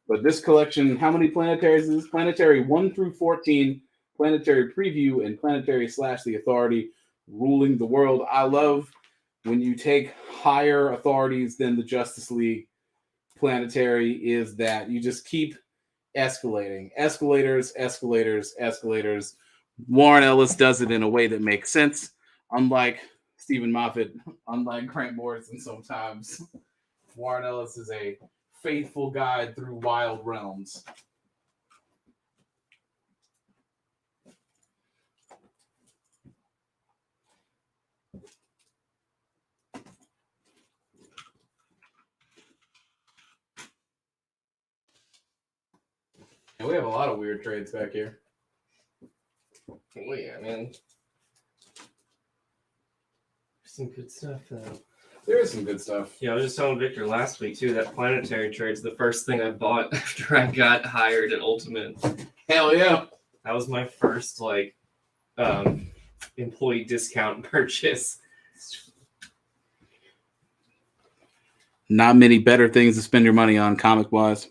But this collection, how many planetaries is this? Planetary 1 through 14, Planetary Preview, and Planetary / The Authority ruling the world. I love when you take higher authorities than the Justice League. Planetary is that you just keep escalating. Escalators. Warren Ellis does it in a way that makes sense. Unlike Stephen Moffat, unlike Grant Morrison sometimes, Warren Ellis is a faithful guide through wild realms. Yeah, we have a lot of weird trades back here. Oh yeah, man. Some good stuff though. There is some good stuff. Yeah, I was just telling Victor last week too that planetary trade's the first thing I bought after I got hired at Ultimate. Hell yeah. That was my first employee discount purchase. Not many better things to spend your money on comic wise.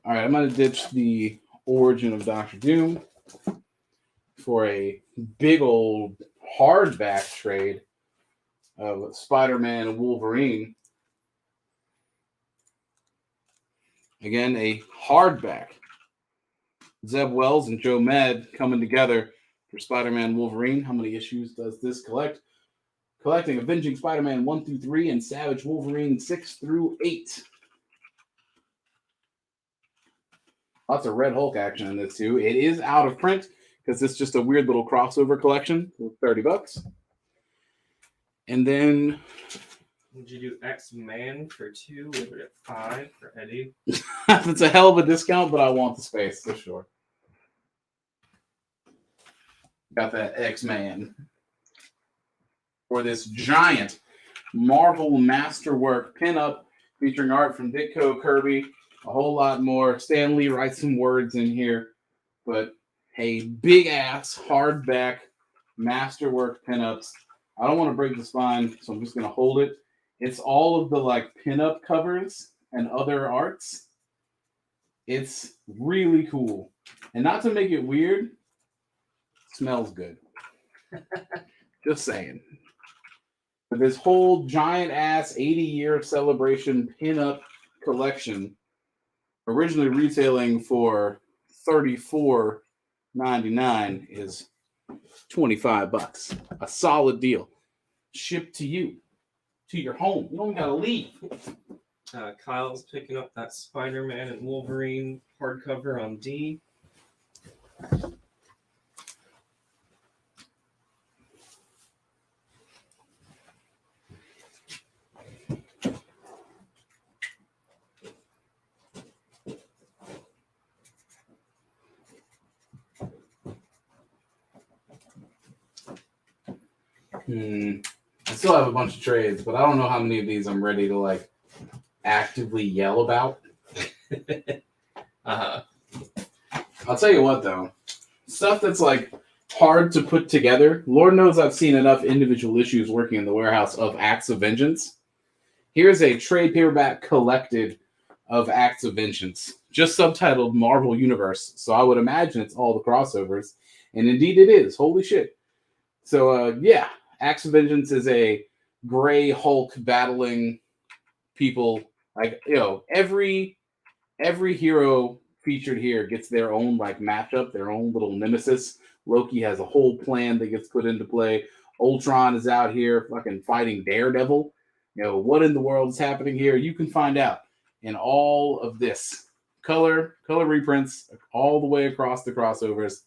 All right, I'm going to ditch the Origin of Doctor Doom for a big old hardback trade of Spider-Man and Wolverine. Again, a hardback. Zeb Wells and Joe Mad coming together for Spider-Man Wolverine. How many issues does this collect? Collecting Avenging Spider-Man 1 through 3 and Savage Wolverine 6 through 8. Lots of Red Hulk action in this too. It is out of print because it's just a weird little crossover collection for $30. And then would you do X-Man for 2? Leave it at 5 for Eddie. It's a hell of a discount, but I want the space for sure. Got that X-Man. For this giant Marvel Masterwork pinup featuring art from Ditko, Kirby, a whole lot more. Stan Lee writes some words in here, but a big ass hardback Masterwork pinups. I don't want to break the spine, so I'm just going to hold it. It's all of the pinup covers and other arts. It's really cool. And not to make it weird, it smells good. Just saying. But this whole giant ass 80-year celebration pinup collection, originally retailing for $34.99, is $25. A solid deal. Shipped to you, to your home. You don't gotta leave. Kyle's picking up that Spider-Man and Wolverine hardcover on D. I still have a bunch of trades, but I don't know how many of these I'm ready to actively yell about. I'll tell you what though, stuff that's hard to put together. Lord knows I've seen enough individual issues working in the warehouse of Acts of Vengeance. Here's a trade paperback collected of Acts of Vengeance, just subtitled Marvel Universe. So I would imagine it's all the crossovers, and indeed it is. Holy shit. So yeah. Acts of Vengeance is a gray Hulk battling people. Every hero featured here gets their own matchup, their own little nemesis. Loki has a whole plan that gets put into play. Ultron is out here fucking fighting Daredevil. What in the world is happening here? You can find out in all of this color reprints all the way across the crossovers.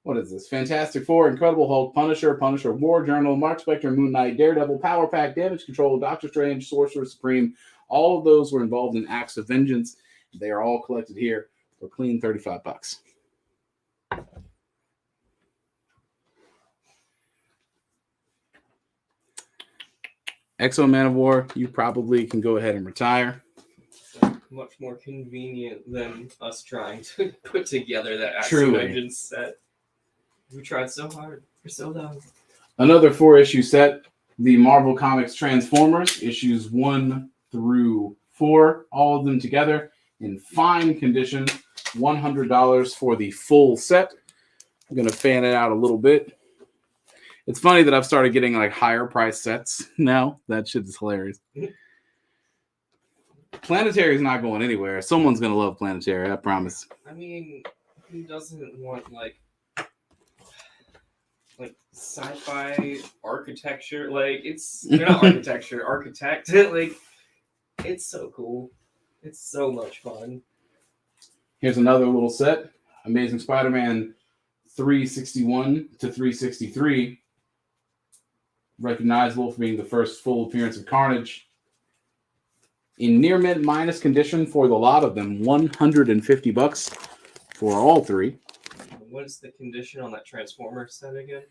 What is this? Fantastic Four, Incredible Hulk, Punisher War Journal, Mark Spector, Moon Knight, Daredevil, Power Pack, Damage Control, Doctor Strange, Sorcerer Supreme. All of those were involved in Acts of Vengeance. They are all collected here for clean $35. Exo Man of War, you probably can go ahead and retire. Much more convenient than us trying to put together that Acts of Vengeance set. We tried so hard for so long. Another 4-issue set, the Marvel Comics Transformers, issues 1 through 4, all of them together in fine condition. $100 for the full set. I'm going to fan it out a little bit. It's funny that I've started getting higher price sets now. That shit is hilarious. Planetary is not going anywhere. Someone's going to love Planetary, I promise. I mean, who doesn't want sci-fi architecture? It's not architecture, architect. It's so cool. It's so much fun. Here's another little set. Amazing Spider-Man 361 to 363. Recognizable for being the first full appearance of Carnage. In near mint minus condition for the lot of them, $150. for all three. What is the condition on that Transformer set again?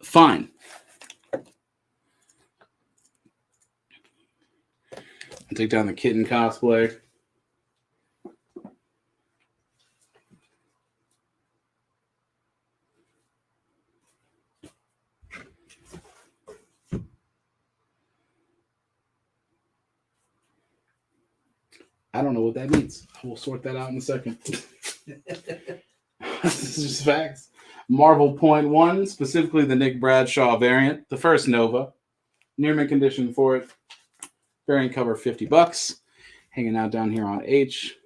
Fine. I'll take down the kitten cosplay. I don't know what that means. We'll sort that out in a second. This is just facts. Marvel Point 1, specifically the Nick Bradshaw variant, the first Nova. Near mint condition for it. Variant cover $50. Hanging out down here on H.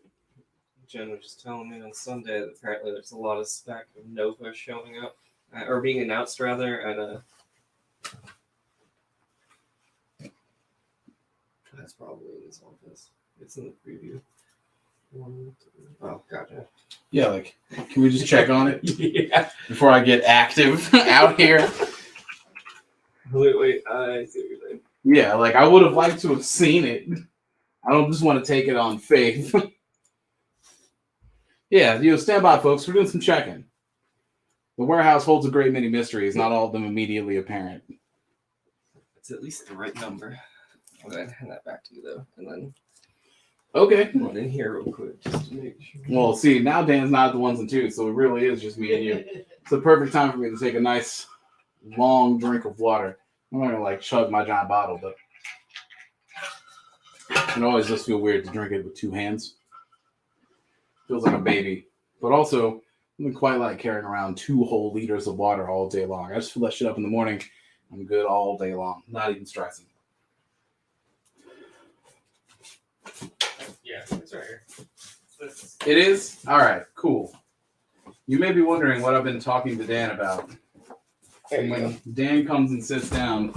Jen was just telling me on Sunday that apparently there's a lot of spec of Nova showing up, or being announced rather, at a. That's probably in his office. It's in the preview. Oh, gotcha. Yeah, like, can we just check on it? Yeah. Before I get active out here? Wait, I see what you're saying. Yeah, like, I would have liked to have seen it. I don't just want to take it on faith. Yeah, stand by, folks. We're doing some checking. The warehouse holds a great many mysteries, not all of them immediately apparent. It's at least the right number. I'll go ahead and hand that back to you, though. And then. Okay. Run in here real quick just to make sure. Well, see, now Dan's not the ones and twos, so it really is just me and you. It's the perfect time for me to take a nice, long drink of water. I'm not going to, chug my giant bottle, but it always just feel weird to drink it with two hands. Feels like a baby. But also, I don't quite like carrying around 2 whole liters of water all day long. I just fill that shit up in the morning. I'm good all day long. Not even stressing. Yeah, it's right here. It is? All right, cool. You may be wondering what I've been talking to Dan about. And when Dan comes and sits down,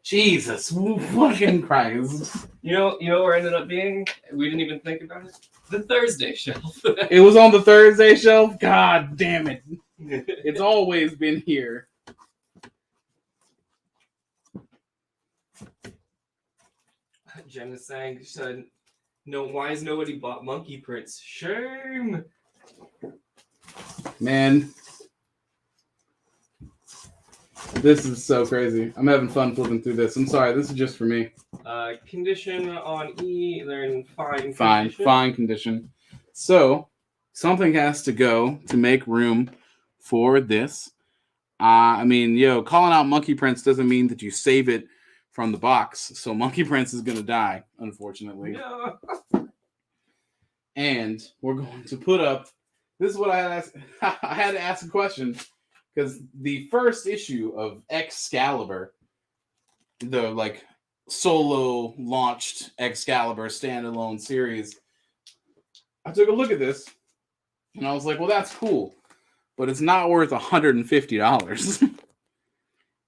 Jesus fucking Christ. You know where it ended up being? We didn't even think about it. The Thursday shelf. It was on the Thursday shelf? God damn it. It's always been here. Jen is saying, she said, no, why has nobody bought monkey prints? Shame. Man. This is so crazy. I'm having fun flipping through this. I'm sorry, this is just for me. Condition on E, they're in fine condition. Fine condition. So, something has to go to make room for this. Calling out monkey prints doesn't mean that you save it from the box. So Monkey Prince is going to die, unfortunately. No. And we're going to put up, this is what I had to ask, I had to ask a question, because the first issue of Excalibur, the solo launched Excalibur standalone series, I took a look at this and I was like, well, that's cool, but it's not worth $150.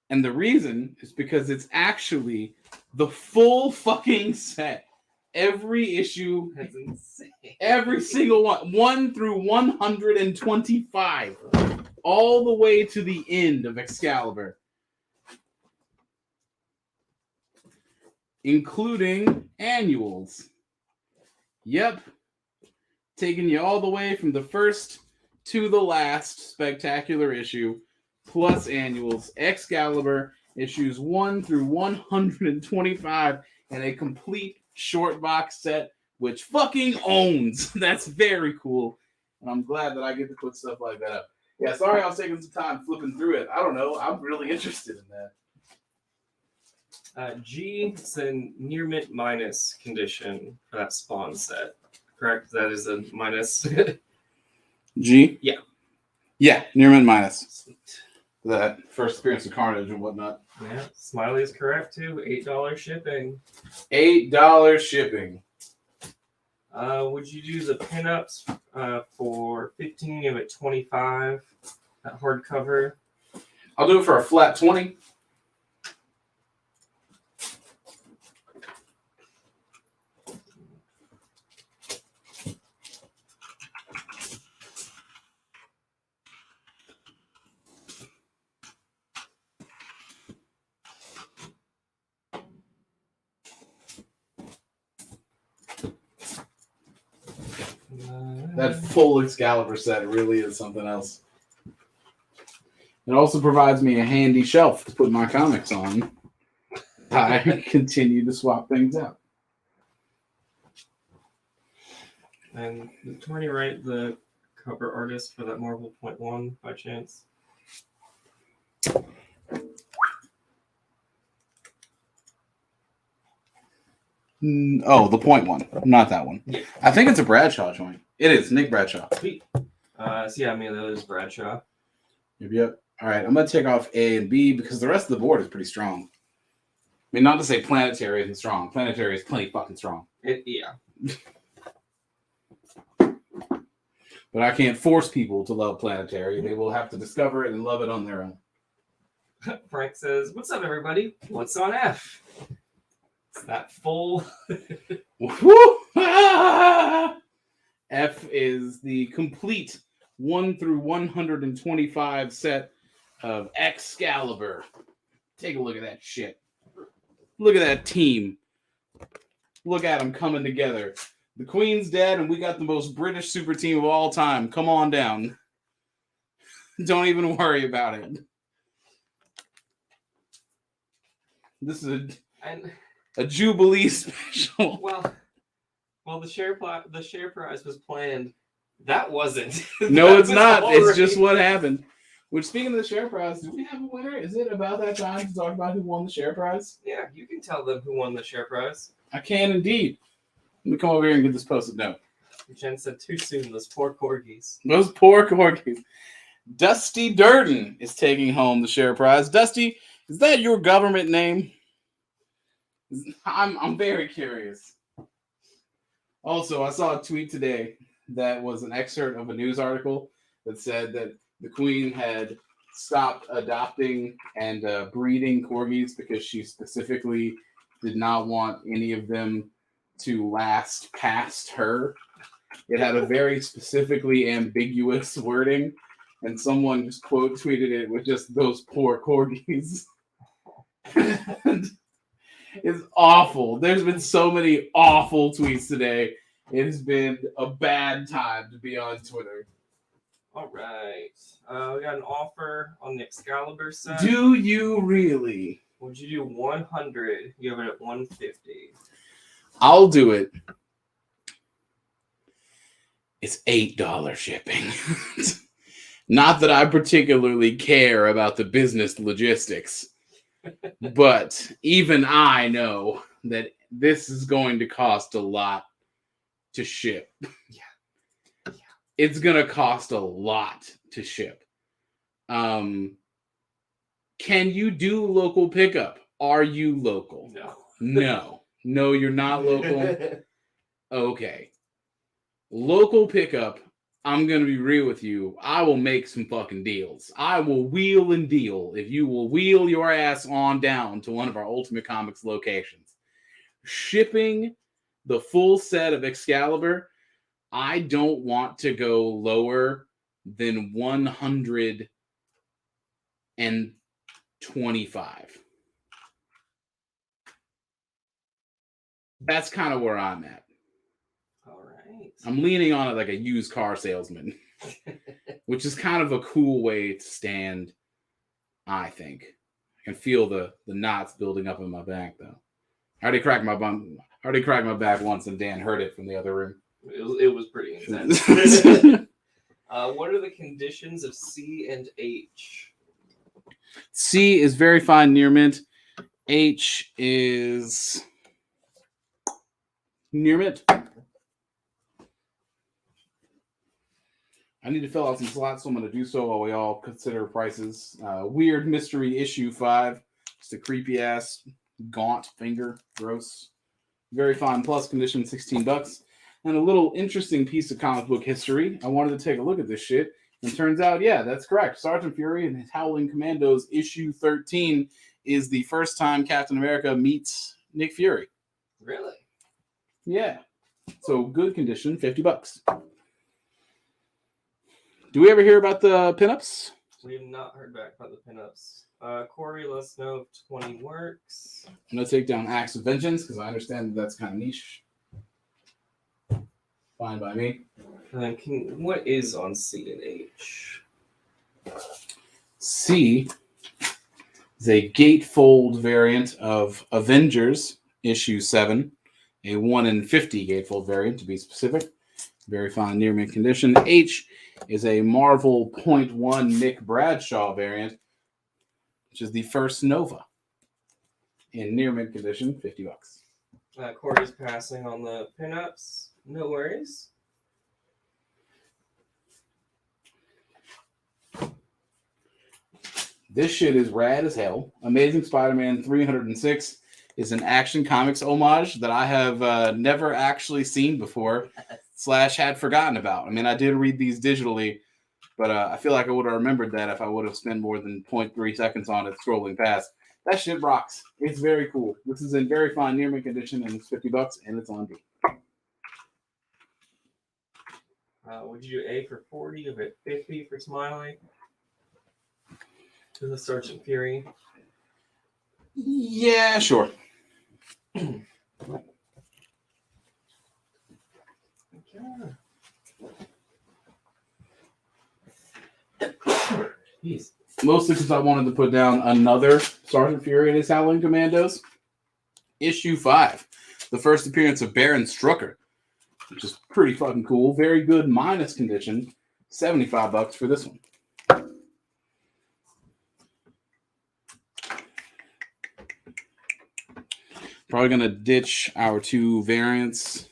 And the reason is because it's actually the full fucking set. Every issue, that's insane. Every single one, 1 through 125, all the way to the end of Excalibur, including annuals. Yep, taking you all the way from the first to the last spectacular issue, plus annuals. Excalibur issues 1 through 125, and a complete short box set, which fucking owns. That's very cool. And I'm glad that I get to put stuff like that up. Yeah, sorry I was taking some time flipping through it. I don't know. I'm really interested in that. G, it's in near mint minus condition for that Spawn set. Correct? That is a minus. G? Yeah. Yeah, near mint minus. Sweet. That first appearance of Carnage and whatnot. Yeah, Smiley is correct too. $8 shipping. $8 shipping. Would you do the pinups for 15? Give it 25. That hardcover. I'll do it for a flat 20. That full Excalibur set really is something else. It also provides me a handy shelf to put my comics on. I continue to swap things out. And did Tony write the cover artist for that Marvel .1 by chance? Oh, the point one, not that one. Yeah. I think it's a Bradshaw joint. It is Nick Bradshaw. Sweet. So yeah, I mean that is Bradshaw. Yep. All right, I'm gonna take off A and B because the rest of the board is pretty strong. I mean, not to say Planetary isn't strong. Planetary is plenty fucking strong. Yeah. But I can't force people to love Planetary. They will have to discover it and love it on their own. Frank says, "What's up, everybody? What's on F?" It's that full. F is the complete 1 through 125 set of Excalibur. Take a look at that shit. Look at that team. Look at them coming together. The Queen's dead, and we got the most British super team of all time. Come on down. Don't even worry about it. This is a Jubilee special. Well, the share prize was planned. That wasn't. No, That it's was not. already- It's just what happened. Which, speaking of the share prize, do we have a winner? Is it about that time to talk about who won the share prize? Yeah, you can tell them who won the share prize. I can indeed. Let me come over here and get this posted note. Jen said too soon. Those poor corgis. Those poor corgis. Dusty Durden is taking home the share prize. Dusty, is that your government name? I'm very curious. Also, I saw a tweet today that was an excerpt of a news article that said that the Queen had stopped adopting and breeding corgis because she specifically did not want any of them to last past her. It had a very specifically ambiguous wording, and someone just quote tweeted it with just those poor corgis. It's awful. There's been so many awful tweets today. It has been a bad time to be on Twitter. All right. We got an offer on the Excalibur set. Do you really? Would you do 100? You have it at 150. I'll do it. It's $8 shipping. Not that I particularly care about the business logistics, but even I know that this is going to cost a lot to ship. It's going to cost a lot to ship. Can you do local pickup? Are you local? No. No, you're not local. Okay. Local pickup, I'm going to be real with you. I will make some fucking deals. I will wheel and deal if you will wheel your ass on down to one of our Ultimate Comics locations. Shipping the full set of Excalibur, I don't want to go lower than 125. That's kind of where I'm at. All right. I'm leaning on it like a used car salesman, which is kind of a cool way to stand, I think. I can feel the knots building up in my back, though. I already cracked my back once, and Dan heard it from the other room. It was pretty intense. What are the conditions of C and H? C is very fine near mint. H is near mint. I need to fill out some slots, so I'm going to do so while we all consider prices. Weird Mystery Issue 5. Just a creepy ass gaunt finger. Gross. Very fine plus condition, $16. And a little interesting piece of comic book history. I wanted to take a look at this shit. And turns out, yeah, that's correct. Sergeant Fury and his Howling Commandos issue 13 is the first time Captain America meets Nick Fury. Really? Yeah. So good condition, $50. Do we ever hear about the pinups? We have not heard back about the pinups. Corey, let us know if 20 works. I'm going to take down Acts of Vengeance because I understand that's kind of niche. Fine by me. What is on C and H? C is a gatefold variant of Avengers issue 7, a 1 in 50 gatefold variant to be specific. Very fine near mint condition. H is a Marvel .1 Nick Bradshaw variant, which is the first Nova in near mint condition, $50. Corey's passing on the pinups. No worries. This shit is rad as hell. Amazing Spider-Man 306 is an Action Comics homage that I have never actually seen before / had forgotten about. I mean, I did read these digitally, but I feel like I would have remembered that if I would have spent more than 0.3 seconds on it scrolling past. That shit rocks. It's very cool. This is in very fine near mint condition, and it's $50, and it's on D. Would you do A for 40 or 50 for Smiley? To the Sergeant Fury. Yeah, sure. Jeez. Mostly because I wanted to put down another Sergeant Fury and his Howling Commandos. Issue 5. The first appearance of Baron Strucker, which is pretty fucking cool. Very good minus condition. $75 for this one. Probably going to ditch our 2 variants,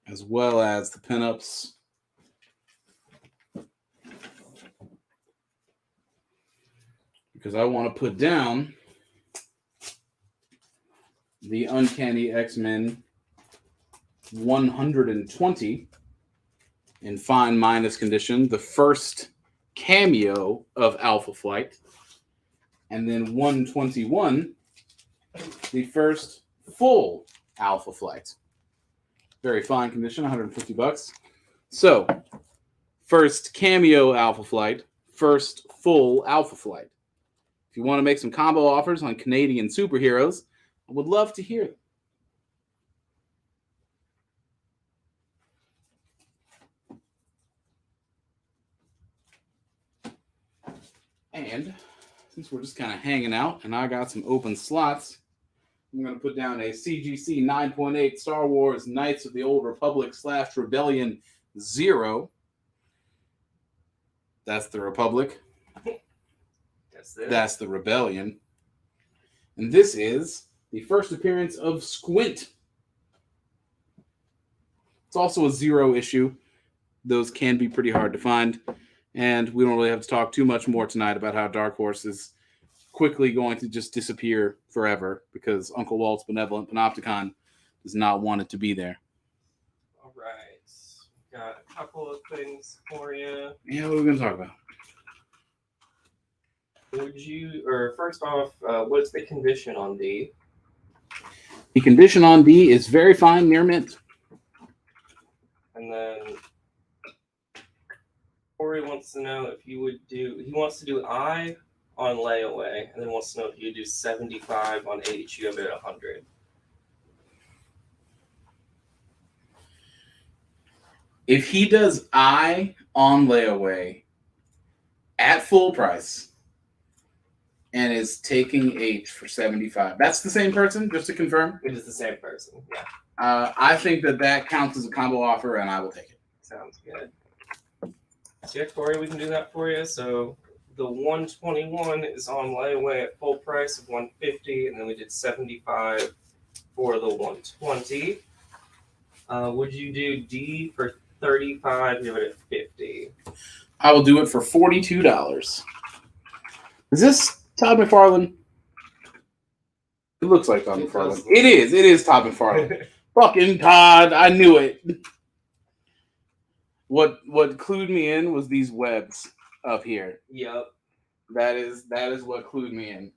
as well as the pinups. Because I want to put down the Uncanny X-Men 120 in fine minus condition, the first cameo of Alpha Flight, and then 121, the first full Alpha Flight. Very fine condition, $150. So, first cameo Alpha Flight, first full Alpha Flight. If you want to make some combo offers on Canadian superheroes, I would love to hear them. And since we're just kind of hanging out and I got some open slots, I'm going to put down a CGC 9.8 Star Wars Knights of the Old Republic / Rebellion 0. That's the Republic. That's the Rebellion. And this is the first appearance of Squint. It's also a 0 issue. Those can be pretty hard to find. And we don't really have to talk too much more tonight about how Dark Horse is quickly going to just disappear forever because Uncle Walt's benevolent panopticon does not want it to be there. All right. Got a couple of things for you. Yeah, what are we going to talk about? First off, what's the condition on D? The condition on D is very fine, near mint. And then Corey wants to know if you would he wants to do I on layaway, and then wants to know if you do 75 on H, you have it at 100. If he does I on layaway at full price and is taking H for 75, that's the same person, just to confirm? It is the same person, yeah. I think that counts as a combo offer, and I will take it. Sounds good. So yeah, Corey, we can do that for you. So the 121 is on layaway at full price of 150, and then we did 75 for the 120. Would you do D for 35? Give it at 50. I will do it for $42. Is this Todd McFarlane? It looks like Todd McFarlane. It is Todd McFarlane. Fucking Todd, I knew it. What clued me in was these webs up here. Yep. That is what clued me in.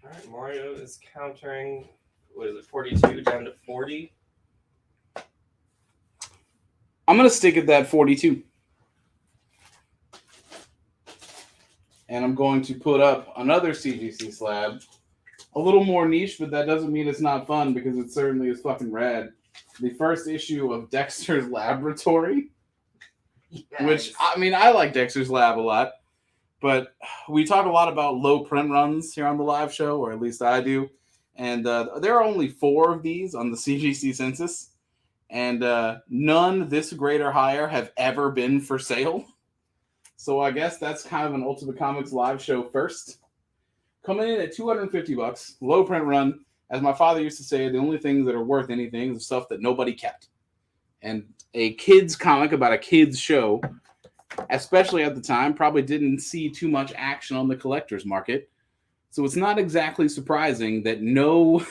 All right, Mario is countering. What is it? 42 down to 40. I'm gonna stick at that 42. And I'm going to put up another CGC slab. A little more niche, but that doesn't mean it's not fun because it certainly is fucking rad. The first issue of Dexter's Laboratory. Yes. Which, I mean, I like Dexter's Lab a lot. But we talk a lot about low print runs here on the live show, or at least I do. And there are only 4 of these on the CGC census. And none this great or higher have ever been for sale. So I guess that's kind of an Ultimate Comics live show first. Coming in at $250, low print run. As my father used to say, the only things that are worth anything is the stuff that nobody kept. And a kid's comic about a kid's show, especially at the time, probably didn't see too much action on the collector's market. So it's not exactly surprising that no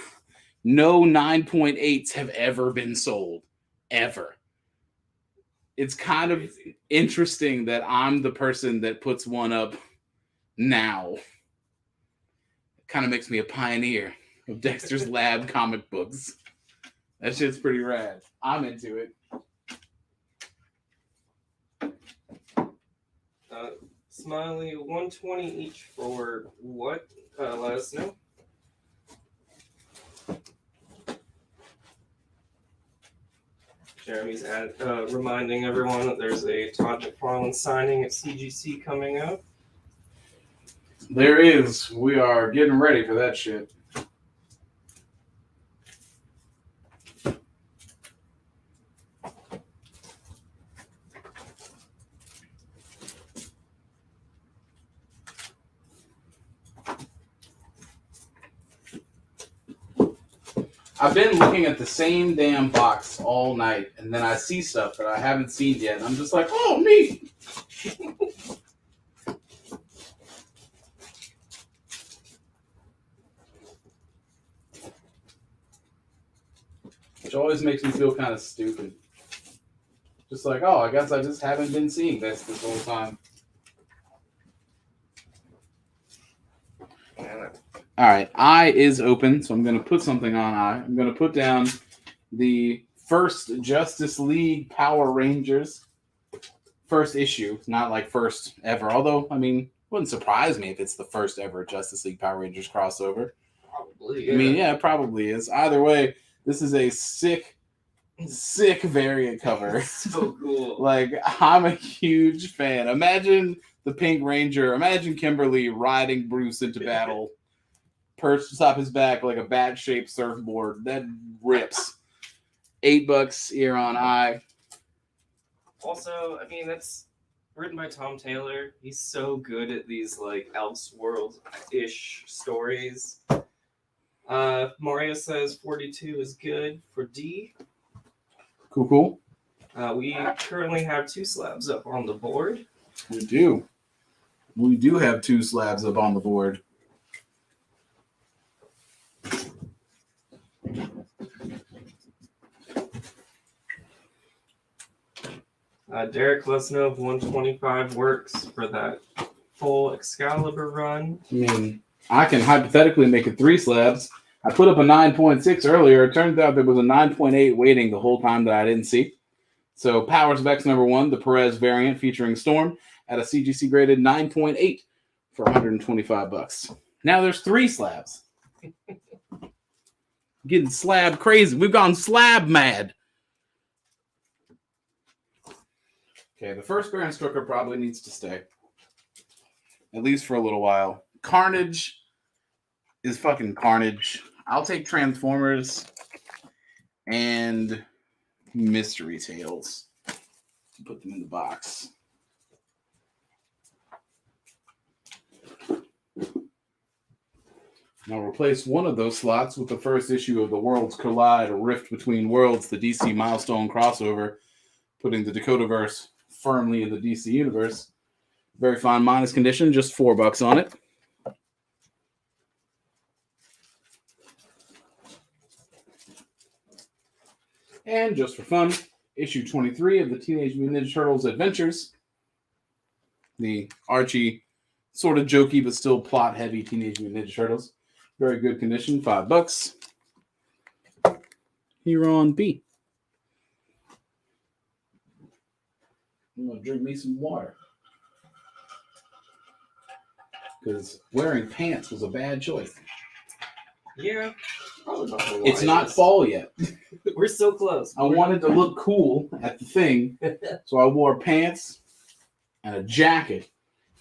9.8s have ever been sold. Ever. It's kind of interesting that I'm the person that puts one up now. It kind of makes me a pioneer of Dexter's Lab comic books. That shit's pretty rad. I'm into it. Smiley, 120 each for what? Let us know. Jeremy's reminding everyone that there's a Todd McFarlane signing at CGC coming up. There is. We are getting ready for that shit. I've been looking at the same damn box all night, and then I see stuff that I haven't seen yet, and I'm just like, oh, neat! Which always makes me feel kind of stupid. Just like, oh, I guess I just haven't been seeing this whole time. All right, I is open, so I'm going to put something on I. I'm going to put down the first Justice League Power Rangers first issue, not like first ever. Although, I mean, wouldn't surprise me if it's the first ever Justice League Power Rangers crossover. Probably, yeah. I mean, yeah, it probably is. Either way, this is a sick variant cover. So cool. Like, I'm a huge fan. Imagine the Pink Ranger. Imagine Kimberly riding Bruce into battle. Perched atop his back like a bat-shaped surfboard. That rips. $8 here on I. Also, I mean, that's written by Tom Taylor. He's so good at these, like, Elseworld-ish stories. Mario says 42 is good for D. Cool. We currently have 2 slabs up on the board. We do. We do have 2 slabs up on the board. Derek, let us know if 125 works for that full Excalibur run. I mean, I can hypothetically make it 3 slabs. I put up a 9.6 earlier. It turns out there was a 9.8 waiting the whole time that I didn't see. So Powers of X #1, the Perez variant featuring Storm at a CGC graded 9.8 for $125. Now there's 3 slabs. Getting slab crazy. We've gone slab mad. Okay, the first Baron Strucker probably needs to stay. At least for a little while. Carnage is fucking Carnage. I'll take Transformers and Mystery Tales. Put them in the box. Now replace one of those slots with the first issue of the Worlds Collide, a Rift Between Worlds, the DC Milestone crossover, putting the Dakotaverse firmly in the DC universe. Very fine minus condition, just $4 on it. And just for fun, issue 23 of the Teenage Mutant Ninja Turtles Adventures. The Archie, sort of jokey but still plot-heavy Teenage Mutant Ninja Turtles. Very good condition, $5. Here on B. I'm going to drink me some water. because wearing pants was a bad choice. Yeah, probably not the It's not wisest. fall yet. We're so close. I wanted to look cool at the thing, so I wore pants and a jacket.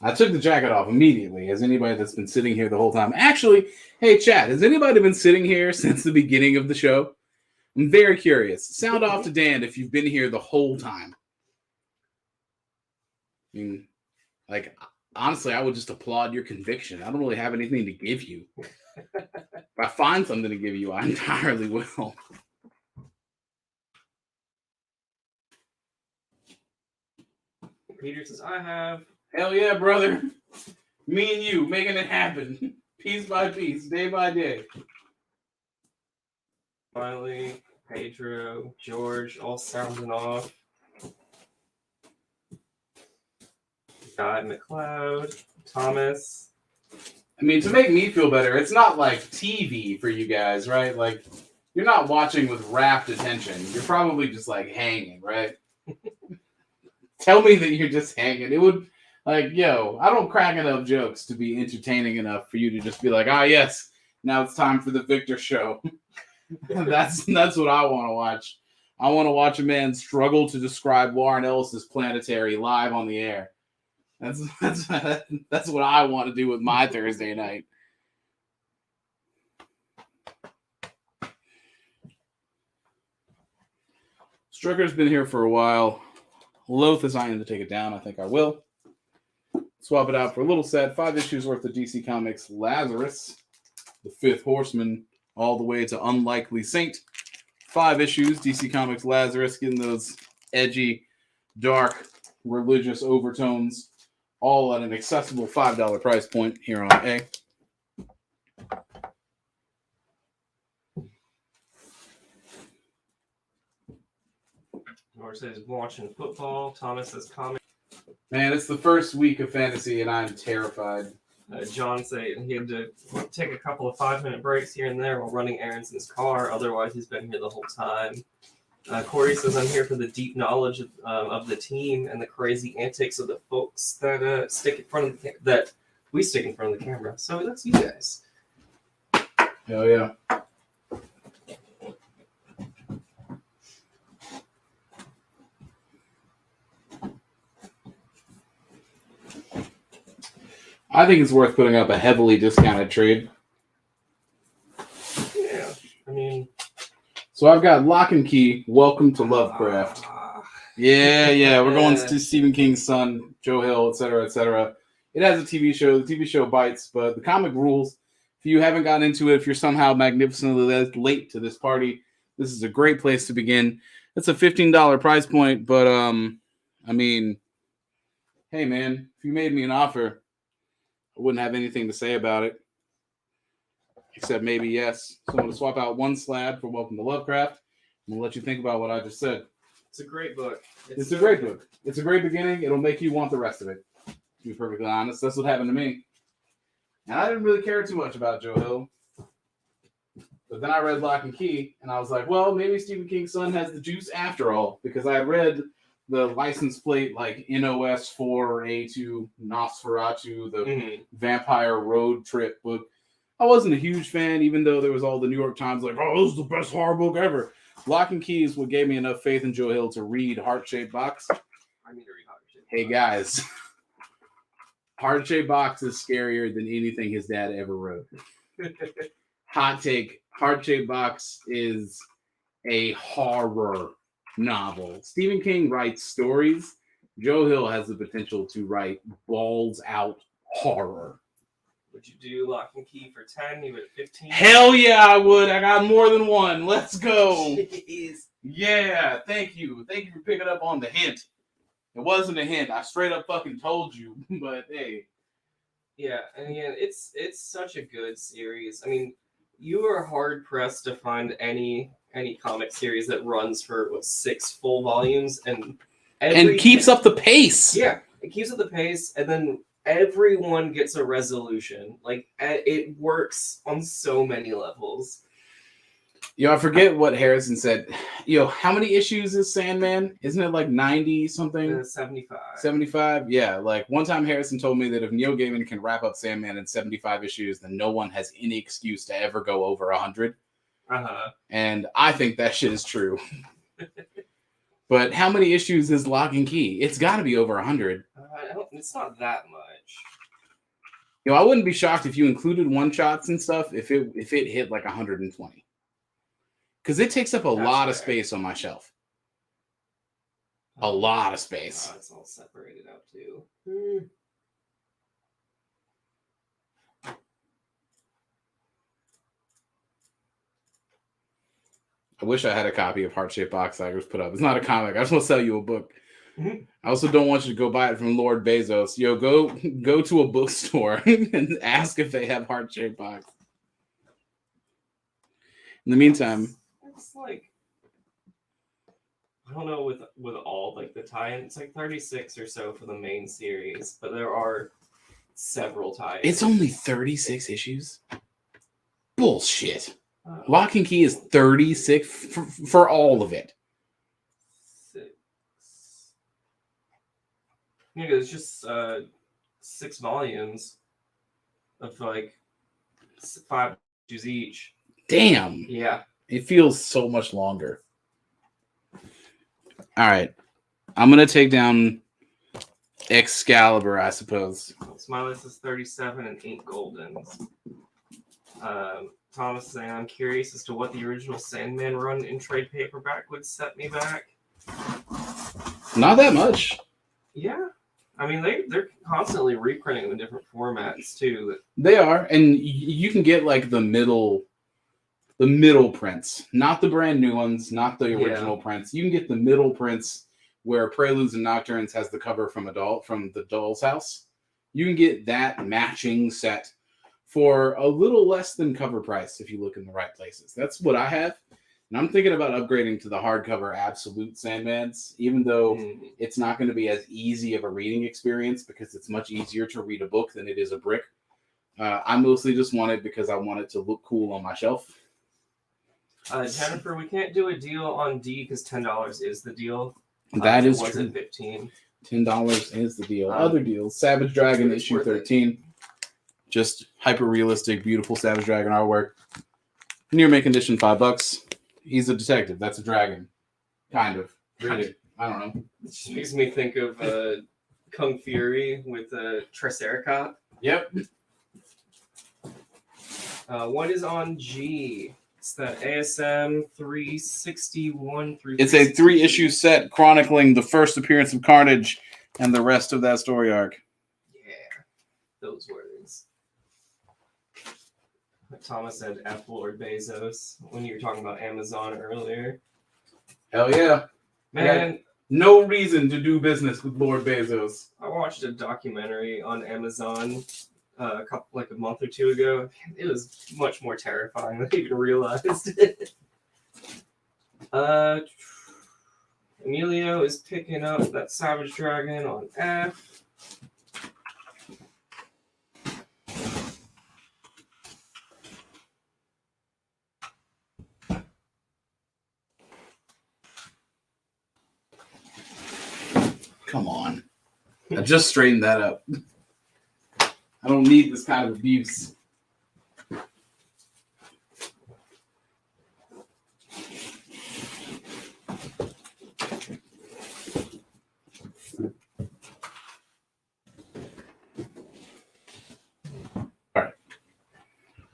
I took the jacket off immediately, as anybody that's been sitting here the whole time. Actually, hey, chat, has anybody been sitting here since the beginning of the show? I'm very curious. Sound off to Dan if you've been here the whole time. I mean, like, honestly, I would just applaud your conviction. I don't really have anything to give you. If I find something to give you, I entirely will. Peter says, I have. Hell yeah, brother. Me and you making it happen. Piece by piece, day by day. Wiley, Pedro, George, all sounding off. Guy McLeod, Thomas. I mean, to make me feel better, it's not like TV for you guys, right? Like, you're not watching with rapt attention. You're probably just, like, hanging, right? Tell me that you're just hanging. It would, like, yo, I don't crack enough jokes to be entertaining enough for you to just be like, ah, yes, now it's time for the Victor show. That's what I want to watch. I want to watch a man struggle to describe Warren Ellis's Planetary live on the air. That's what I want to do with my Thursday night. Strucker's been here for a while. Loath as I am to take it down, I think I will. Swap it out for a little set. 5 issues worth of DC Comics Lazarus, the Fifth Horseman, all the way to Unlikely Saint. 5 issues, DC Comics Lazarus, getting those edgy, dark, religious overtones, all at an accessible $5 price point here on A. Or says watching football. Thomas says comic. Man, it's the first week of fantasy, and I'm terrified. John said he had to take a couple of 5-minute breaks here and there while running errands in his car. Otherwise, he's been here the whole time. Corey says, I'm here for the deep knowledge of the team and the crazy antics of the folks that stick in front of that we stick in front of the camera. So that's you guys. Hell yeah. I think it's worth putting up a heavily discounted trade. Yeah, I mean... So I've got Lock and Key, Welcome to Lovecraft. Yeah, we're going to Stephen King's son, Joe Hill, etc., etc. It has a TV show. The TV show bites, but the comic rules. If you haven't gotten into it, if you're somehow magnificently late to this party, this is a great place to begin. It's a $15 price point, but, I mean, hey, man, if you made me an offer, I wouldn't have anything to say about it. Except maybe yes. So I'm going to swap out one slab for Welcome to Lovecraft. I'm going to let you think about what I just said. It's a great book. It's a great book. It's a great beginning. It'll make you want the rest of it. To be perfectly honest, that's what happened to me. And I didn't really care too much about Joe Hill. But then I read Lock and Key, and I was like, well, maybe Stephen King's son has the juice after all. Because I had read the license plate like NOS 4A2 Nosferatu, the Vampire Road Trip book. I wasn't a huge fan, even though there was all the New York Times like, oh, this is the best horror book ever. Lock and Key is what gave me enough faith in Joe Hill to read Heart-Shaped Box. I need to read Heart-Shaped Box. Hey, guys. Heart-Shaped Box is scarier than anything his dad ever wrote. Hot take. Heart-Shaped Box is a horror novel. Stephen King writes stories. Joe Hill has the potential to write balls-out horror. Would you do Lock and Key for 10? You at 15? Hell yeah, I would. I got more than one. Let's go. Jeez. Yeah, thank you. Thank you for picking up on the hint. It wasn't a hint. I straight up fucking told you. But hey. Yeah, and again, it's such a good series. I mean, you are hard pressed to find any comic series that runs for 6 full volumes and keeps up the pace. Yeah, it keeps up the pace, and then everyone gets a resolution. Like, it works on so many levels. Yo, I forget what Harrison said. Yo, how many issues is Sandman? Isn't it like 90 something? 75. 75? Yeah, like one time Harrison told me that if Neil Gaiman can wrap up Sandman in 75 issues, then no one has any excuse to ever go over 100. And I think that shit is true. But how many issues is Lock and Key? It's got to be over 100. It's not that much. Yo, I wouldn't be shocked if you included one-shots and stuff if it hit like 120. Because it takes up a lot of space on my shelf. A lot of space. It's all separated out too. I wish I had a copy of Heart Shaped Box I just put up. It's not a comic. I just want to sell you a book. I also don't want you to go buy it from Lord Bezos. Yo, go to a bookstore and ask if they have Heart Shaped Box. In the meantime, it's like, I don't know with all like the tie-ins. It's like 36 or so for the main series, but there are several tie-ins. It's only 36 issues. Bullshit. Lock and Key is 36 for all of it. Yeah, it's just 6 volumes of like 5 issues each. Damn. Yeah. It feels so much longer. All right. I'm going to take down Excalibur, I suppose. So my list is 37 and 8 Goldens. Thomas saying, I'm curious as to what the original Sandman run in trade paperback would set me back. Not that much. Yeah. I mean, they're constantly reprinting them in different formats, too. They are. And you can get, like, the middle prints. Not the brand new ones. Not the original prints. You can get the middle prints where Preludes and Nocturnes has the cover from the Doll's House. You can get that matching set for a little less than cover price if you look in the right places. That's what I have. And I'm thinking about upgrading to the hardcover Absolute Sandmans, even though it's not going to be as easy of a reading experience because it's much easier to read a book than it is a brick. I mostly just want it because I want it to look cool on my shelf. Jennifer, we can't do a deal on D because $10 is the deal. That is true. true. $15. $10 is the deal. Other deals. Savage Dragon issue 13. Just hyper-realistic, beautiful Savage Dragon artwork. Near mint condition, $5. He's a detective. That's a dragon. Kind of. Really. I don't know. It just makes me think of Kung Fury with Triceracop. Yep. What is on G? It's the ASM 361. It's a 3-issue set chronicling the first appearance of Carnage and the rest of that story arc. Yeah. Those words. Thomas said F Lord Bezos when you were talking about Amazon earlier. Hell yeah. Man, no reason to do business with Lord Bezos. I watched a documentary on Amazon a month or two ago. It was much more terrifying than I even realized. Emilio is picking up that Savage Dragon on F. Come on. I just straightened that up. I don't need this kind of abuse. All right.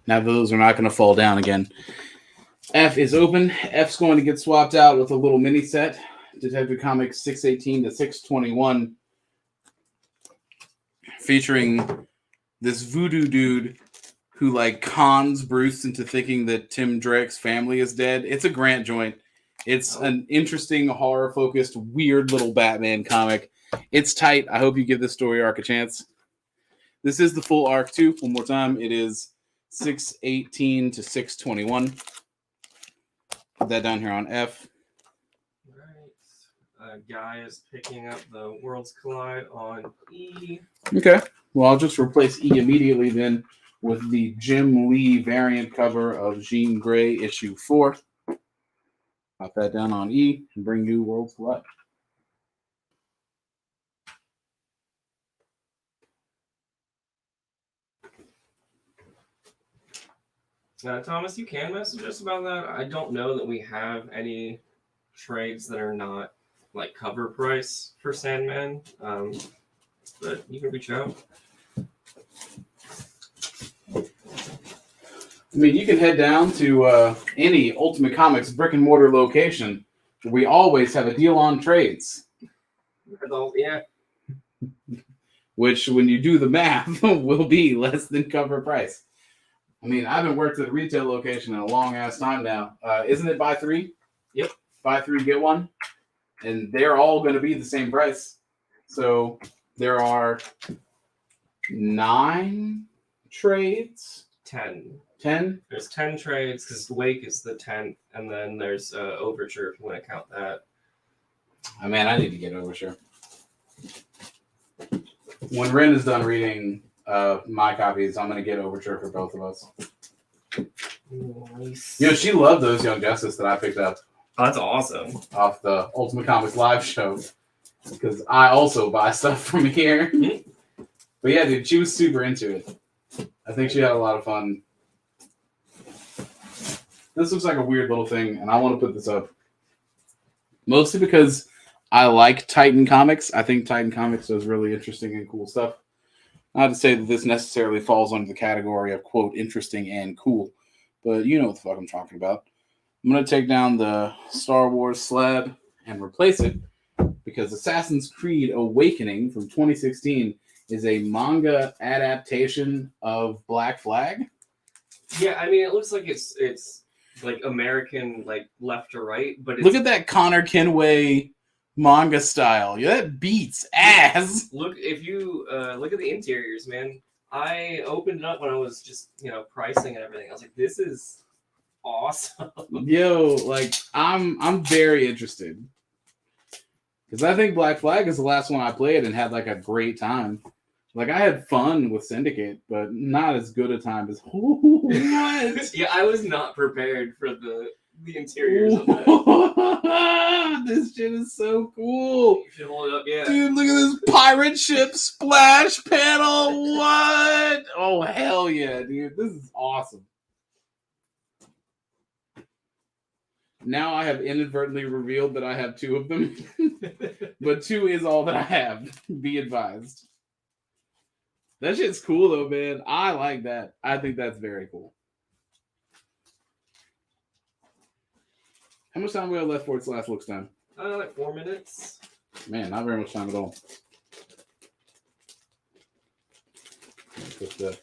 Now those are not going to fall down again. F is open. F's going to get swapped out with a little mini set. Detective Comics 618 to 621, featuring this voodoo dude who like cons Bruce into thinking that Tim Drake's family is dead. It's a Grant joint. It's an interesting horror-focused, weird little Batman comic. It's tight. I hope you give this story arc a chance. This is the full arc too. One more time. It is 618 to 621. Put that down here on F. Guy is picking up the Worlds Collide on E. Okay. Well, I'll just replace E immediately then with the Jim Lee variant cover of Jean Grey issue 4. Pop that down on E and bring New Worlds to life. Thomas, you can message us about that. I don't know that we have any trades that are not like cover price for Sandman, but you can reach out. I mean, you can head down to any Ultimate Comics brick and mortar location. We always have a deal on trades. Yeah. Which, when you do the math, will be less than cover price. I mean, I haven't worked at a retail location in a long ass time now. Isn't it buy three? Yep. Buy three, get one. And they're all going to be the same price. So there are 9 trades. 10. 10? There's 10 trades because Wake is the 10th, and then there's Overture if you want to count that. Oh, man, I need to get Overture. When Ren is done reading my copies, I'm going to get Overture for both of us. Nice. You know, she loved those Young Justice that I picked up. Oh, that's awesome. Off the Ultimate Comics live show. Because I also buy stuff from here. But yeah, dude, she was super into it. I think she had a lot of fun. This looks like a weird little thing, and I want to put this up. Mostly because I like Titan Comics. I think Titan Comics does really interesting and cool stuff. Not to say that this necessarily falls under the category of, quote, interesting and cool. But you know what the fuck I'm talking about. I'm going to take down the Star Wars slab and replace it because Assassin's Creed Awakening from 2016 is a manga adaptation of Black Flag. Yeah, I mean, it looks like it's like American, like left to right, but it's, look at that Connor Kenway manga style. Yeah, that beats ass. Look, if you look at the interiors, man. I opened it up when I was just, pricing and everything. I was like, this is awesome. Yo, like I'm very interested. Because I think Black Flag is the last one I played and had like a great time. Like I had fun with Syndicate, but not as good a time as what? Yeah, I was not prepared for the interiors of that. This shit is so cool. You should hold it up, yeah. Dude, look at this pirate ship splash panel. What? Oh, hell yeah, dude. This is awesome. Now I have inadvertently revealed that I have 2 of them. But 2 is all that I have. Be advised. That shit's cool, though, man. I like that. I think that's very cool. How much time we have left for its last looks time? Like 4 minutes. Man, not very much time at all. Put the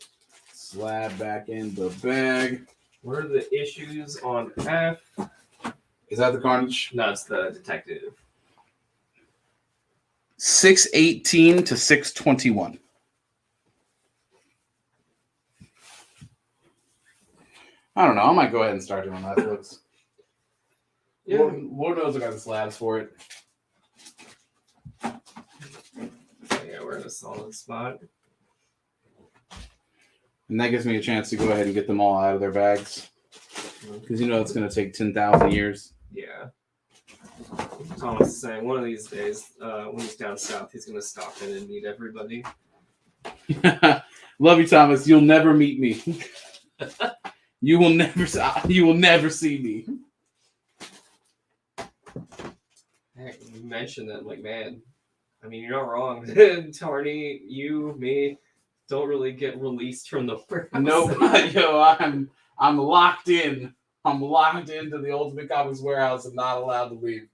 slab back in the bag. What are the issues on F? Is that the Carnage? No, it's the Detective. 618 to 621. I don't know. I might go ahead and start doing that looks. Yeah. Lord knows I got the slabs for it. Yeah, we're in a solid spot. And that gives me a chance to go ahead and get them all out of their bags. Because you know it's going to take 10,000 years. Yeah. Thomas is saying one of these days, when he's down south, he's going to stop in and meet everybody. Love you, Thomas. You'll never meet me. You will never see me. Hey, you mentioned that, like, man, I mean, you're not wrong. Tarny, you, me, don't really get released from the warehouse. No, yo, I'm locked in. I'm locked into the Ultimate Comics warehouse and not allowed to leave.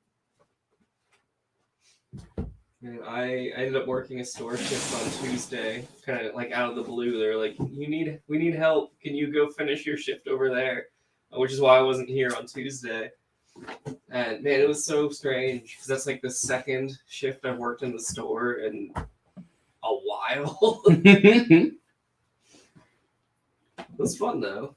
Man, I ended up working a store shift on Tuesday, kind of like out of the blue. They're like, we need help. Can you go finish your shift over there? Which is why I wasn't here on Tuesday. And man, it was so strange because that's like the second shift I've worked in the store in a while. It was fun though.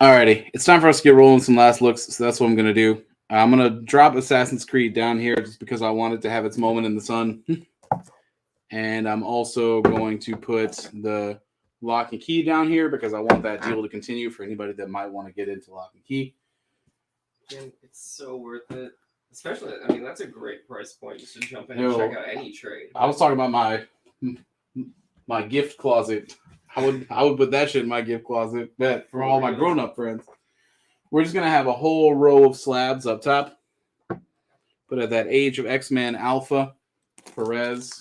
Alrighty, it's time for us to get rolling some last looks, so that's what I'm gonna do. I'm gonna drop Assassin's Creed down here just because I wanted to have its moment in the sun. And I'm also going to put the Lock and Key down here because I want that deal to continue for anybody that might want to get into Lock and Key. Again, it's so worth it. Especially, I mean, that's a great price point just to jump in and Yo, check out any trade. I was talking about my gift closet. I would put that shit in my gift closet. Bet for all my grown up friends. We're just gonna have a whole row of slabs up top. Put at that Age of X-Men Alpha, Perez.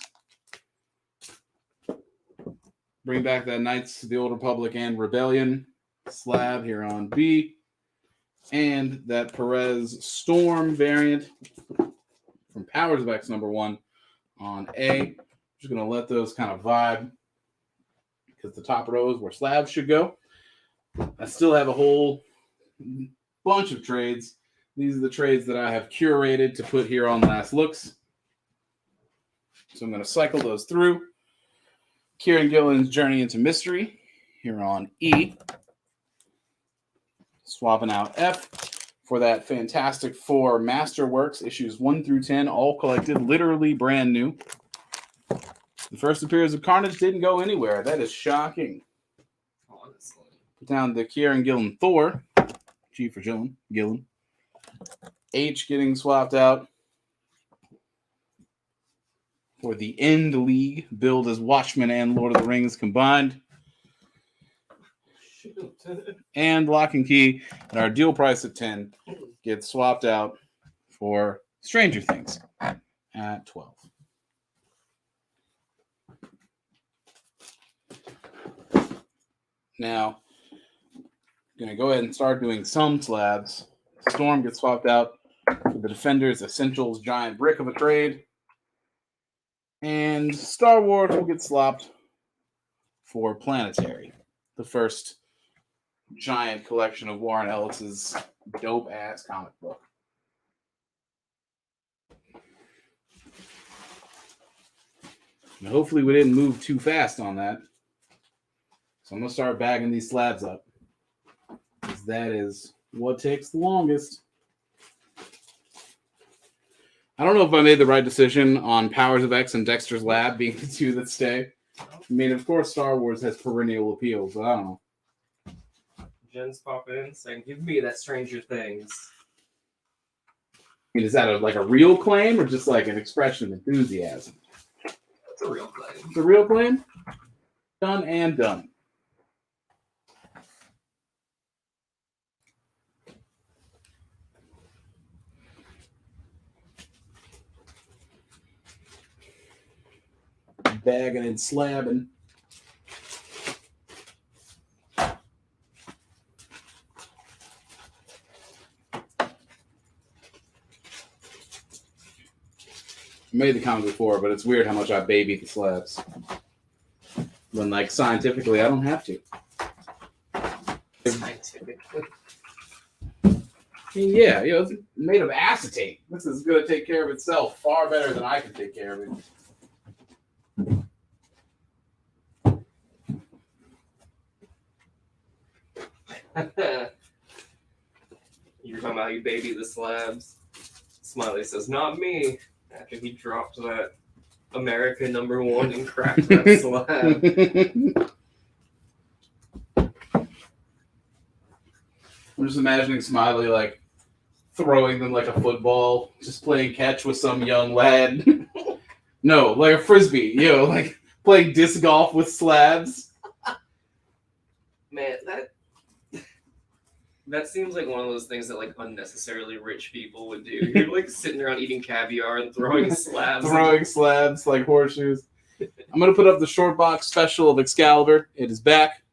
Bring back that Knights of the Old Republic and Rebellion slab here on B. And that Perez Storm variant from Powers of X #1 on A. Just going to let those kind of vibe because the top row is where slabs should go. I still have a whole bunch of trades. These are the trades that I have curated to put here on Last Looks. So I'm going to cycle those through. Kieran Gillen's Journey into Mystery here on E. Swapping out F for that Fantastic Four Masterworks, issues 1 through 10, all collected, literally brand new. The first appearance of Carnage didn't go anywhere. That is shocking. Honestly. Put down the Kieran Gillen Thor. G for Gillen. H getting swapped out for the End League, billed as Watchmen and Lord of the Rings combined. And Lock and Key at our deal price at 10 gets swapped out for Stranger Things at 12. Now, I'm going to go ahead and start doing some slabs. Storm gets swapped out for the Defenders Essentials giant brick of a trade. And Star Wars will get slopped for Planetary, the first giant collection of Warren Ellis's dope-ass comic book. Now, hopefully we didn't move too fast on that. So I'm going to start bagging these slabs up, because that is what takes the longest. I don't know if I made the right decision on Powers of X and Dexter's Lab being the two that stay. I mean, of course, Star Wars has perennial appeal, but I don't know. Jen's popping in saying, give me that Stranger Things. I mean, is that a real claim or just like an expression of enthusiasm? That's a real claim. It's a real claim? Done and done. Bagging and slabbing. I made the comment before, but it's weird how much I baby the slabs. When, like, scientifically, I don't have to. Scientifically. I mean, yeah, it's made of acetate. This is going to take care of itself far better than I can take care of it. You're talking about how you baby the slabs. Smiley says, not me. After he dropped that America #1 and cracked that slab. I'm just imagining Smiley like throwing them like a football, just playing catch with some young lad. No, like a frisbee, like playing disc golf with slabs. Man, that seems like one of those things that like unnecessarily rich people would do. You're like sitting around eating caviar and throwing slabs. Throwing slabs like horseshoes. I'm going to put up the short box special of Excalibur. It is back.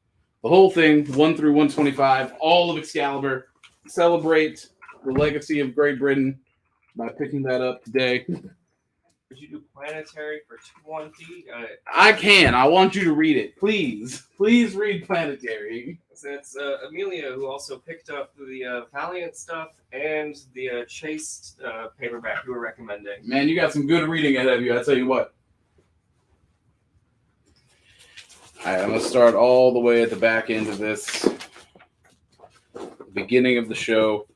The whole thing, 1 through 125, all of Excalibur. Celebrate the legacy of Great Britain by picking that up today. Could you do Planetary for 20? I can. I want you to read it. Please. Please read Planetary. It's Amelia who also picked up the Valiant stuff and the Chased paperback you were recommending. Man, you got some good reading ahead of you, I tell you what. All right, I'm going to start all the way at the back end of this. Beginning of the show.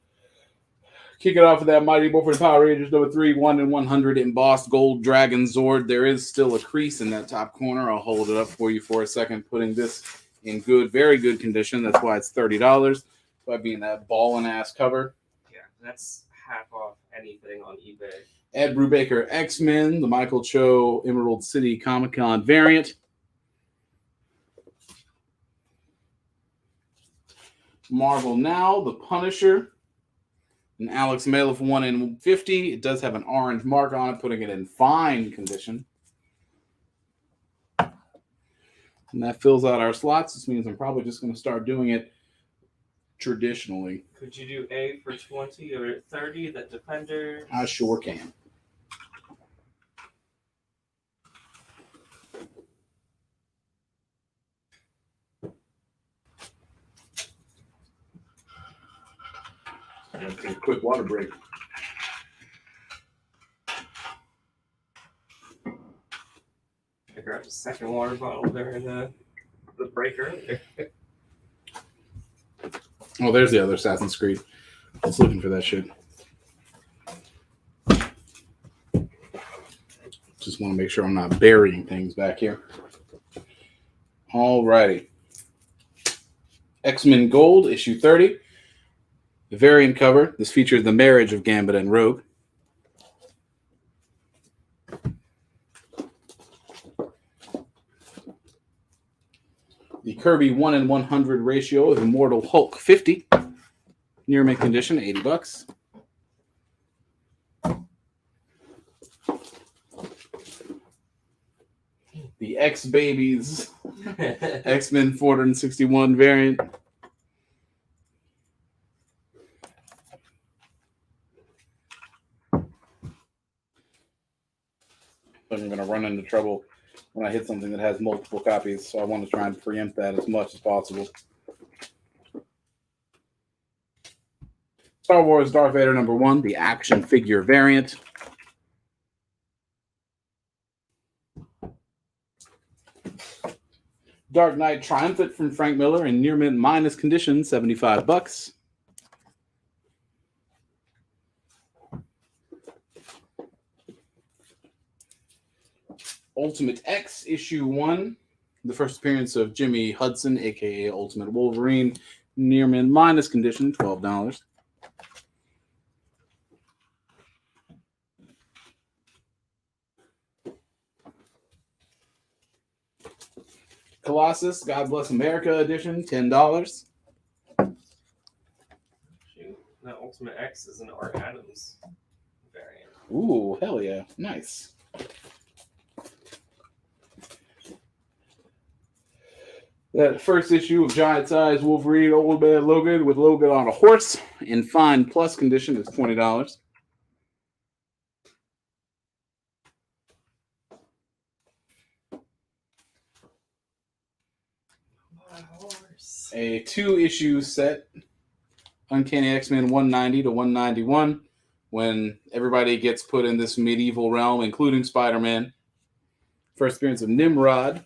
Kick it off with that Mighty Morphin Power Rangers #3, 1 in 100 embossed gold dragon Zord. There is still a crease in that top corner. I'll hold it up for you for a second, putting this in good, very good condition. That's why it's $30. By being that ballin' ass cover. Yeah, That's half off anything on eBay. Ed Brubaker X-Men, the Michael Cho Emerald City Comic Con variant. Marvel Now, The Punisher, an Alex Malouf 1 in 50. It does have an orange mark on it, putting it in fine condition. And that fills out our slots. This means I'm probably just going to start doing it traditionally. Could you do A for 20 or 30, the Defender? I sure can. Take a quick water break. I grabbed a second water bottle during the break earlier. Oh, there's the other Assassin's Creed. I was looking for that shit. Just want to make sure I'm not burying things back here. Alrighty. X-Men Gold, issue 30. The variant cover. This features the marriage of Gambit and Rogue. The Kirby 1 in 100 ratio of Immortal Hulk 50. Near mint condition, $80. The X-Babies X-Men 461 variant. I'm going to run into trouble when I hit something that has multiple copies, so I want to try and preempt that as much as possible. Star Wars Darth Vader #1, the action figure variant. Dark Knight Triumphant from Frank Miller in near mint minus condition, $75. Ultimate X issue 1, the first appearance of Jimmy Hudson, aka Ultimate Wolverine, near mint minus condition, $12. Colossus, God Bless America edition, $10. Shoot, that Ultimate X is an Art Adams variant. Ooh, hell yeah. Nice. That first issue of Giant Size Wolverine Old Man Logan with Logan on a horse in fine plus condition is $20. A 2-issue set, Uncanny X-Men 190 to 191, when everybody gets put in this medieval realm, including Spider-Man. First appearance of Nimrod.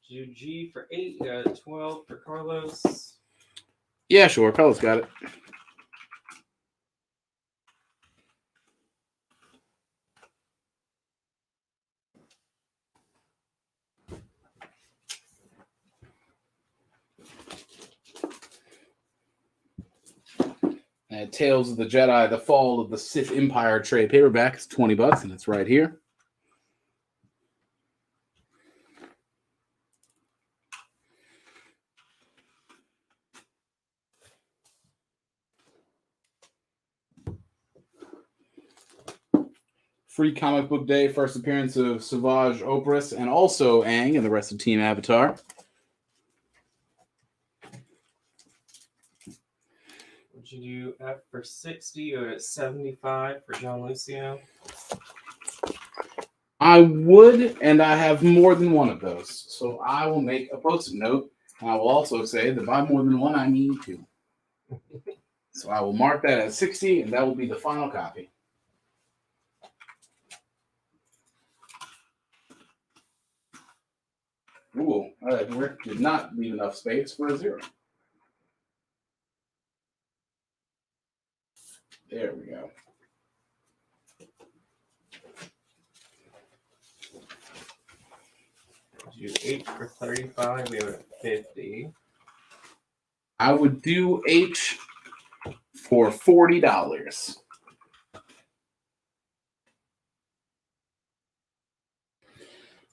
Do G for 8, you got 12 for Carlos. Yeah, sure. Carlos got it. And Tales of the Jedi, The Fall of the Sith Empire trade paperback is $20, and it's right here. Free Comic Book Day, first appearance of Savage Opress, and also Aang and the rest of Team Avatar. Would you do F for 60 or 75 for John Lucio? I would, and I have more than one of those. So I will make a post-it note, and I will also say that by more than one, I mean two. So I will mark that as 60, and that will be the final copy. Ooh, Rick did not leave enough space for a 0. There we go. Do 8 for 35, we have it at 50. I would do H for $40. I'm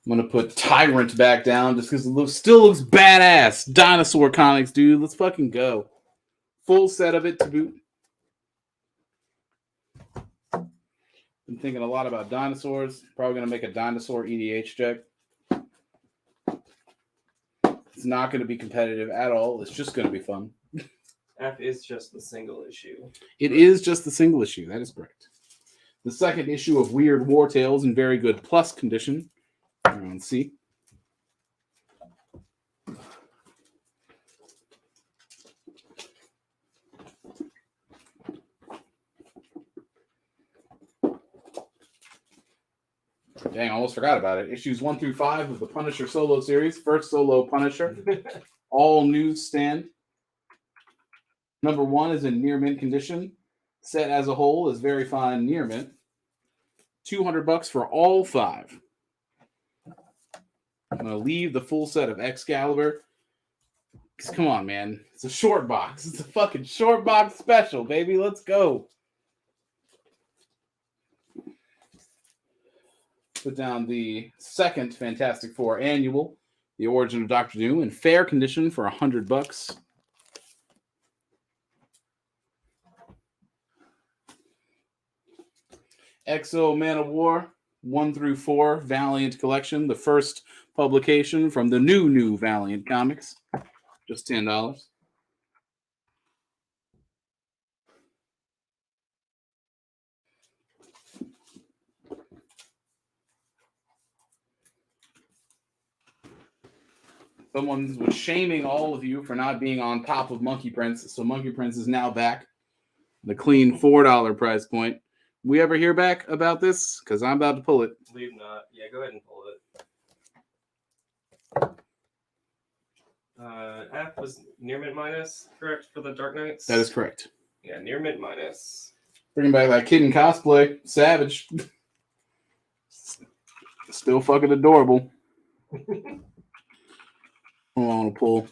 gonna put Tyrant back down just because it still looks badass. Dinosaur comics, dude. Let's fucking go. Full set of it to boot. Been thinking a lot about dinosaurs. Probably gonna make a dinosaur EDH check. It's not gonna be competitive at all. It's just gonna be fun. F is just the single issue. It is just the single issue. That is correct. The second issue of Weird War Tales in very good plus condition. Around C. Dang, I almost forgot about it. Issues 1 through 5 of the Punisher solo series. First solo Punisher. All newsstand. Number 1 is in near mint condition. Set as a whole is very fine near mint. $200 for all 5. I'm going to leave the full set of Excalibur. Because come on, man. It's a short box. It's a fucking short box special, baby. Let's go. Put down the second Fantastic Four annual, The Origin of Doctor Doom, in fair condition for $100. Exo Man of War 1 through 4 Valiant Collection, the first publication from the new Valiant comics, just $10. Someone was shaming all of you for not being on top of Monkey Prince, so Monkey Prince is now back. The clean $4 price point. We ever hear back about this? Because I'm about to pull it. Believe not. Yeah, go ahead and pull it. F was near mint minus, correct, for the Dark Knights? That is correct. Yeah, near mint minus. Bringing back that kid in cosplay. Savage. Still fucking adorable. I want to pull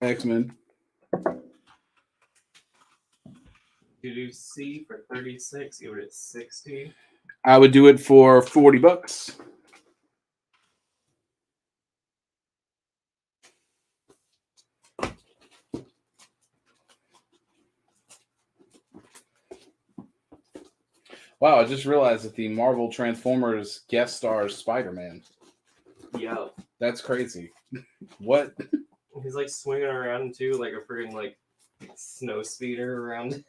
X-Men. You do C for 36, give it 60. I would do it for $40. Wow, I just realized that the Marvel Transformers guest stars Spider-Man. Yo. That's crazy. What? He's like swinging around too, like a freaking like snow speeder around.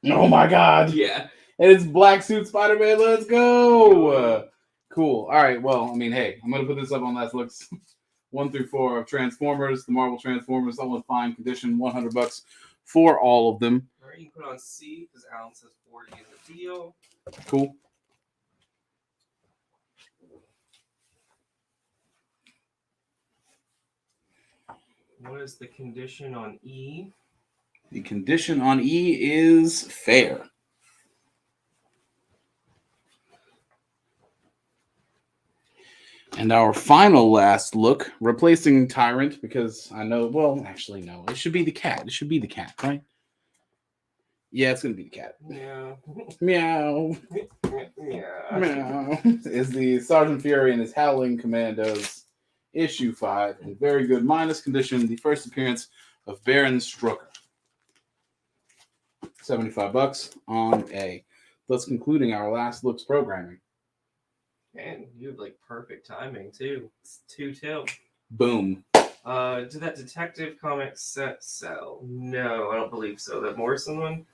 Oh my god. Yeah. And it's Black Suit Spider-Man. Let's go. Cool. All right. Well, I mean, hey, I'm going to put this up on Last Looks 1 through 4 of Transformers, the Marvel Transformers, all in fine condition, $100 for all of them. All right, you can put on C because Alan says 40 is a deal. Cool. What is the condition on E? The condition on E is fair. And our final last look, replacing Tyrant, because I know, well, actually, no. It should be the cat. It should be the cat, right? Yeah, it's going to be the cat. Yeah. Meow. Yeah. Meow. Is the Sergeant Fury and his Howling Commandos issue 5 in very good minus condition, the first appearance of Baron Strucker. $75 on A. Thus concluding our Last Looks programming. And you have like perfect timing too. It's 2-2. Boom. Did that Detective Comics set sell? No, I don't believe so. That Morrison one?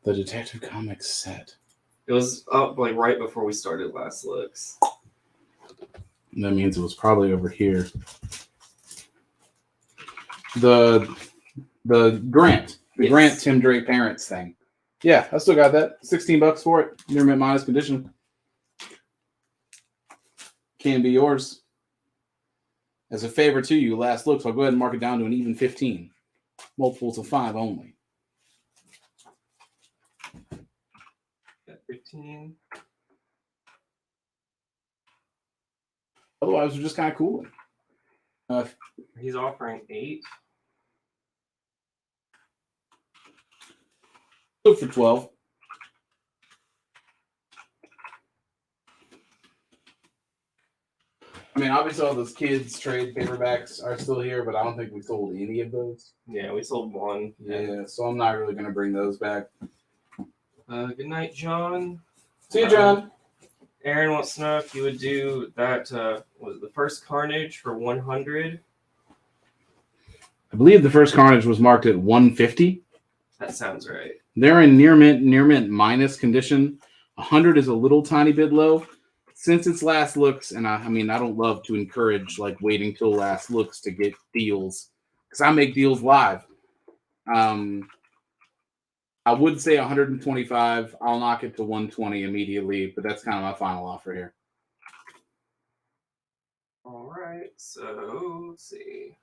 The Detective Comics set. It was up like right before we started Last Looks. That means it was probably over here. The Grant. The Grant Tim Drake Parents thing. Yeah, I still got that. $16 for it. Near mint minus condition. Can be yours. As a favor to you, Last Looks, I'll go ahead and mark it down to an even 15. Multiples of 5 only. Got 15. Otherwise, we're just kind of cooling. He's offering 8. Go for 12. I mean, obviously all those kids trade paperbacks are still here, but I don't think we sold any of those. Yeah, we sold 1. Yeah, so I'm not really going to bring those back. Good night, John. See you, John. Aaron wants to know if you would do that, was it the first Carnage for 100? I believe the first Carnage was marked at 150. That sounds right. They're in near mint minus condition. 100 is a little tiny bit low. Since it's last looks, and I mean, I don't love to encourage like waiting till last looks to get deals because I make deals live. I would say 125. I'll knock it to 120 immediately, but that's kind of my final offer here. All right, so let's see.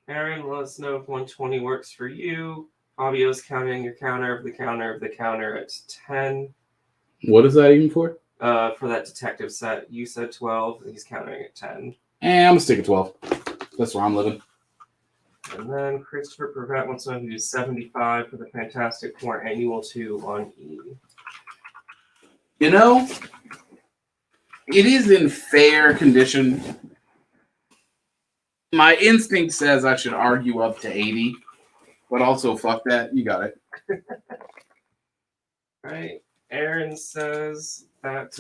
Aaron, let us know if 120 works for you. Fabio's counting your counter of the counter of the counter at 10. What is that even for? For that detective set, you said 12. He's counting at 10. I'm gonna stick at 12. That's where I'm living. And then Christopher Prevett wants to know if you do 75 for the Fantastic Four Annual 2 on E. You know, it is in fair condition. My instinct says I should argue up to 80, but also fuck that. You got it. Right. Aaron says that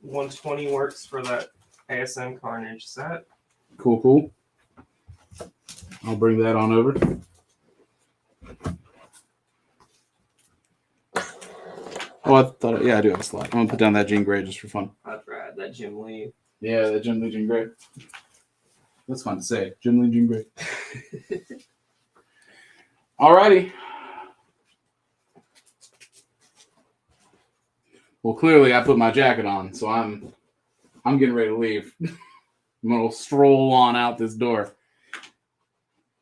120 works for that ASM Carnage set. Cool. I'll bring that on over. Oh, I thought, yeah, I do have a slide. I'm gonna put down that Jean Grey just for fun. That's right, that Jim Lee. Yeah, that Jim Lee, Jean Grey. That's fun to say. Jim Lee, Jean Grey. Alrighty. Well, clearly I put my jacket on, so I'm getting ready to leave. I'm gonna stroll on out this door.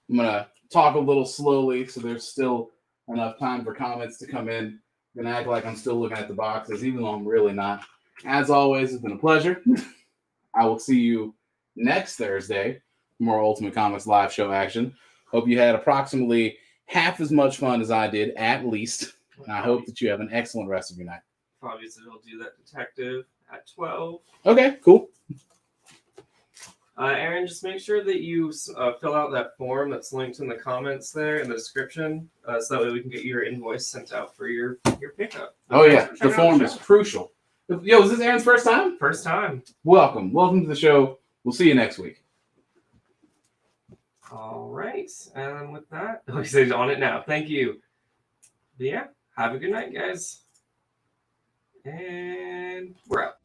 I'm gonna talk a little slowly, so there's still enough time for comments to come in. I'm gonna act like I'm still looking at the boxes, even though I'm really not. As always, it's been a pleasure. I will see you next Thursday for more Ultimate Comics live show action. Hope you had approximately half as much fun as I did, at least. And I hope that you have an excellent rest of your night. Obviously, he'll do that detective at 12. Okay, cool. Aaron, just make sure that you fill out that form that's linked in the comments there in the description, so that way we can get your invoice sent out for your pickup. Oh yeah, the form is crucial. Yo, is this Aaron's first time? First time. Welcome to the show. We'll see you next week. All right, and with that, like I said, on it now. Thank you. But yeah, have a good night, guys. And we're out.